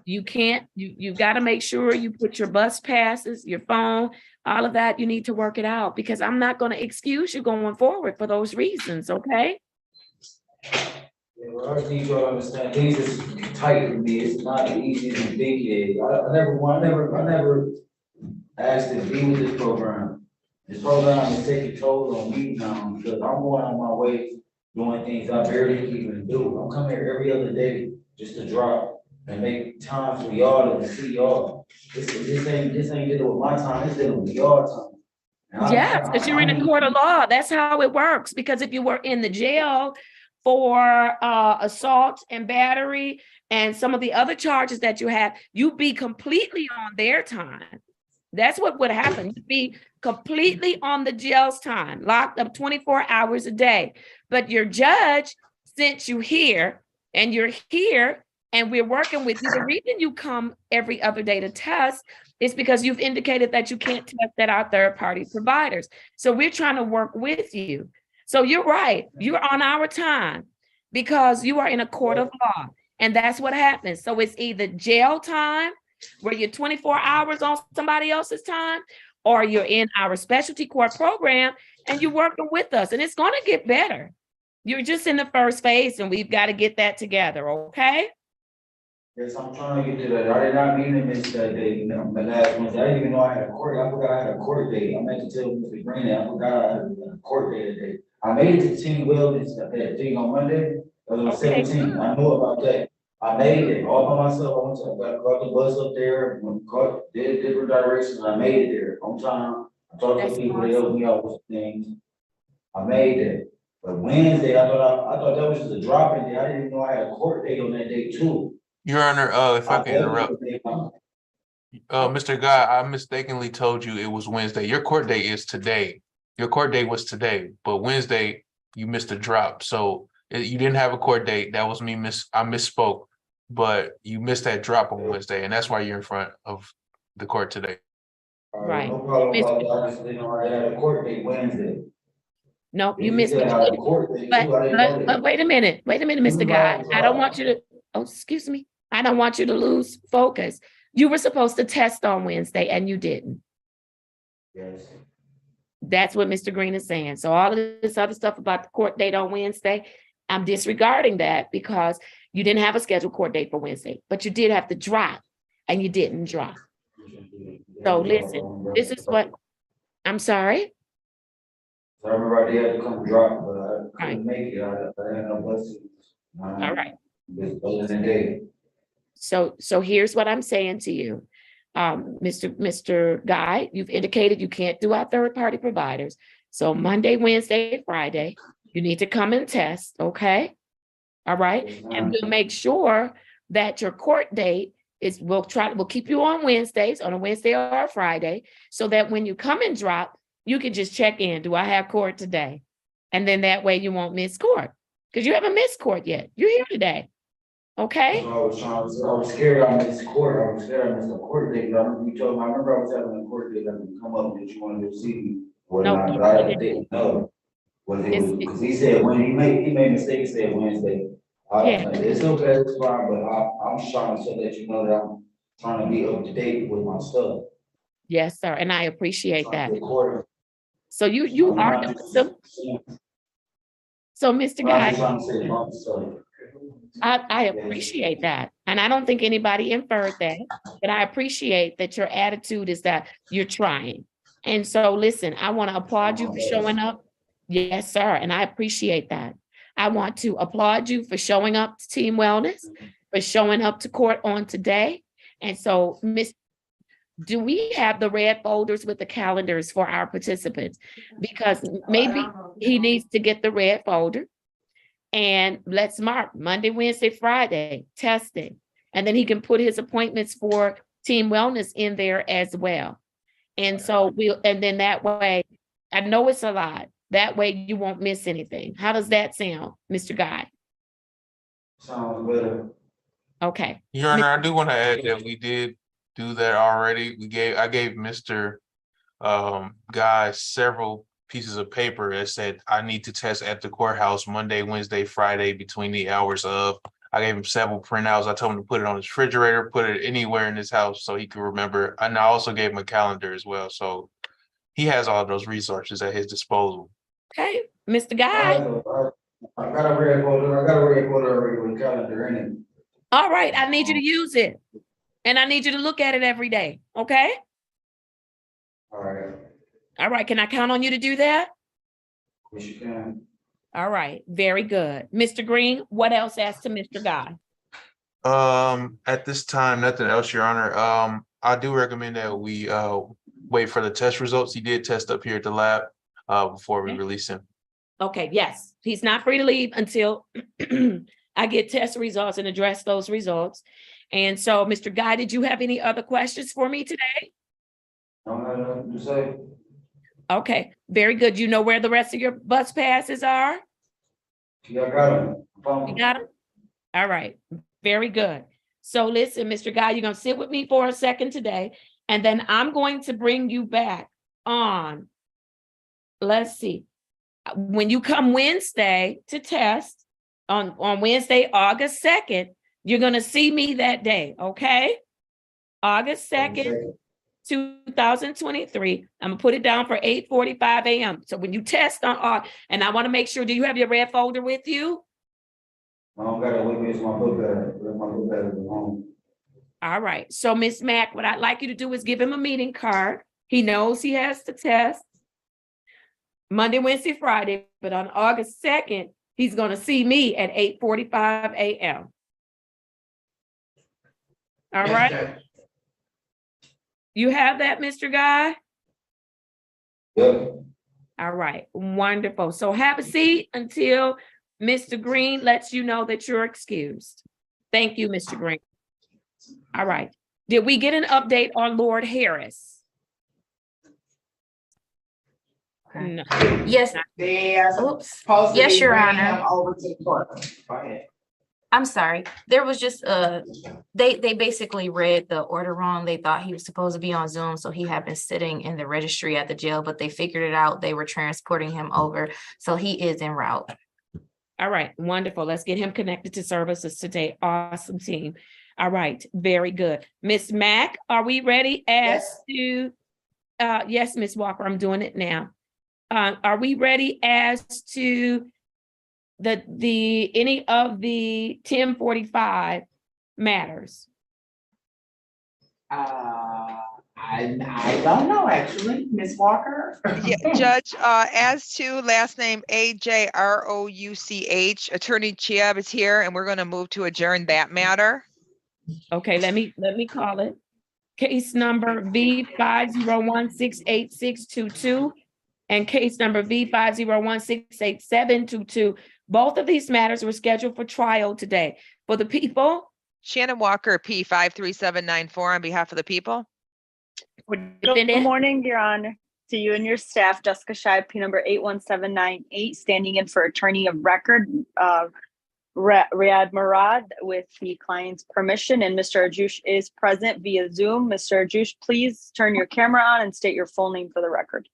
C: you can't, you got to make sure you put your bus passes, your phone, all of that. You need to work it out because I'm not going to excuse you going forward for those reasons. Okay.
Z: Yeah, well, I just need y'all to understand, things is tight for me, it's not as easy as you think it is. I never asked to be with this program. This program is taking toll on me now, because I'm going on my way, doing things I barely can even do. I'm coming here every other day just to drop and make time for y'all and see y'all. This ain't dealing with my time, it's dealing with y'all time. And
C: Yes, because you're in a court of law. That's how it works. Because if you were in the jail for assault and battery and some of the other charges that you have, you'd be completely on their time. That's what would happen. You'd be completely on the jail's time, locked up 24 hours a day. But your judge sent you here and you're here and we're working with you. The reason you come every other day to test is because you've indicated that you can't test at our third-party providers. So we're trying to work with you. So you're right. You're on our time because you are in a court of law. And that's what happens. So it's either jail time, where you're 24 hours on somebody else's time, or you're in our specialty court program and you're working with us. And it's going to get better. You're just in the first phase and we've got to get that together. Okay.
Z: Yes, I'm trying to get to that. I did not mean to miss that day, you know, the last Wednesday. I didn't even know I had a court. I forgot I had a court date. I meant to tell Mr. Green that I forgot I had a court date today. I made it to Team Wellness, that thing on Monday. It was 17. I knew about that. I made it all by myself. I went to, got the bus up there, did different directions. I made it there on time. I talked to people, they helped me out with things. I made it. But Wednesday, I thought that was just a drop-in day. I didn't even know I had a court date on that day too.
Q: Your Honor, if I can interrupt. Mr. Guy, I mistakenly told you it was Wednesday. Your court date is today. Your court date was today, but Wednesday you missed a drop. So you didn't have a court date. That was me. I misspoke, but you missed that drop on Wednesday, and that's why you're in front of the court today.
C: Right.
Z: No problem about that. I just didn't know I had a court date Wednesday.
C: No, you missed it. But wait a minute, Mr. Guy. I don't want you to, oh, excuse me. I don't want you to lose focus. You were supposed to test on Wednesday and you didn't.
Z: Yes.
C: That's what Mr. Green is saying. So all of this other stuff about the court date on Wednesday, I'm disregarding that because you didn't have a scheduled court date for Wednesday, but you did have to drop and you didn't drop. So listen, this is what, I'm sorry.
Z: So I remember I did have to come drop, but I couldn't make it. I had no buses.
C: All right.
Z: Just other than day.
C: So here's what I'm saying to you. Mr. Guy, you've indicated you can't do our third-party providers. So Monday, Wednesday, Friday, you need to come and test, okay? All right, and we'll make sure that your court date is, we'll keep you on Wednesdays, on a Wednesday or a Friday, so that when you come and drop, you can just check in. Do I have court today? And then that way you won't miss court, because you haven't missed court yet. You're here today. Okay.
Z: So I was scared I missed court. I was scared I missed a court date. I remember I was having a court date. I could come up that you wanted to see me. But I didn't know what it was, because he said when he made a mistake, he said Wednesday. It's okay, it's fine, but I'm just trying to so that you know that I'm trying to be up to date with my stuff.
C: Yes, sir, and I appreciate that. So you are, so Mr. Guy, I appreciate that. And I don't think anybody inferred that, but I appreciate that your attitude is that you're trying. And so listen, I want to applaud you for showing up. Yes, sir. And I appreciate that. I want to applaud you for showing up to Team Wellness, for showing up to court on today. And so, do we have the red folders with the calendars for our participants? Because maybe he needs to get the red folder. And let's mark Monday, Wednesday, Friday, testing. And then he can put his appointments for Team Wellness in there as well. And so and then that way, I know it's a lot. That way you won't miss anything. How does that sound, Mr. Guy?
Z: Sounds better.
C: Okay.
Q: Your Honor, I do want to add that we did do that already. I gave Mr. Guy several pieces of paper that said I need to test at the courthouse Monday, Wednesday, Friday between the hours of. I gave him several printouts. I told him to put it on his refrigerator, put it anywhere in his house so he could remember. And I also gave him a calendar as well. So he has all those resources at his disposal.
C: Okay, Mr. Guy.
Z: I got a red folder already with calendar in it.
C: All right, I need you to use it. And I need you to look at it every day, okay?
Z: All right.
C: All right, can I count on you to do that?
Z: Yes, you can.
C: All right, very good. Mr. Green, what else as to Mr. Guy?
Q: At this time, nothing else, Your Honor. I do recommend that we wait for the test results. He did test up here at the lab before we release him.
C: Okay, yes, he's not free to leave until I get test results and address those results. And so, Mr. Guy, did you have any other questions for me today?
Z: I don't have nothing to say.
C: Okay, very good. You know where the rest of your bus passes are?
Z: Yeah, I got them.
C: You got them? All right, very good. So listen, Mr. Guy, you're gonna sit with me for a second today, and then I'm going to bring you back on, let's see, when you come Wednesday to test, on Wednesday, August 2nd, you're gonna see me that day, okay? August 2nd, 2023. I'm gonna put it down for 8:45 a.m. So when you test on, and I wanna make sure, do you have your red folder with you?
Z: I don't got it with me. It's my book bag. My book bag is at home.
C: All right, so Miss Mack, what I'd like you to do is give him a meeting card. He knows he has to test Monday, Wednesday, Friday, but on August 2nd, he's gonna see me at 8:45 a.m. All right? You have that, Mr. Guy?
Z: Yep.
C: All right, wonderful. So have a seat until Mr. Green lets you know that you're excused. Thank you, Mr. Green. All right. Did we get an update on Lord Harris? No.
L: Yes.
S: They are
L: Oops.
S: supposed to
L: Yes,
S: be
L: Your
S: bringing
L: Honor.
S: him over to the courtroom. Go ahead.
L: I'm sorry. There was just they basically read the order wrong. They thought he was supposed to be on Zoom, so he had been sitting in the registry at the jail, but they figured it out. They were transporting him over, so he is en route.
C: All right, wonderful. Let's get him connected to services today. Awesome team. All right, very good. Miss Mack, are we ready as to, yes, Miss Walker, I'm doing it now. Are we ready as to any of the 1045 matters?
S: I don't know, actually, Ms. Walker.
G: Yeah, Judge, as to last name AJROUCH, Attorney Chiab is here, and we're going to move to adjourn that matter.
C: Okay, let me call it. Case number V501686622 and case number V501688722. Both of these matters were scheduled for trial today. For the people.
G: Shannon Walker, P53794 on behalf of the people.
U: Good morning, Your Honor. To you and your staff, Jessica Shive, P number 81798, standing in for attorney of record, Riyad Murad, with the client's permission, and Mr. Ajoush is present via Zoom. Mr. Ajoush, please turn your camera on and state your full name for the record.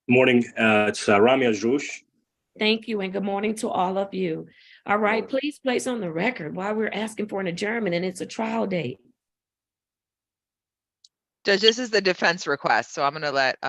H: Morning, it's Rami Ajoush.
C: Thank you, and good morning to all of you. All right, please place on the record why we're asking for an adjournment and it's a trial date.
G: Judge, this is the defense request, so I'm going to let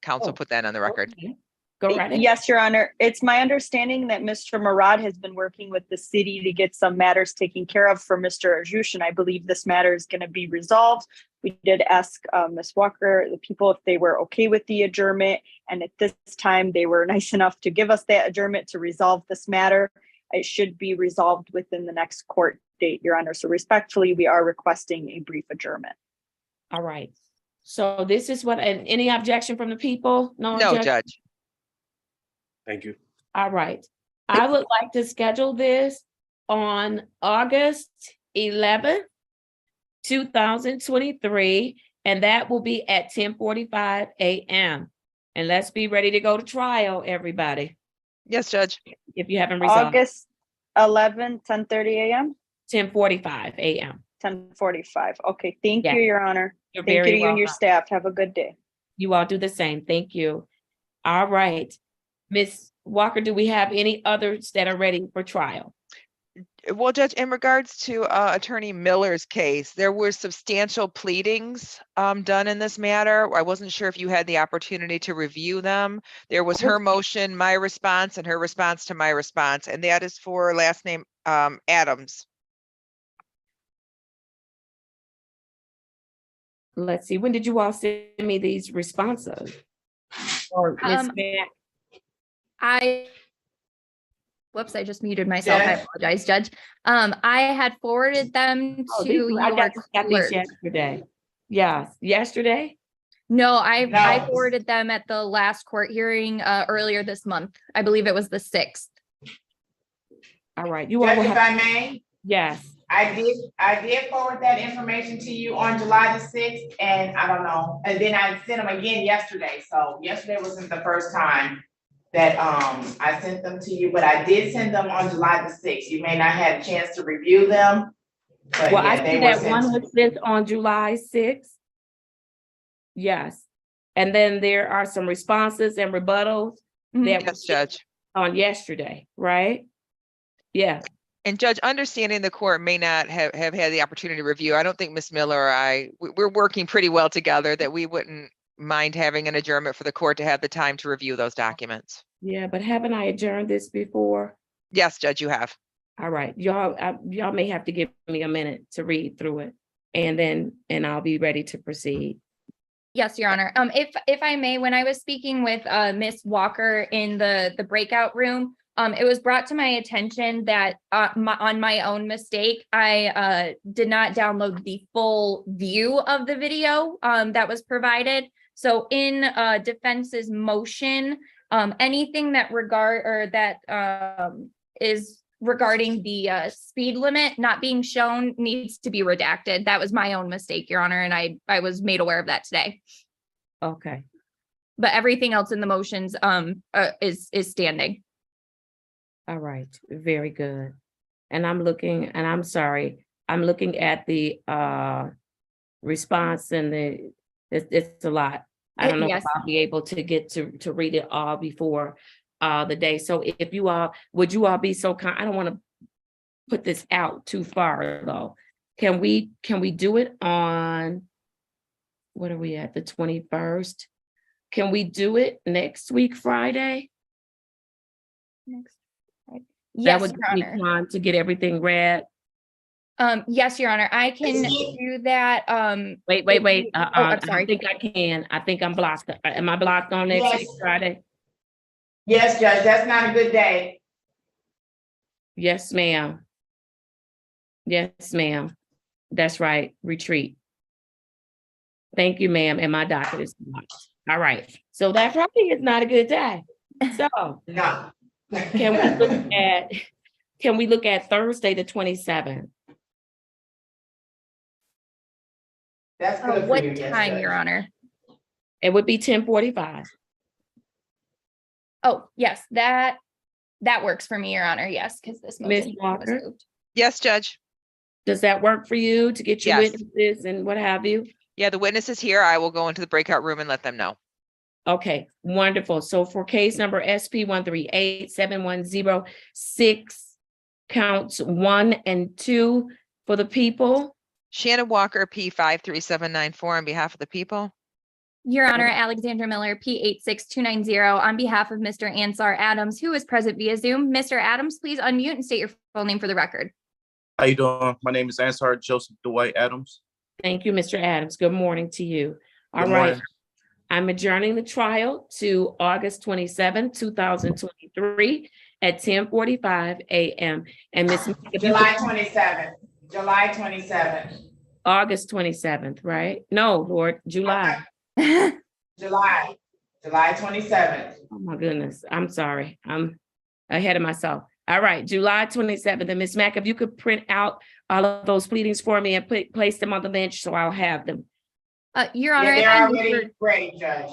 G: counsel put that on the record.
C: Okay. Go right ahead.
U: Yes, Your Honor. It's my understanding that Mr. Murad has been working with the city to get some matters taken care of for Mr. Ajoush, and I believe this matter is going to be resolved. We did ask Ms. Walker, the people, if they were okay with the adjournment, and at this time, they were nice enough to give us that adjournment to resolve this matter. It should be resolved within the next court date, Your Honor. So respectfully, we are requesting a brief adjournment.
C: All right. So this is what, and any objection from the people? No,
G: Judge.
H: Thank you.
C: All right. I would like to schedule this on August 11th, 2023, and that will be at 10:45 a.m. And let's be ready to go to trial, everybody.
G: Yes, Judge.
C: If you haven't resolved.
U: August 11, 10:30 a.m.
C: 10:45 a.m.
U: 10:45. Okay, thank
C: Yeah.
U: you, Your Honor.
C: You're
U: Thank
C: very
U: you and your
C: welcome.
U: staff. Have a good day.
C: You all do the same. Thank you. All right. Ms. Walker, do we have any others that are ready for trial?
G: Well, Judge, in regards to Attorney Miller's case, there were substantial pleadings done in this matter. I wasn't sure if you had the opportunity to review them. There was her motion, my response, and her response to my response, and that is for last name Adams.
C: Let's see, when did you all send me these responses? Or Ms.
I: Mack, whoops, I just muted myself. I
L: Judge?
I: apologize, Judge. I had forwarded them
C: Oh,
I: to
C: I
I: your
C: got these
I: clerk.
C: yesterday. Yes, yesterday?
I: No, I
L: No.
I: forwarded them at the last court hearing earlier this month. I believe it was the 6th.
C: All right, you all
L: Judge,
C: will
L: if
C: have,
L: I may,
C: yes.
L: I did forward that information to you on July the 6th, and I don't know, and then I sent them again yesterday, so yesterday wasn't the first time that I sent them to you, but I did send them on July the 6th. You may not have a chance to review them, but
C: Well, I
L: yeah, they
C: see
L: were
C: that one
L: sent.
C: was sent on July 6th. Yes, and then there are some responses and rebuttals that
G: Yes, Judge.
C: on yesterday, right? Yeah.
G: And Judge, understanding the court may not have had the opportunity to review, I don't think Ms. Miller or we're working pretty well together, that we wouldn't mind having an adjournment for the court to have the time to review those documents.
C: Yeah, but haven't I adjourned this before?
G: Yes, Judge, you have.
C: All right, y'all may have to give me a minute to read through it, and I'll be ready to proceed.
I: Yes, Your Honor. If I may, when I was speaking with Miss Walker in the breakout room, it was brought to my attention that on my own mistake, I did not download the full view of the video that was provided. So in defense's motion, anything that is regarding the speed limit not being shown needs to be redacted. That was my own mistake, Your Honor, and I was made aware of that today.
C: Okay.
I: But everything else in the motions is standing.
C: All right, very good. And I'm looking, and I'm sorry, I'm looking at the response and it's a lot. I don't know
I: Yes.
C: if I'll be able to get to read it all before the day. So if you all, would you all be so kind? I don't want to put this out too far though. Can we do it on, what are we at, the 21st? Can we do it next week, Friday?
I: Next. Right.
C: That
I: Yes,
C: would
I: Your
C: give me
I: Honor.
C: time to get everything read.
I: Yes, Your Honor. I can do that.
C: Wait.
I: I'm sorry.
C: I think I can. I think I'm blocked. Am I blocked on next week, Friday?
L: Yes, Judge, that's not a good day.
C: Yes, ma'am. Yes, ma'am. That's right. Retreat. Thank you, ma'am. And my docket is blocked. All right. So that Friday is not a good day. So
L: No.
C: can we look at Thursday, the 27th?
L: That's good for
I: What
L: you, yes,
I: time,
L: Judge.
I: Your Honor?
C: It would be 10:45.
I: Oh, yes, that works for me, Your Honor. Yes, because this
C: Ms.
I: motion was
C: Walker?
I: moved.
G: Yes, Judge.
C: Does that work for you to get your
G: Yes.
C: witnesses and what have you?
G: Yeah, the witness is here. I will go into the breakout room and let them know.
C: Okay, wonderful. So for case number SP 1387106, counts 1 and 2 for the people.
G: Shannon Walker, P 53794 on behalf of the people.
I: Your Honor, Alexandra Miller, P86290, on behalf of Mr. Ansar Adams, who is present via Zoom. Mr. Adams, please unmute and state your full name for the record.
K: How you doing? My name is Ansar Joseph Dwight Adams.
C: Thank you, Mr. Adams. Good morning to you. All
K: Good
C: right.
K: morning.
C: I'm adjourning the trial to August 27, 2023 at 10:45 a.m. And Ms.
L: July 27th, July 27th.
C: August 27th, right? No, Lord, July.
L: July 27th.
C: Oh my goodness, I'm sorry. I'm ahead of myself. All right, July 27th. And Ms. Mack, if you could print out all of those pleadings for me and place them on the bench so I'll have them.
I: Your Honor,
L: Yeah,
I: if I
L: they're
I: may
L: already ready, Judge.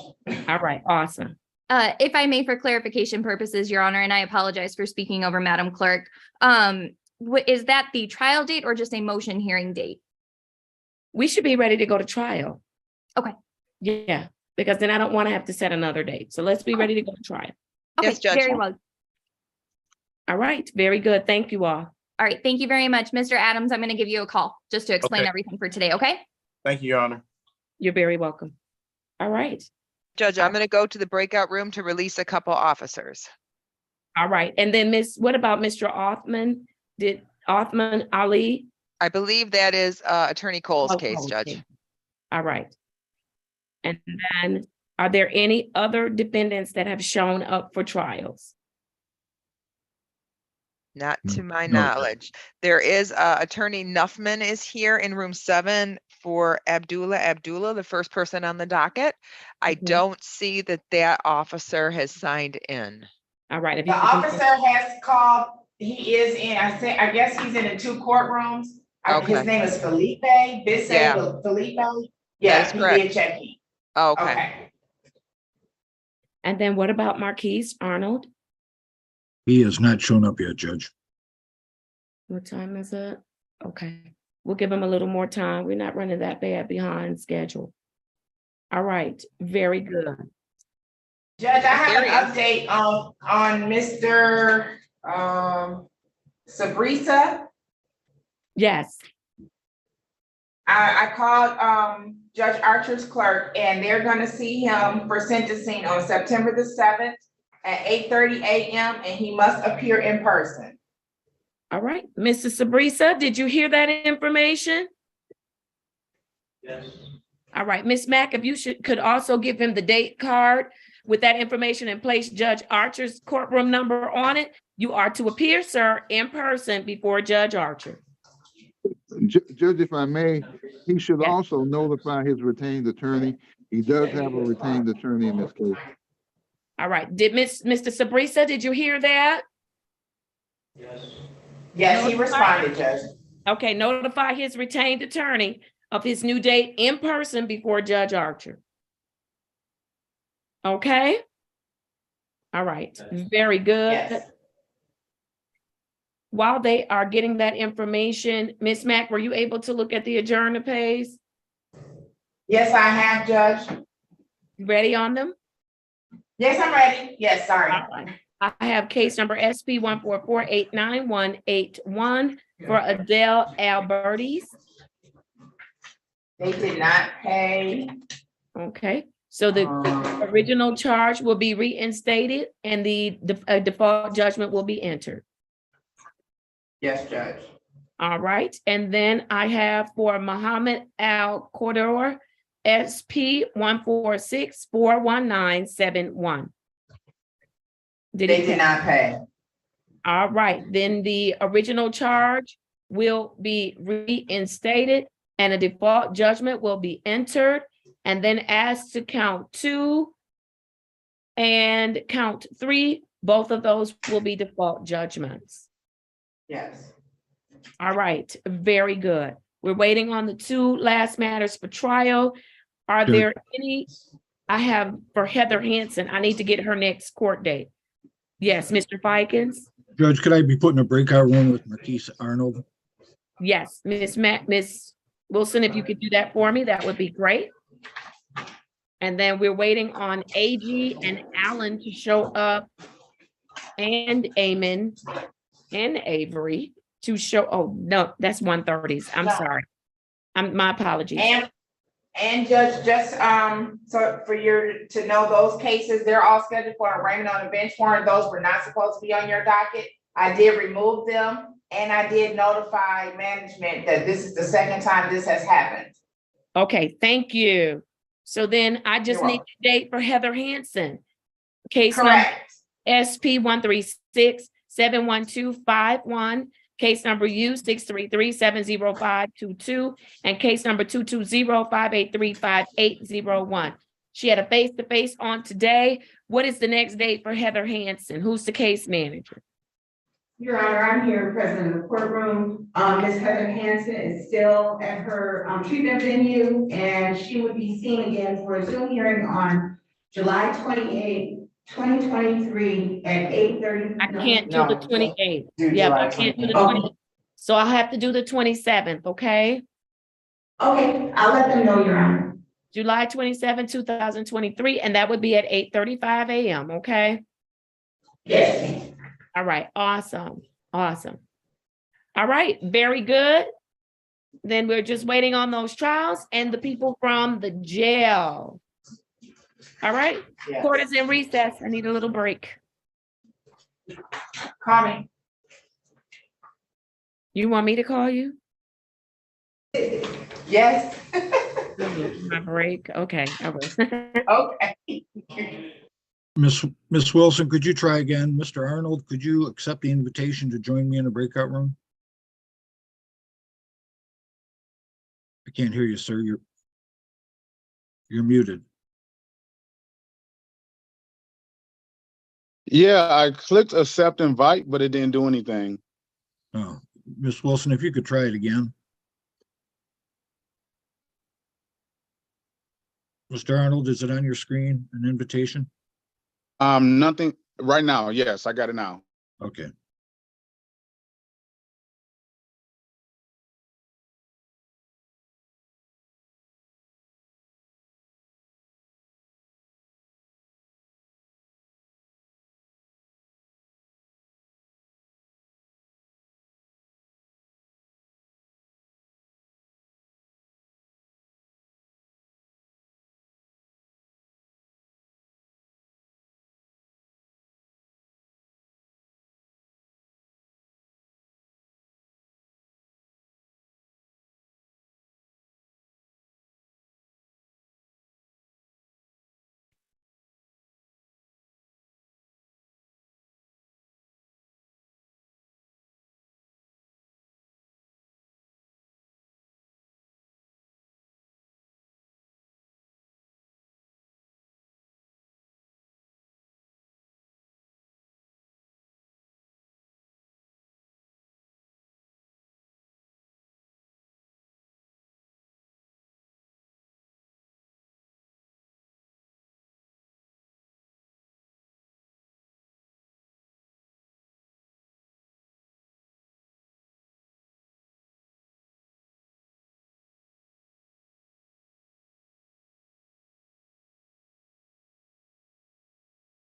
C: All right, awesome.
I: if I may, for clarification purposes, Your Honor, and I apologize for speaking over Madam Clerk, is that the trial date or just a motion hearing date?
C: We should be ready to go to trial.
I: Okay.
C: Yeah, because then I don't want to have to set another date. So let's be ready to go to trial.
I: Okay,
G: Yes, Judge.
I: very well.
C: All right, very good. Thank you all.
I: All right, thank you very much. Mr. Adams, I'm going to give you a call just to explain
K: Okay.
I: everything for today, okay?
K: Thank you, Your Honor.
C: You're very welcome. All right.
G: Judge, I'm going to go to the breakout room to release a couple officers.
C: All right. And then what about Mr. Othman? Did Othman Ali?
G: I believe that is Attorney Cole's case,
C: Cole's
G: Judge.
C: case. All right. And then are there any other defendants that have shown up for trials?
G: Not to my
A: No.
G: knowledge. There is Attorney Nuffman is here in room 7 for Abdullah, the first person on the docket. I
C: Mhm.
G: don't see that officer has signed in.
C: All right. If
S: The
C: you could
S: officer has called, he is in, I guess he's in the 2 courtrooms.
G: Okay.
S: His name is Felipe,
G: Yeah.
S: Felipe.
G: That
S: Yeah,
G: is
S: he
G: correct.
S: did check in.
G: Okay.
S: Okay.
C: And then what about Marquise Arnold?
A: He has not shown up yet, Judge.
C: What time is it? Okay. We'll give him a little more time. We're not running that bad behind schedule. All right. Very good.
S: Judge, I have
G: There he
S: an update on Mr. Sabrisa.
C: Yes.
S: I called Judge Archer's clerk, and they're gonna see him for sentencing on September the 7th at 8:30 a.m. and he must appear in person.
C: All right. Mr. Sabrisa, did you hear that information?
N: Yes.
C: All right. Ms. Mack, if you could also give him the date card with that information and place Judge Archer's courtroom number on it. You are to appear, sir, in person before Judge Archer.
B: Judge, if I may, he should
C: Yes.
B: also notify his retained attorney. He does have a retained attorney in this case.
C: All right. Did Mr. Sabrisa, did you hear that?
N: Yes.
S: Yes, he responded, Judge.
C: Okay, notify his retained attorney of his new date in person before Judge Archer. Okay? All right, very good.
S: Yes.
C: While they are getting that information, Ms. Mack, were you able to look at the adjournment page?
S: Yes, I have, Judge.
C: You ready on them?
S: Yes, I'm ready. Yes, sorry.
C: All right. I have case number SP 144-89181 for Adele Albertis.
S: They did not pay.
C: Okay, so the original charge will be reinstated and the default judgment will be entered.
S: Yes, Judge.
C: All right, and then I have for Muhammad Al Corridor, SP 146-41971.
S: They did not pay.
C: All right, then the original charge will be reinstated and a default judgment will be entered. And then as to count 2 and count 3, both of those will be default judgments.
S: Yes.
C: All right, very good. We're waiting on the 2 last matters for trial. Are
A: Sure.
C: there any? I have for Heather Hansen, I need to get her next court date. Yes, Mr. Fikens?
A: Judge, could I be put in a breakout room with Marquise Arnold?
C: Yes, Miss Wilson, if you could do that for me, that would be great. And then we're waiting on AG and Allen to show up and Eamon and Avery to show. Oh, no, that's 1:30s. I'm sorry. My apologies.
S: And Judge, just so for to know those cases, they're all scheduled for arraignment on the bench warrant. Those were not supposed to be on your docket. I did remove them and I did notify management that this is the second time this has happened.
C: Okay, thank you. So then I just need a date for Heather Hansen. Case number SP 136-71251. Case number U 633-70522 and case number 220-583-5801. She had a face-to-face on today. What is the next date for Heather Hansen? Who's the case manager?
V: Your Honor, I'm here present in the courtroom. Ms. Heather Hansen is still at her treatment venue and she would be seen again for a Zoom hearing on July 28th, 2023 at 8:30.
C: I can't do the 28th. Yeah, I can't do the 20th. So I'll have to do the 27th, okay?
S: Okay, I'll let them know, Your Honor.
C: July 27, 2023, and that would be at 8:35 a.m., okay?
S: Yes.
C: All right, awesome, awesome. All right, very good. Then we're just waiting on those trials and the people from the jail. All right, court is in recess. I need a little break.
S: Call me.
C: You want me to call you?
S: Yes.
C: My break, okay, I will.
S: Okay.
A: Miss Wilson, could you try again? Mr. Arnold, could you accept the invitation to join me in a breakout room? I can't hear you, sir. You're muted.
J: Yeah, I clicked accept invite, but it didn't do anything.
A: Oh, Miss Wilson, if you could try it again. Mr. Arnold, is it on your screen, an invitation?
J: Nothing right now. Yes, I got it now.
A: Okay.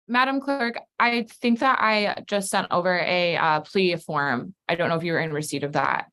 M: Madam Clerk, I think that I just sent over a plea form. I don't know if you were in receipt of that.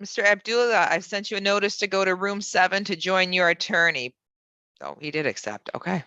G: Mr. Abdullah, I've sent you a notice to go to room 7 to join your attorney. Oh, he did accept. Okay.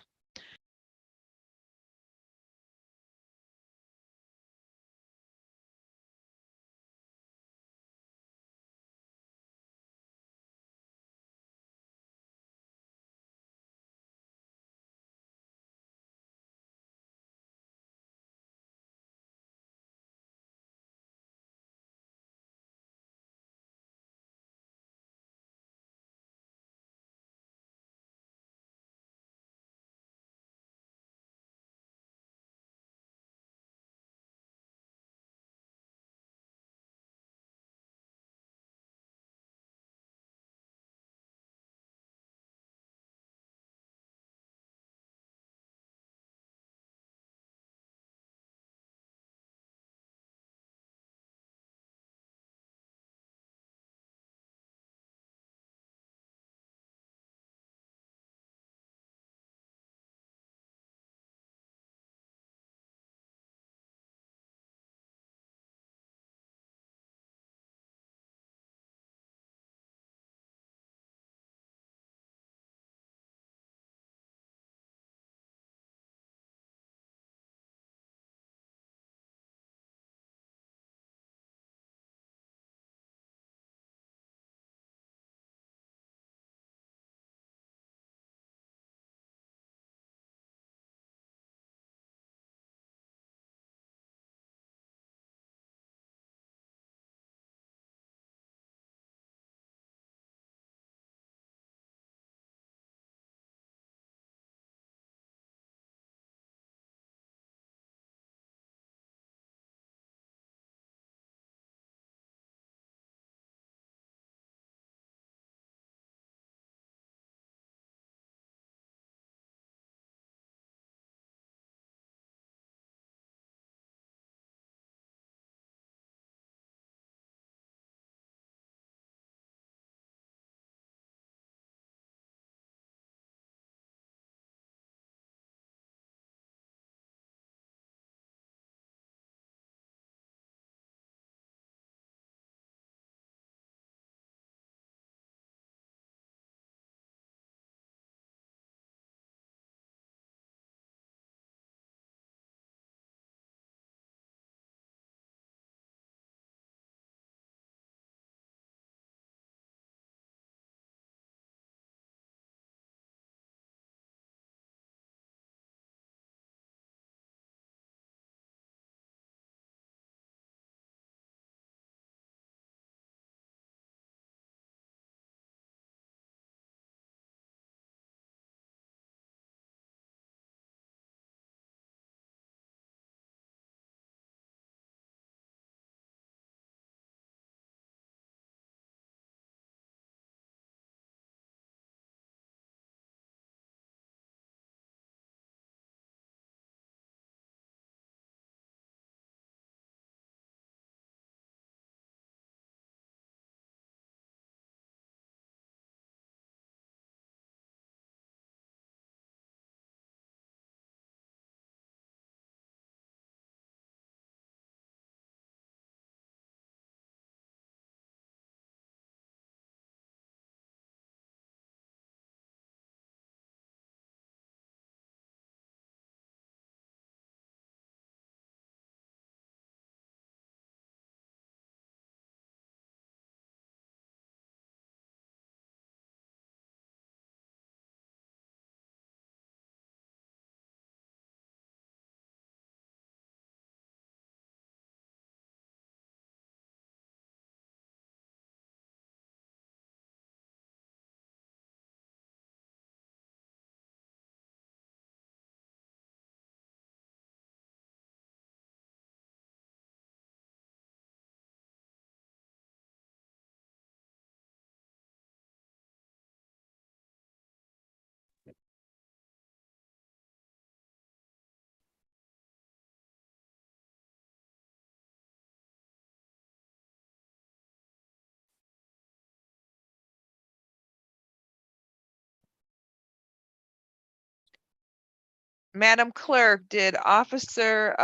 G: Madam Clerk, did Officer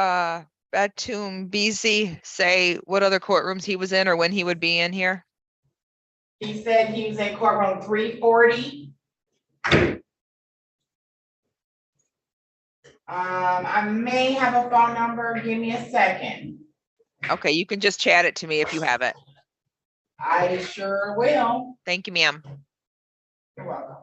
G: Batum Beasy say what other courtrooms he was in or when he would be in here?
S: He said he was in courtroom 340. I may have a phone number. Give me a second.
G: Okay, you can just chat it to me if you have it.
S: I sure will.
G: Thank you, ma'am.
S: You're welcome.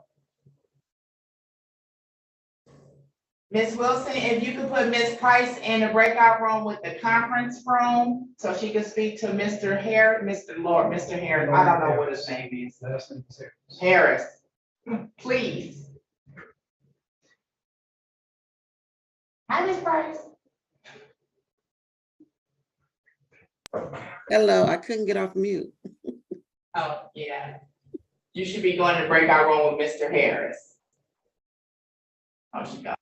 S: Ms. Wilson, if you could put Ms. Price in the breakout room with the conference room so she could speak to Mr. Harris, Mr. Harris, I don't know what his name is. Harris, please. Hi, Ms. Price.
E: Hello, I couldn't get off mute.
S: Oh, yeah. You should be going to breakout room with Mr. Harris. Oh, she got.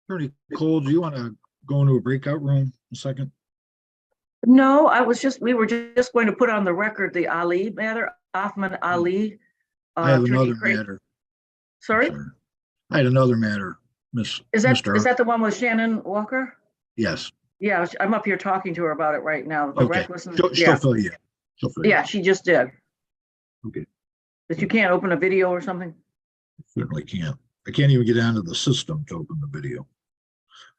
A: Attorney Cole, do you want to go into a breakout room a second?
D: No, we were just going to put on the record the Ali matter, Ahmed Ali.
A: I have
D: Attorney
A: another
D: Craig.
A: matter.
D: Sorry,
A: I had another matter, Miss.
D: is that
A: Mr.
D: the one with Shannon Walker?
A: Yes.
D: Yeah, I'm up here talking to her about it right now. The
A: Okay.
D: recklessness.
A: She'll
D: Yeah,
A: fill you in. She'll fill you in.
D: yeah, she just did.
A: Okay.
D: But you can't open a video or something?
A: Certainly can't. I can't even get onto the system to open the video.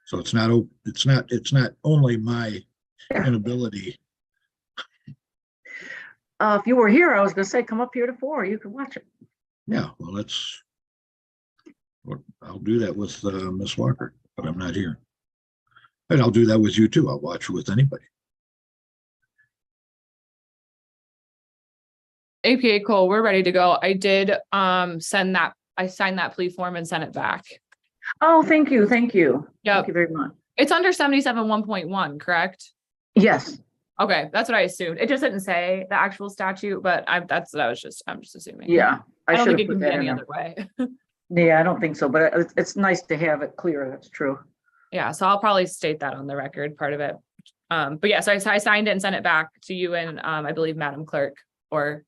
A: So it's not only my inability.
D: If you were here, I was gonna say, come up here to 4, you can watch it.
A: Yeah, well, I'll do that with Miss Walker, but I'm not here. And I'll do that with you too. I'll watch it with anybody.
M: APA Cole, we're ready to go. I did I signed that plea form and sent it back.
D: Oh, thank you, thank you.
M: Yep.
D: Thank you very much.
M: It's under 77 1.1, correct?
D: Yes.
M: Okay, that's what I assumed. It just didn't say the actual statute, but I'm just assuming.
D: Yeah.
M: I don't
D: should
M: think
D: have
M: it
D: put
M: can be
D: that
M: any
D: in
M: other way.
D: there. Yeah, I don't think so, but it's nice to have it clear. That's true.
M: Yeah, so I'll probably state that on the record, part of it. But yeah, so I signed it and sent it back to you and I believe Madam Clerk, or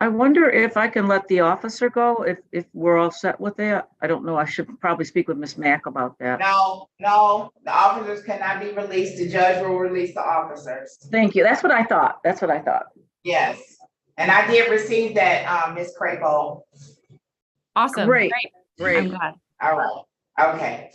D: I wonder if I can let the officer go, if we're all set with that. I don't know. I should probably speak with Miss Mack about that.
S: No, the officers cannot be released. The judge will release the officers.
D: Thank you. That's what I thought.
S: Yes, and I did receive that, Ms. Crapo.
M: awesome.
D: Great.
M: I'm glad.
S: All right, okay.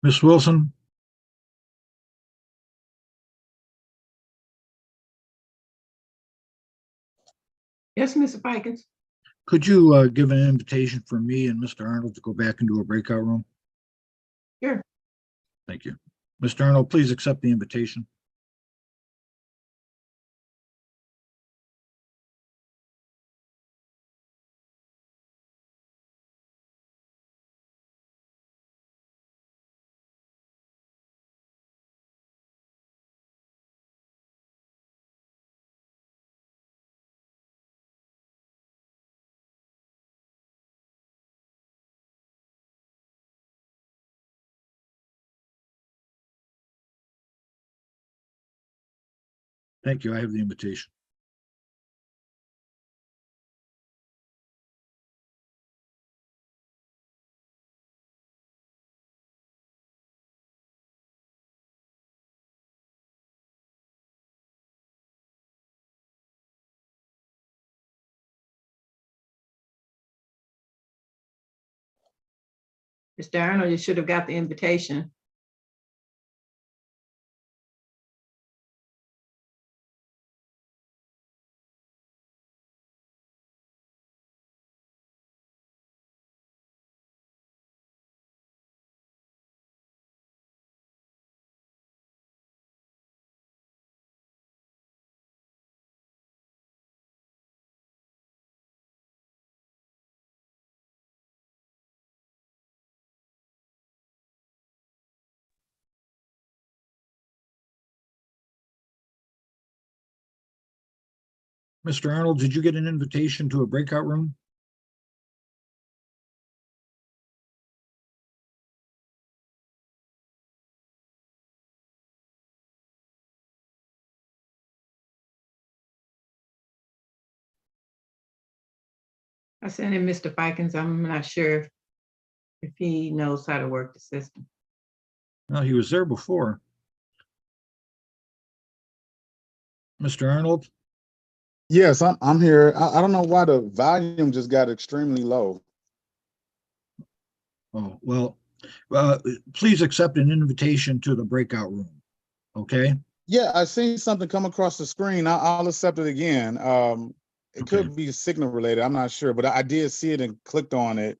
A: Ms. Wilson,
D: Yes, Mr. Pikens.
A: could you give an invitation for me and Mr. Arnold to go back into a breakout room?
D: Sure.
A: Thank you. Mr. Arnold, please accept the invitation. Thank you. I have the invitation.
D: Mr. Arnold, you should have got the invitation.
A: Mr. Arnold, did you get an invitation to a breakout room?
D: I sent him Mr. Fikens. I'm not sure if he knows how to work the system.
A: No, he was there before. Mr. Arnold?
J: Yes, I'm here. I don't know why the volume just got extremely low.
A: Oh, well, please accept an invitation to the breakout room. Okay?
J: Yeah, I seen something come across the screen. I'll accept it again. It
A: Okay.
J: could be signal related. I'm not sure, but I did see it and clicked on it.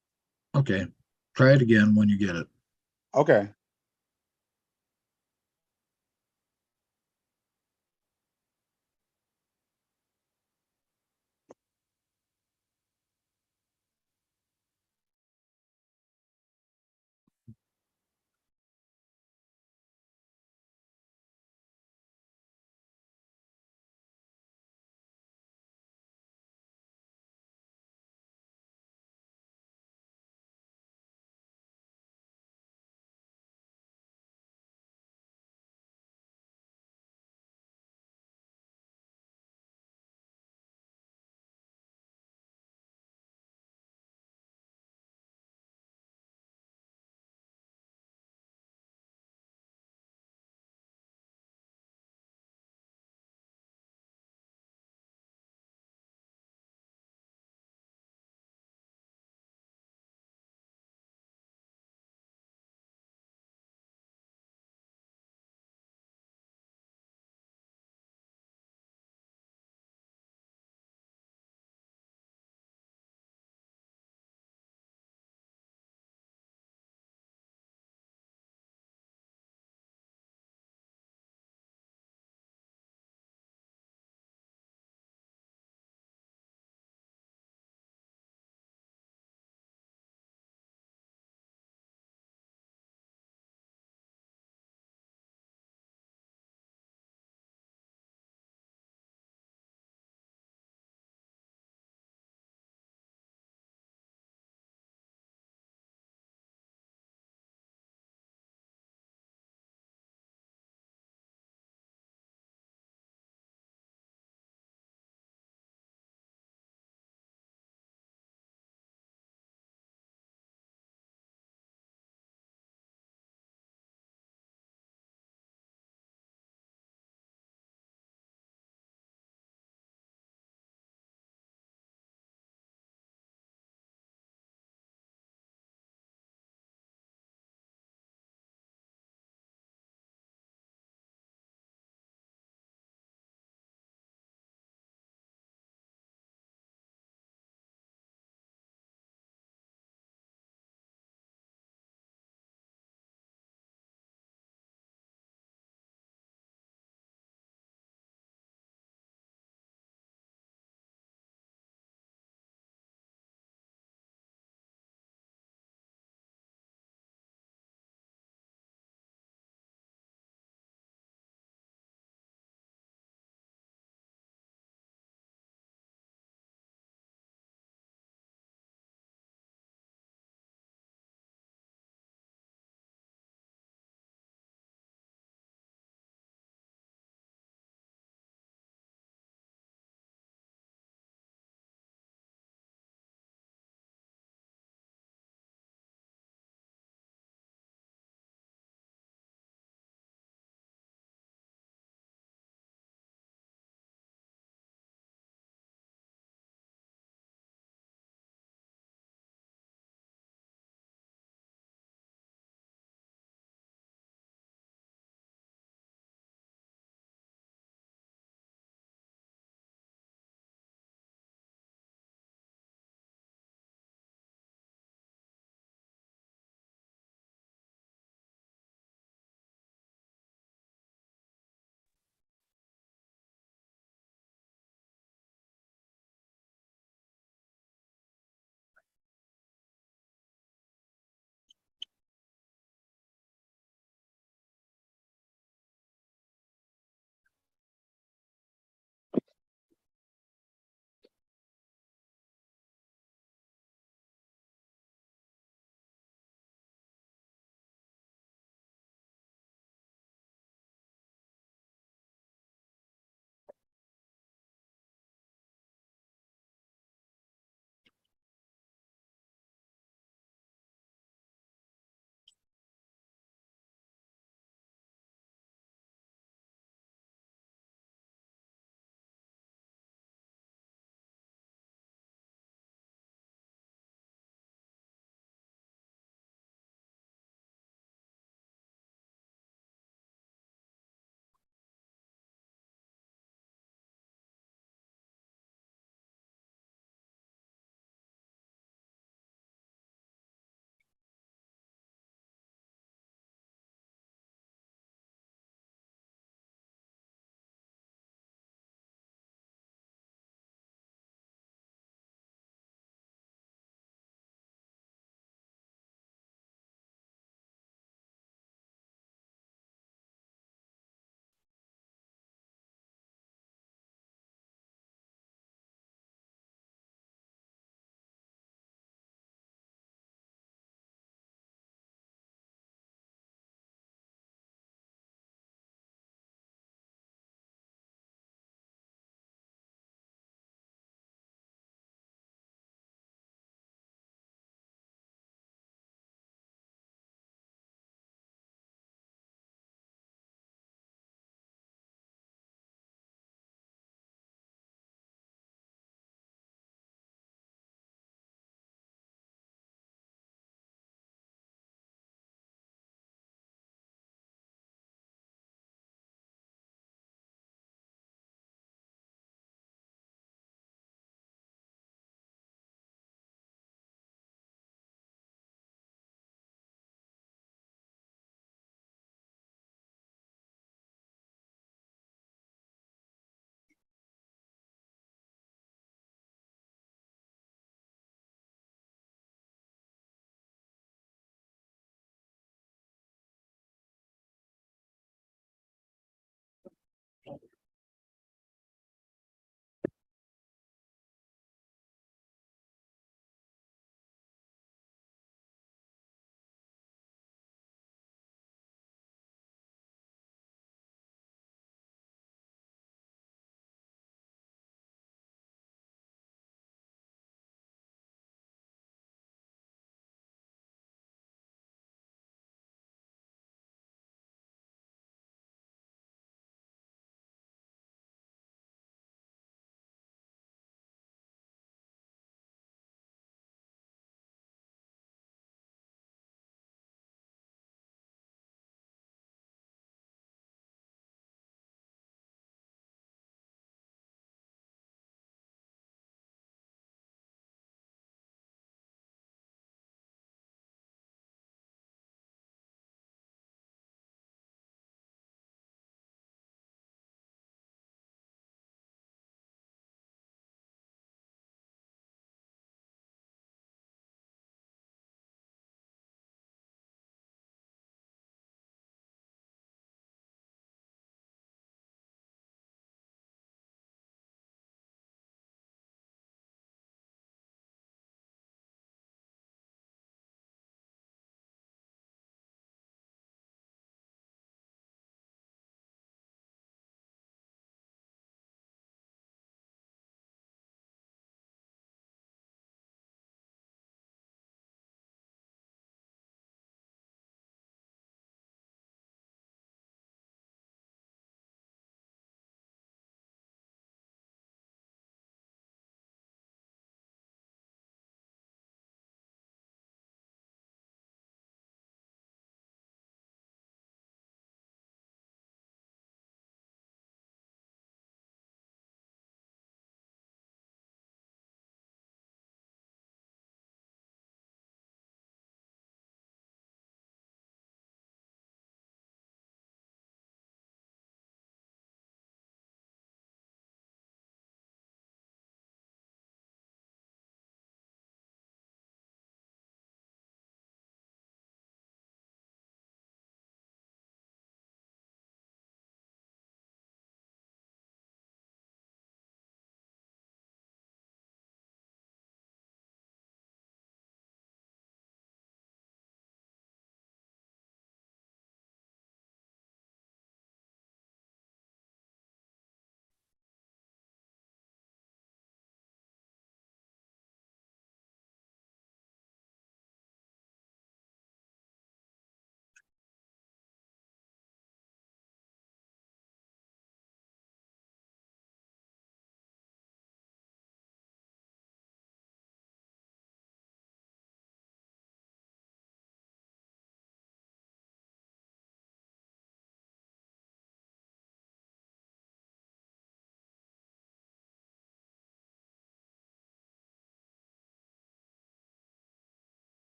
A: Okay. Try it again when you get it.
J: Okay.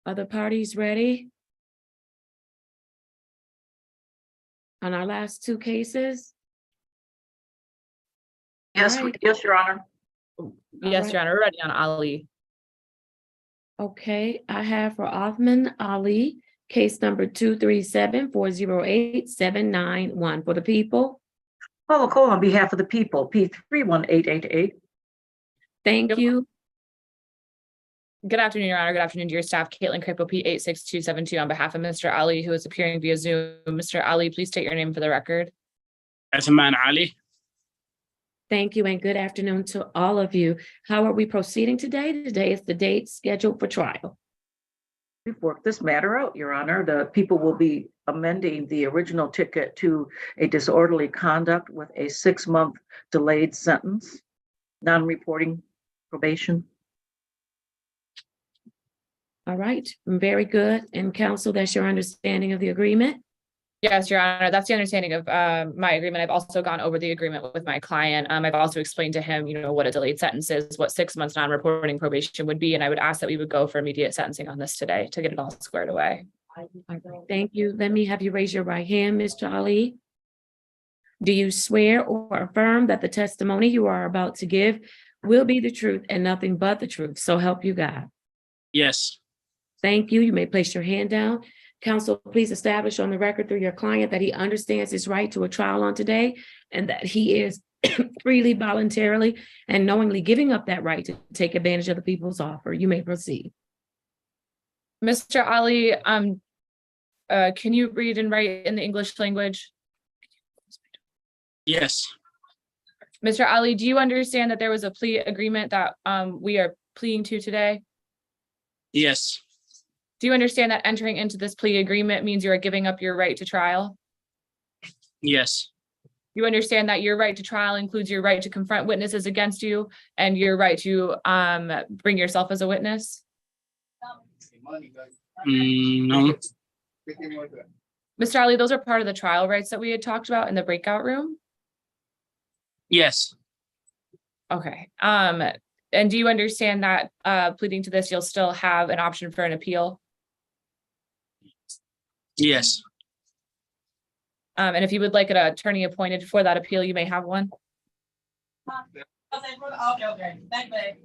C: Other parties ready? On our last two cases?
D: Yes,
C: Right.
D: yes, Your Honor.
M: Yes,
C: right.
M: Your Honor, we're ready on Ali.
C: Okay, I have for Othman Ali, case number 237-408-791 for the people.
D: Paula Cole on behalf of the people, P 31888.
C: Thank you.
M: Good afternoon, Your Honor. Good afternoon to your staff. Caitlin Crapo, P86272 on behalf of Mr. Ali, who is appearing via Zoom. Mr. Ali, please state your name for the record.
F: Athman Ali.
C: Thank you and good afternoon to all of you. How are we proceeding today? Today is the date scheduled for trial.
D: We've worked this matter out, Your Honor. The people will be amending the original ticket to a disorderly conduct with a 6-month delayed sentence, non-reporting probation.
C: All right, very good. And counsel, that's your understanding of the agreement?
M: Yes, Your Honor, that's the understanding of my agreement. I've also gone over the agreement with my client. I've also explained to him, what a delayed sentence is, what 6 months non-reporting probation would be, and I would ask that we would go for immediate sentencing on this today to get it all squared away.
C: Thank you. Let me have you raise your right hand, Mr. Ali. Do you swear or affirm that the testimony you are about to give will be the truth and nothing but the truth? So help you God.
F: Yes.
C: Thank you. You may place your hand down. Counsel, please establish on the record through your client that he understands his right to a trial on today and that he is freely, voluntarily, and knowingly giving up that right to take advantage of the people's offer. You may proceed.
M: Mr. Ali, can you read and write in the English language?
F: Yes.
M: Mr. Ali, do you understand that there was a plea agreement that we are pleading to today?
F: Yes.
M: Do you understand that entering into this plea agreement means you are giving up your right to trial?
F: Yes.
M: You understand that your right to trial includes your right to confront witnesses against you and your right to bring yourself as a witness?
F: No.
M: Mr. Ali, those are part of the trial rights that we had talked about in the breakout room?
F: Yes.
M: Okay. And do you understand that pleading to this, you'll still have an option for an appeal?
F: Yes.
M: And if you would like an attorney appointed for that appeal, you may have one.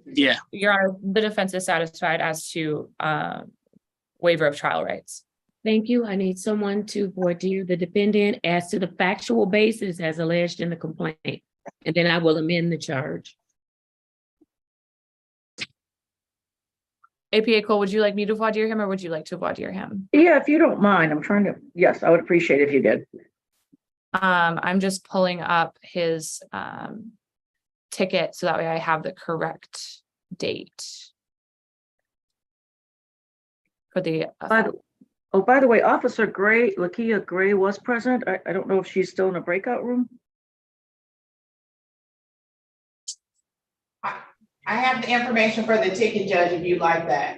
F: Yeah.
M: Your Honor, the defense is satisfied as to waiver of trial rights.
C: Thank you. I need someone to voir dire the defendant as to the factual basis as alleged in the complaint, and then I will amend the charge.
M: APA Cole, would you like me to voir dire him or would you like to voir dire him?
D: Yeah, if you don't mind, yes, I would appreciate it if you did.
M: I'm just pulling up his ticket so that way I have the correct date for the.
D: By the way, Officer Gray, Lakia Gray was present. I don't know if she's still in the breakout room.
S: I have the information for the ticket, Judge, if you'd like that.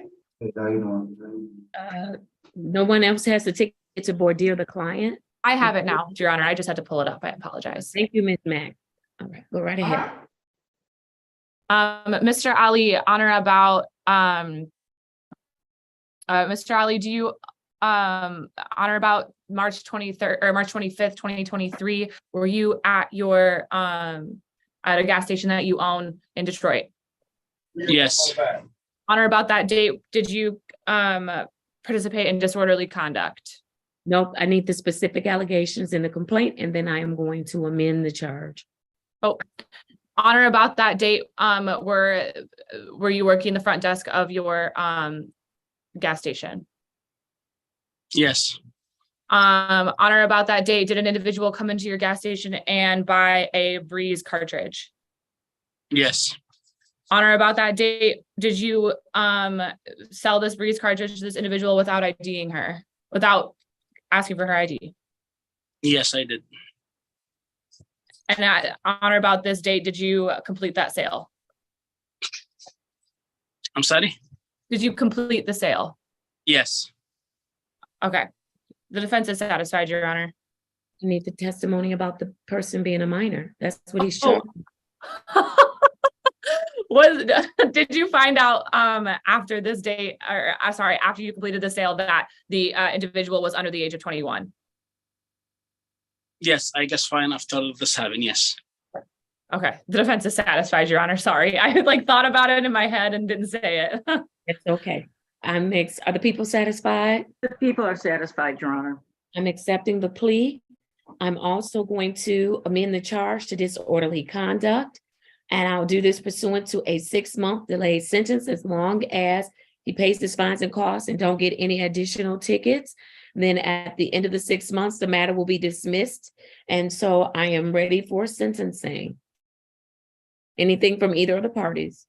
C: No one else has the ticket to voir dire the client?
M: I have it now, Your Honor. I just had to pull it up. I apologize.
C: Thank you, Ms. Mack. All right, go right ahead.
M: Mr. Ali, honor about Mr. Ali, do you honor about March 23rd or March 25th, 2023? Were you at your at a gas station that you own in Detroit?
F: Yes.
M: Honor about that date, did you participate in disorderly conduct?
C: Nope, I need the specific allegations in the complaint, and then I am going to amend the charge.
M: Oh, honor about that date, were you working the front desk of your gas station?
F: Yes.
M: Honor about that date, did an individual come into your gas station and buy a Breeze cartridge?
F: Yes.
M: Honor about that date, did you sell this Breeze cartridge to this individual without IDing her, without asking for her ID?
F: Yes, I did.
M: And honor about this date, did you complete that sale?
F: I'm sorry?
M: Did you complete the sale?
F: Yes.
M: Okay. The defense is satisfied, Your Honor.
C: You need the testimony about the person being a minor. That's what he's showing.
M: Did you find out after this date, or sorry, after you completed the sale, that the individual was under the age of 21?
F: Yes, I just find after this happened, yes.
M: Okay, the defense is satisfied, Your Honor. Sorry, I had like thought about it in my head and didn't say it.
C: It's okay. Are the people satisfied?
D: The people are satisfied, Your Honor.
C: I'm accepting the plea. I'm also going to amend the charge to disorderly conduct. And I'll do this pursuant to a 6-month delayed sentence as long as he pays his fines and costs and don't get any additional tickets. Then at the end of the 6 months, the matter will be dismissed. And so I am ready for sentencing. Anything from either of the parties?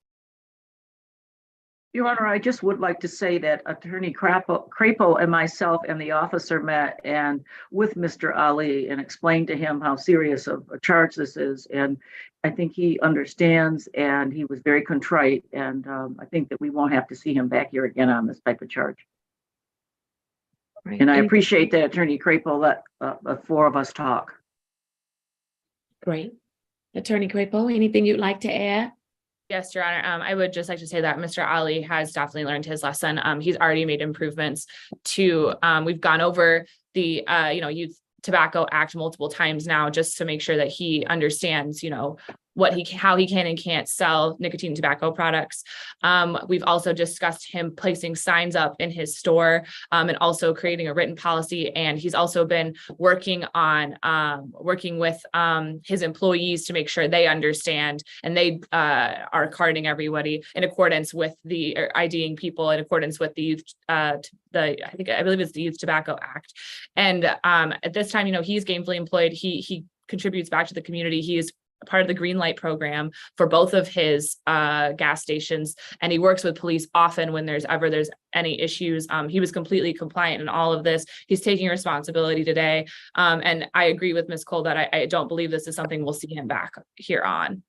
D: Your Honor, I just would like to say that Attorney Crapo and myself and the officer met and with Mr. Ali and explained to him how serious of a charge this is. And I think he understands, and he was very contrite. And I think that we won't have to see him back here again on this type of charge.
C: Right.
D: And I appreciate that Attorney Crapo let the 4 of us talk.
C: Great. Attorney Crapo, anything you'd like to add?
M: Yes, Your Honor. I would just like to say that Mr. Ali has definitely learned his lesson. He's already made improvements to, we've gone over the, Youth Tobacco Act multiple times now, just to make sure that he understands, how he can and can't sell nicotine tobacco products. We've also discussed him placing signs up in his store and also creating a written policy. And he's also been working with his employees to make sure they understand and they are carding everybody in accordance with or IDing people in accordance with the youth I believe it's the Youth Tobacco Act. And at this time, he's gainfully employed. He contributes back to the community. He is part of the green light program for both of his gas stations, and he works with police often when there's any issues. He was completely compliant in all of this. He's taking responsibility today, and I agree with Ms. Cole that I don't believe this is something we'll see him back here on.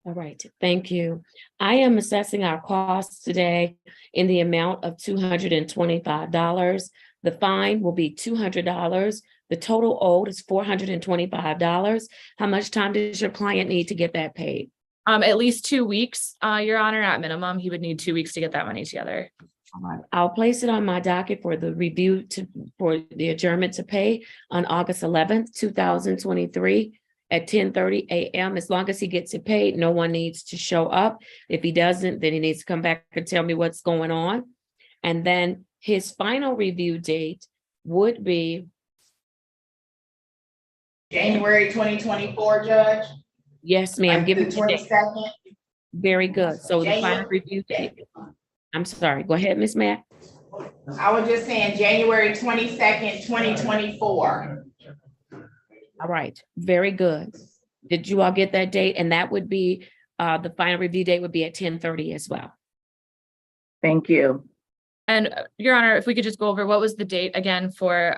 C: All right, thank you. I am assessing our costs today in the amount of $225. The fine will be $200. The total owed is $425. How much time does your client need to get that paid?
M: At least 2 weeks, Your Honor, at minimum. He would need 2 weeks to get that money together.
C: All right. I'll place it on my docket for the for the adjournment to pay on August 11th, 2023 at 10:30 a.m. As long as he gets it paid, no one needs to show up. If he doesn't, then he needs to come back and tell me what's going on. And then his final review date would be
S: January 2024, Judge.
C: Yes, ma'am. Give
S: The
C: me the date.
S: 22nd.
C: Very good. So the final review date. I'm sorry. Go ahead, Ms. Mack.
S: I was just saying January 22nd, 2024.
C: All right. Very good. Did you all get that date? And that would be the final review date would be at 10:30 as well.
D: Thank you.
M: And Your Honor, if we could just go over, what was the date again for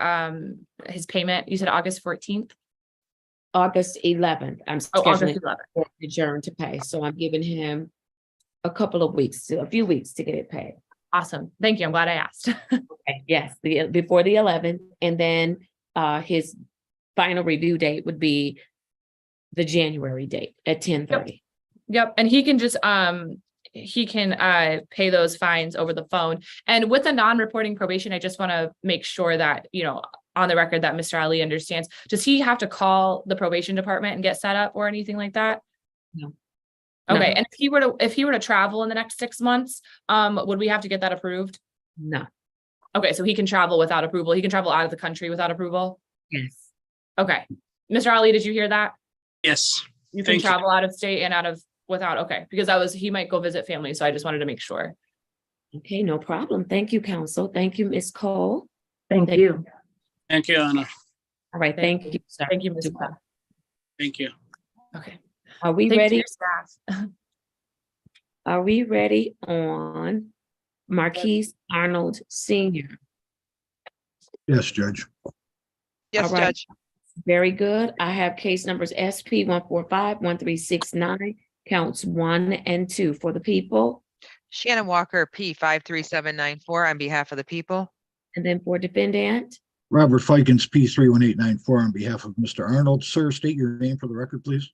M: his payment? You said August 14th?
C: August 11th. I'm
M: August
C: scheduling
M: 11th.
C: adjourn to pay. So I'm giving him a few weeks to get it paid.
M: Awesome. Thank you. I'm glad I asked.
C: Okay. Yes, before the 11th. And then his final review date would be the January date at 10:30.
M: Yep. And he can just pay those fines over the phone. And with the non-reporting probation, I just want to make sure that, on the record that Mr. Ali understands. Does he have to call the probation department and get set up or anything like that?
C: No.
M: Okay.
C: No.
M: And if he were to travel in the next 6 months, would we have to get that approved?
C: No.
M: Okay. So he can travel without approval. He can travel out of the country without approval.
C: Yes.
M: Okay. Mr. Ali, did you hear that?
F: Yes.
M: You can
F: Thank you.
M: travel out of state and without, okay, because he might go visit family. So I just wanted to make sure.
C: Okay, no problem. Thank you, counsel. Thank you, Ms. Cole.
D: Thank you.
F: Thank you, Anna.
C: All right, thank you, sir.
M: Thank you, Ms. Cole.
F: Thank you.
M: Okay.
C: Are we
M: Thanks to
C: ready?
M: your staff.
C: Are we ready on Marquise Arnold Sr.?
A: Yes, Judge.
G: Yes,
C: All right.
G: Judge.
C: Very good. I have case numbers SP 145-1369, counts 1 and 2 for the people.
G: Shannon Walker, P 53794 on behalf of the people.
C: And then for defendant,
A: Robert Fikens, P31894 on behalf of Mr. Arnold. Sir, state your name for the record, please.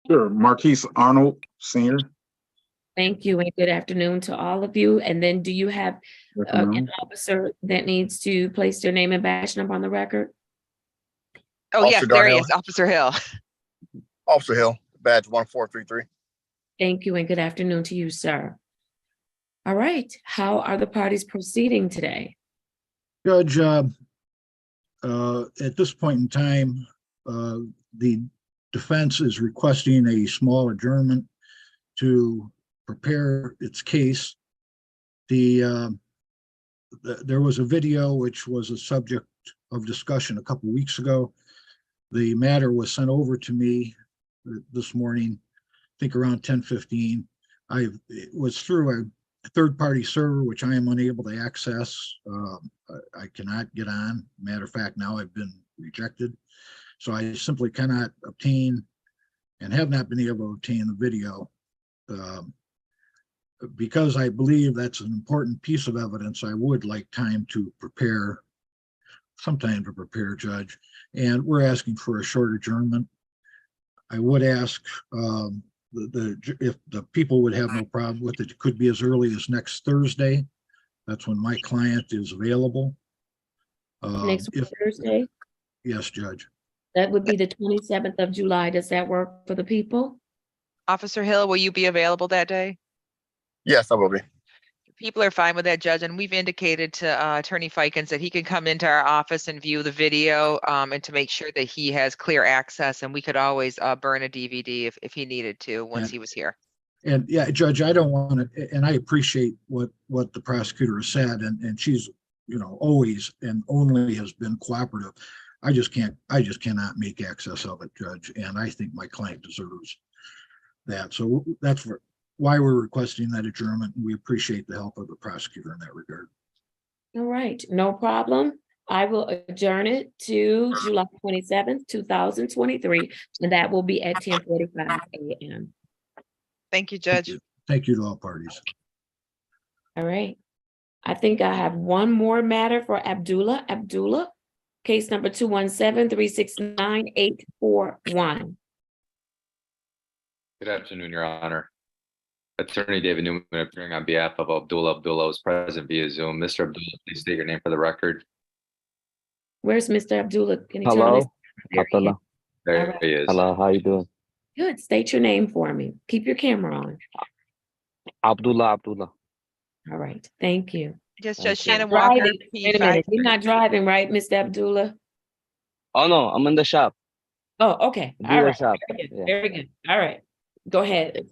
J: Sure, Marquise Arnold, Senior.
C: Thank you and good afternoon to all of you. And then do you have an officer that needs to place their name and badge number on the record?
G: Oh, yes,
O: Officer
G: there he
O: Darnell.
G: is, Officer Hill.
O: Officer Hill, badge 1433.
C: Thank you and good afternoon to you, sir. All right, how are the parties proceeding today?
A: Judge, at this point in time, the defense is requesting a small adjournment to prepare its case. There was a video which was a subject of discussion a couple weeks ago. The matter was sent over to me this morning, I think around 10:15. It was through a third-party server, which I am unable to access. I cannot get on. Matter of fact, now I've been rejected. So I simply cannot obtain and have not been able to obtain the video. Because I believe that's an important piece of evidence, I would like time to prepare, some time to prepare, Judge. And we're asking for a short adjournment. I would ask if the people would have no problem with it, it could be as early as next Thursday. That's when my client is available.
C: Next Thursday?
A: Yes, Judge.
C: That would be the 27th of July. Does that work for the people?
G: Officer Hill, will you be available that day?
O: Yes, I will be.
G: People are fine with that, Judge, and we've indicated to Attorney Fikens that he can come into our office and view the video and to make sure that he has clear access, and we could always burn a DVD if he needed to once he was here.
A: And yeah, Judge, I don't want to, and I appreciate what the prosecutor has said, and she's, always and only has been cooperative. I just cannot make access of it, Judge, and I think my client deserves that. So that's why we're requesting that adjournment, and we appreciate the help of the prosecutor in that regard.
C: All right, no problem. I will adjourn it to July 27th, 2023, and that will be at 10:45 a.m.
G: Thank you, Judge.
A: Thank you to all parties.
C: All right. I think I have one more matter for Abdullah. Abdullah, case number 217-369-841.
P: Good afternoon, Your Honor. Attorney David Newman appearing on behalf of Abdullah. Abdullah is present via Zoom. Mr. Abdullah, please state your name for the record.
C: Where's Mr. Abdullah? Can you
R: Hello,
C: turn
R: Abdullah.
P: There he is.
R: Hello, how you doing?
C: Good. State your name for me. Keep your camera on.
R: Abdullah.
C: All right. Thank you.
G: Yes, Judge
R: Okay.
G: Shannon Walker.
C: Driving. Wait a minute. You're not driving, right, Mr. Abdullah?
R: Oh no, I'm in the shop.
C: Oh, okay. All
R: Dealer
C: right.
R: shop.
C: Very good.
R: Yeah.
C: Very good. All right. Go ahead.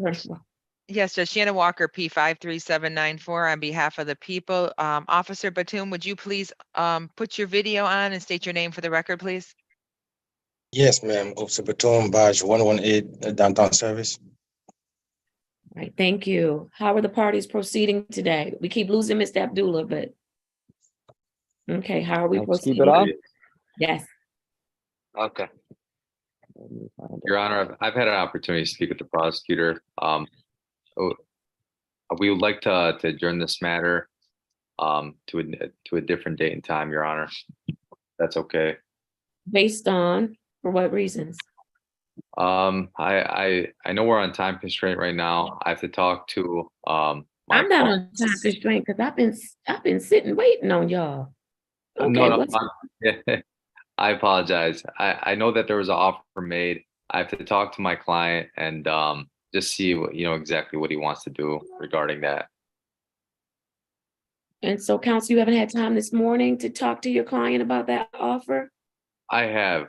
G: Yes, Judge Shannon Walker, P53794 on behalf of the people. Officer Batum, would you please put your video on and state your name for the record, please?
T: Yes, ma'am. Officer Batum, badge 118, downtown service.
C: All right. Thank you. How are the parties proceeding today? We keep losing Mr. Abdullah, but okay. How are we
R: Let's keep
C: proceeding?
R: it on.
C: Yes.
R: Okay.
P: Your Honor, I've had an opportunity to speak with the prosecutor. We would like to adjourn this matter to a different date and time, Your Honor. That's okay.
C: Based on, for what reasons?
P: I know we're on time constraint right now. I have to talk to
C: I'm not on time constraint because I've been sitting waiting on y'all. Okay,
P: No,
C: what's
P: I apologize. I know that there was an offer made. I have to talk to my client and just see what, exactly what he wants to do regarding that.
C: and so counsel, you haven't had time this morning to talk to your client about that offer?
P: I have.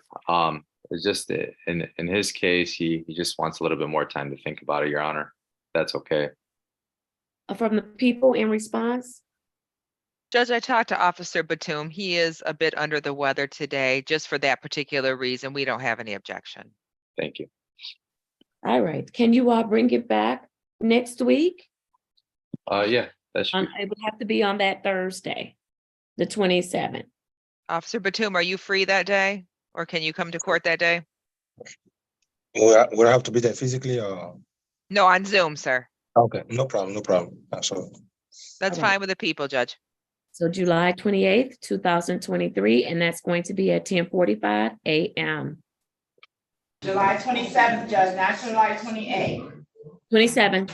P: It's just in his case, he just wants a little bit more time to think about it, Your Honor. That's okay.
C: From the people in response?
G: Judge, I talked to Officer Batum. He is a bit under the weather today. Just for that particular reason, we don't have any objection.
P: Thank you.
C: All right. Can you all bring it back next week?
P: Yeah, that's true.
C: It would have to be on that Thursday, the 27th.
G: Officer Batum, are you free that day? Or can you come to court that day?
T: Would I have to be there physically or?
G: No, on Zoom, sir.
T: Okay, no problem. Absolutely.
G: That's
C: All right.
G: fine with the people, Judge.
C: So July 28th, 2023, and that's going to be at 10:45 a.m.
S: July 27th, Judge, not July 28th.
C: 27.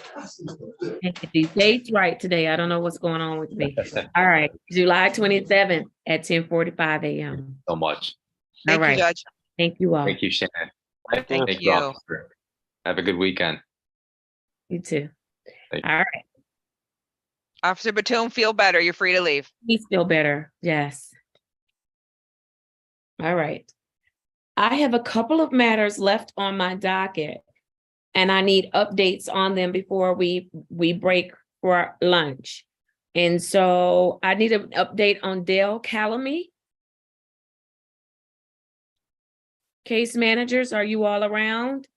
C: And get these dates right today. I don't know what's going on with me. All right, July 27th at 10:45 a.m.
P: So much.
C: All
G: Thank you,
C: right.
G: Judge.
C: Thank you all.
P: Thank you, Shannon.
G: Thank
P: you,
G: you.
P: officer. Have a good weekend.
C: You too.
P: Thank
C: All right.
G: Officer Batum, feel better. You're free to leave.
C: Please feel better. Yes. All right. I have a couple of matters left on my docket, and I need updates on them before we break for lunch. And so I need an update on Dale Calamy. Case managers, are you all around?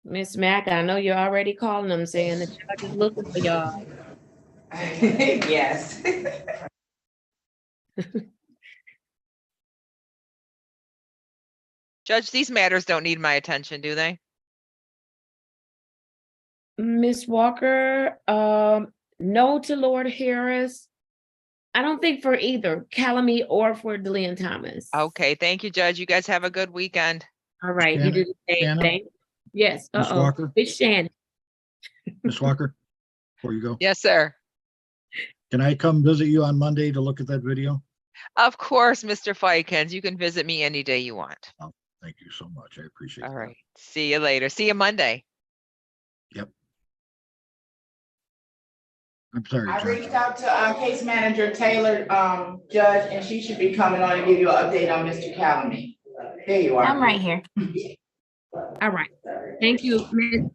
C: Miss Mack, I know you're already calling them saying the judge is looking for y'all.
S: Yes.
G: Judge, these matters don't need my attention, do they?
C: Miss Walker, no to Lord Harris. I don't think for either Calamy or for DeLeon Thomas.
G: Okay, thank you, Judge. You guys have a good weekend.
C: All right, you
A: Shannon?
C: do the same
A: Shannon?
C: thing. Yes,
A: Miss Walker?
C: It's Shannon.
A: Miss Walker, before you go,
G: Yes, sir.
A: can I come visit you on Monday to look at that video?
G: Of course, Mr. Fikens. You can visit me any day you want.
A: Oh, thank you so much. I appreciate
G: All
A: that.
G: right. See you later. See you Monday.
A: Yep. I'm sorry,
S: I
A: Judge.
S: reached out to case manager Taylor, Judge, and she should be coming on and give you an update on Mr. Calamy. There you are.
L: I'm right here.
C: All right. Thank you, Miss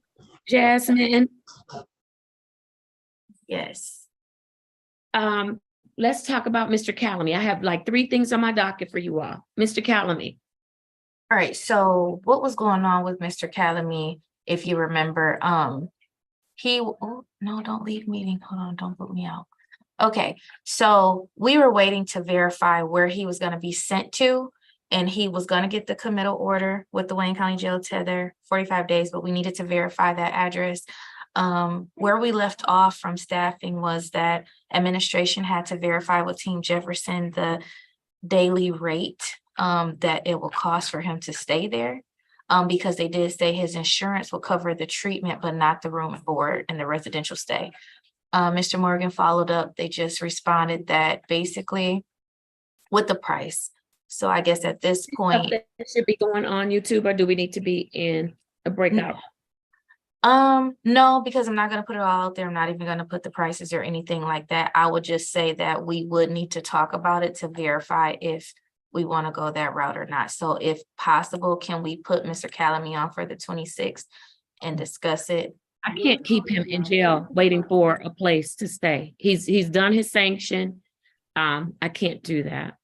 C: Jasmine.
L: Yes.
C: Let's talk about Mr. Calamy. I have like 3 things on my docket for you all. Mr. Calamy.
L: All right, so what was going on with Mr. Calamy, if you remember, oh, no, don't leave meeting. Hold on, don't put me out. Okay, so we were waiting to verify where he was gonna be sent to, and he was gonna get the committal order with the Wayne County Jail tether, 45 days, but we needed to verify that address. Where we left off from staffing was that administration had to verify with Team Jefferson the daily rate that it will cost for him to stay there. Because they did say his insurance will cover the treatment, but not the room and board and the residential stay. Mr. Morgan followed up. They just responded that basically with the price. So I guess at this point,
C: It should be going on YouTube, or do we need to be in a breakout?
L: no, because I'm not gonna put it all out there. I'm not even gonna put the prices or anything like that. I would just say that we would need to talk about it to verify if we want to go that route or not. So if possible, can we put Mr. Calamy on for the 26th and discuss it?
C: I can't keep him in jail waiting for a place to stay. He's done his sanction. I can't do that.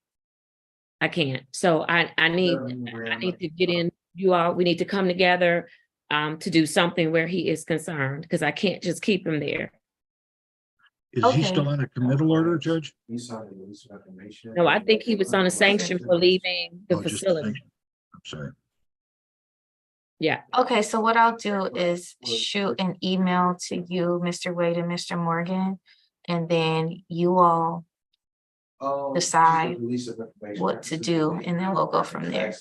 C: I can't. So I need to get in, you all, we need to come together to do something where he is concerned, because I can't just keep him there.
A: Is
L: Okay.
A: he still on a committal order, Judge?
C: No, I think he was on a sanction for leaving the
A: Oh, just a
C: facility.
A: sanction. I'm sorry.
C: Yeah.
L: Okay, so what I'll do is shoot an email to you, Mr. Wade and Mr. Morgan, and then you all decide what to do, and then we'll go from there.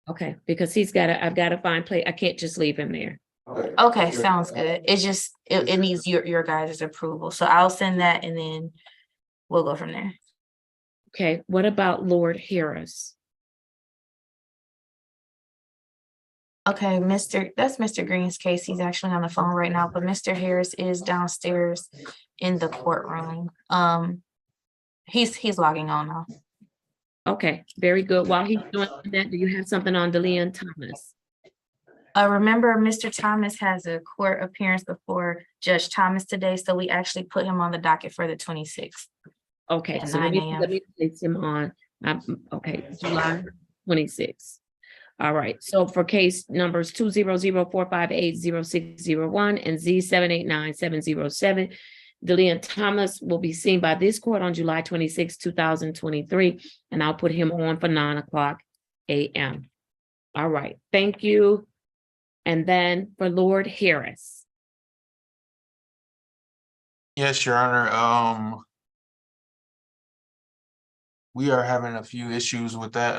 C: Okay, because I've got to find place. I can't just leave him there.
L: Okay, sounds good. It's just, it needs your guys' approval. So I'll send that and then we'll go from there.
C: Okay, what about Lord Harris?
L: Okay, that's Mr. Green's case. He's actually on the phone right now, but Mr. Harris is downstairs in the courtroom. He's logging on now.
C: Okay, very good. While he's doing that, do you have something on DeLeon Thomas?
L: Remember, Mr. Thomas has a court appearance before Judge Thomas today, so we actually put him on the docket for the 26th.
C: Okay,
L: At
C: so
L: 9
C: let
L: a.m.
C: me place him on, okay, July 26th. All right, so for case numbers 200-458-0601 and Z789-707, DeLeon Thomas will be seen by this court on July 26, 2023, and I'll put him on for 9:00 a.m. All right, thank you. And then for Lord Harris.
H: Yes, Your Honor. we are having a few issues with that.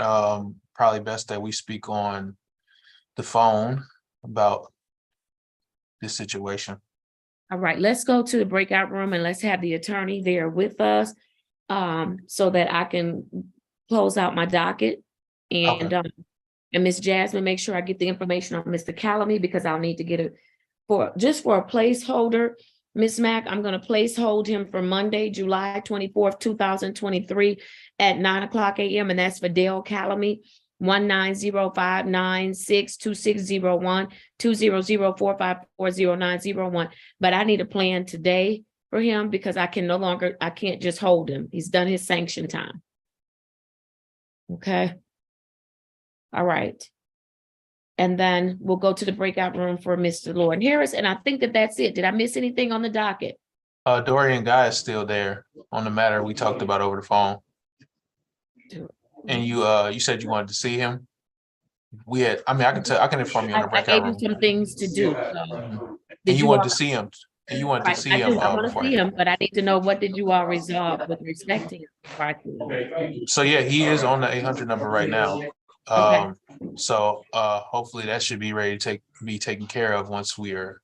H: Probably best that we speak on the phone about this situation.
C: All right, let's go to the breakout room and let's have the attorney there with us, so that I can close out my docket. And,
H: Okay.
C: And Miss Jasmine, make sure I get the information on Mr. Calamy, because I'll need to get it just for a placeholder. Miss Mack, I'm gonna placehold him for Monday, July 24th, 2023 at 9:00 a.m. And that's for Dale Calamy, 190596260120045400901. But I need a plan today for him because I can't just hold him. He's done his sanction time. Okay. All right. And then we'll go to the breakout room for Mr. Lord Harris. And I think that that's it. Did I miss anything on the docket?
H: Dorian Guy is still there on the matter we talked about over the phone. And you said you wanted to see him. I can inform you on the
C: I
H: breakout
C: gave you
H: room.
C: some things to do.
H: And you wanted to see him. And you wanted to see him.
C: I want to
H: before.
C: see him, but I need to know, what did you all resolve with respect to him? before I see him?
H: So yeah, he is on the 800 number right now. So hopefully that should be ready to be taken care of once we are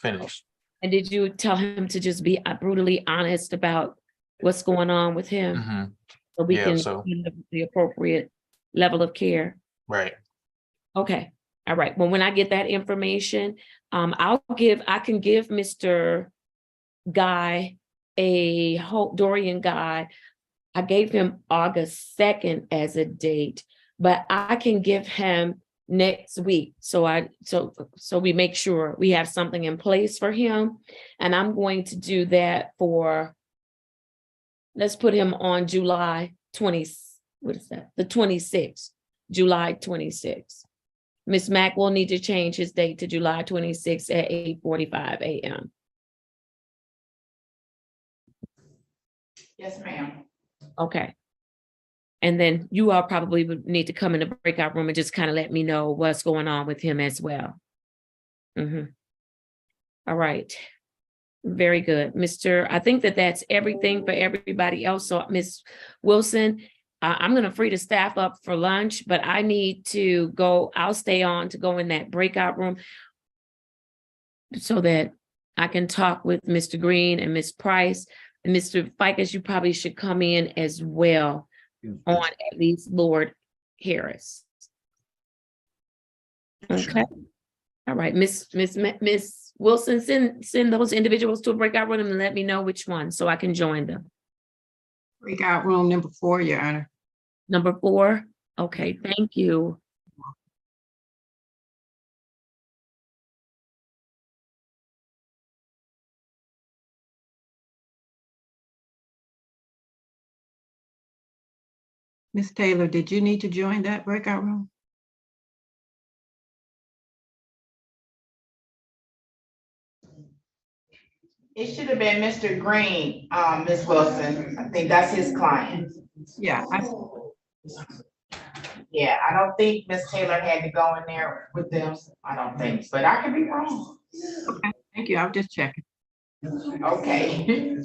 H: finished.
C: And did you tell him to just be brutally honest about what's going on with him? So we can give the appropriate level of care.
H: Right.
C: Okay. All right. Well, when I get that information, I can give Mr. Guy Dorian Guy. I gave him August 2nd as a date, but I can give him next week. So we make sure we have something in place for him. And I'm going to do that let's put him on July 20th. What is that? The 26th, July 26th. Ms. Mack will need to change his date to July 26th at 8:45 a.m.
S: Yes, ma'am.
C: Okay. And then you all probably would need to come in the breakout room and just kind of let me know what's going on with him as well. All right. Very good. I think that's everything for everybody else. So Ms. Wilson, I'm going to free the staff up for lunch, but I need to go. I'll stay on to go in that breakout room so that I can talk with Mr. Green and Ms. Price. And Mr. Ficus, you probably should come in as well on at least Lord Harris. Okay. All right, Miss Wilson, send those individuals to a breakout room and let me know which one so I can join them.
S: Breakout room number 4, Your Honor.
C: Number 4? Okay, thank you.
S: Ms. Taylor, did you need to join that breakout room? It should have been Mr. Green, Ms. Wilson. I think that's his client. Yeah. I don't think Ms. Taylor had to go in there with them. I don't think, but I could be wrong. Okay, thank you. I'll just check. Okay.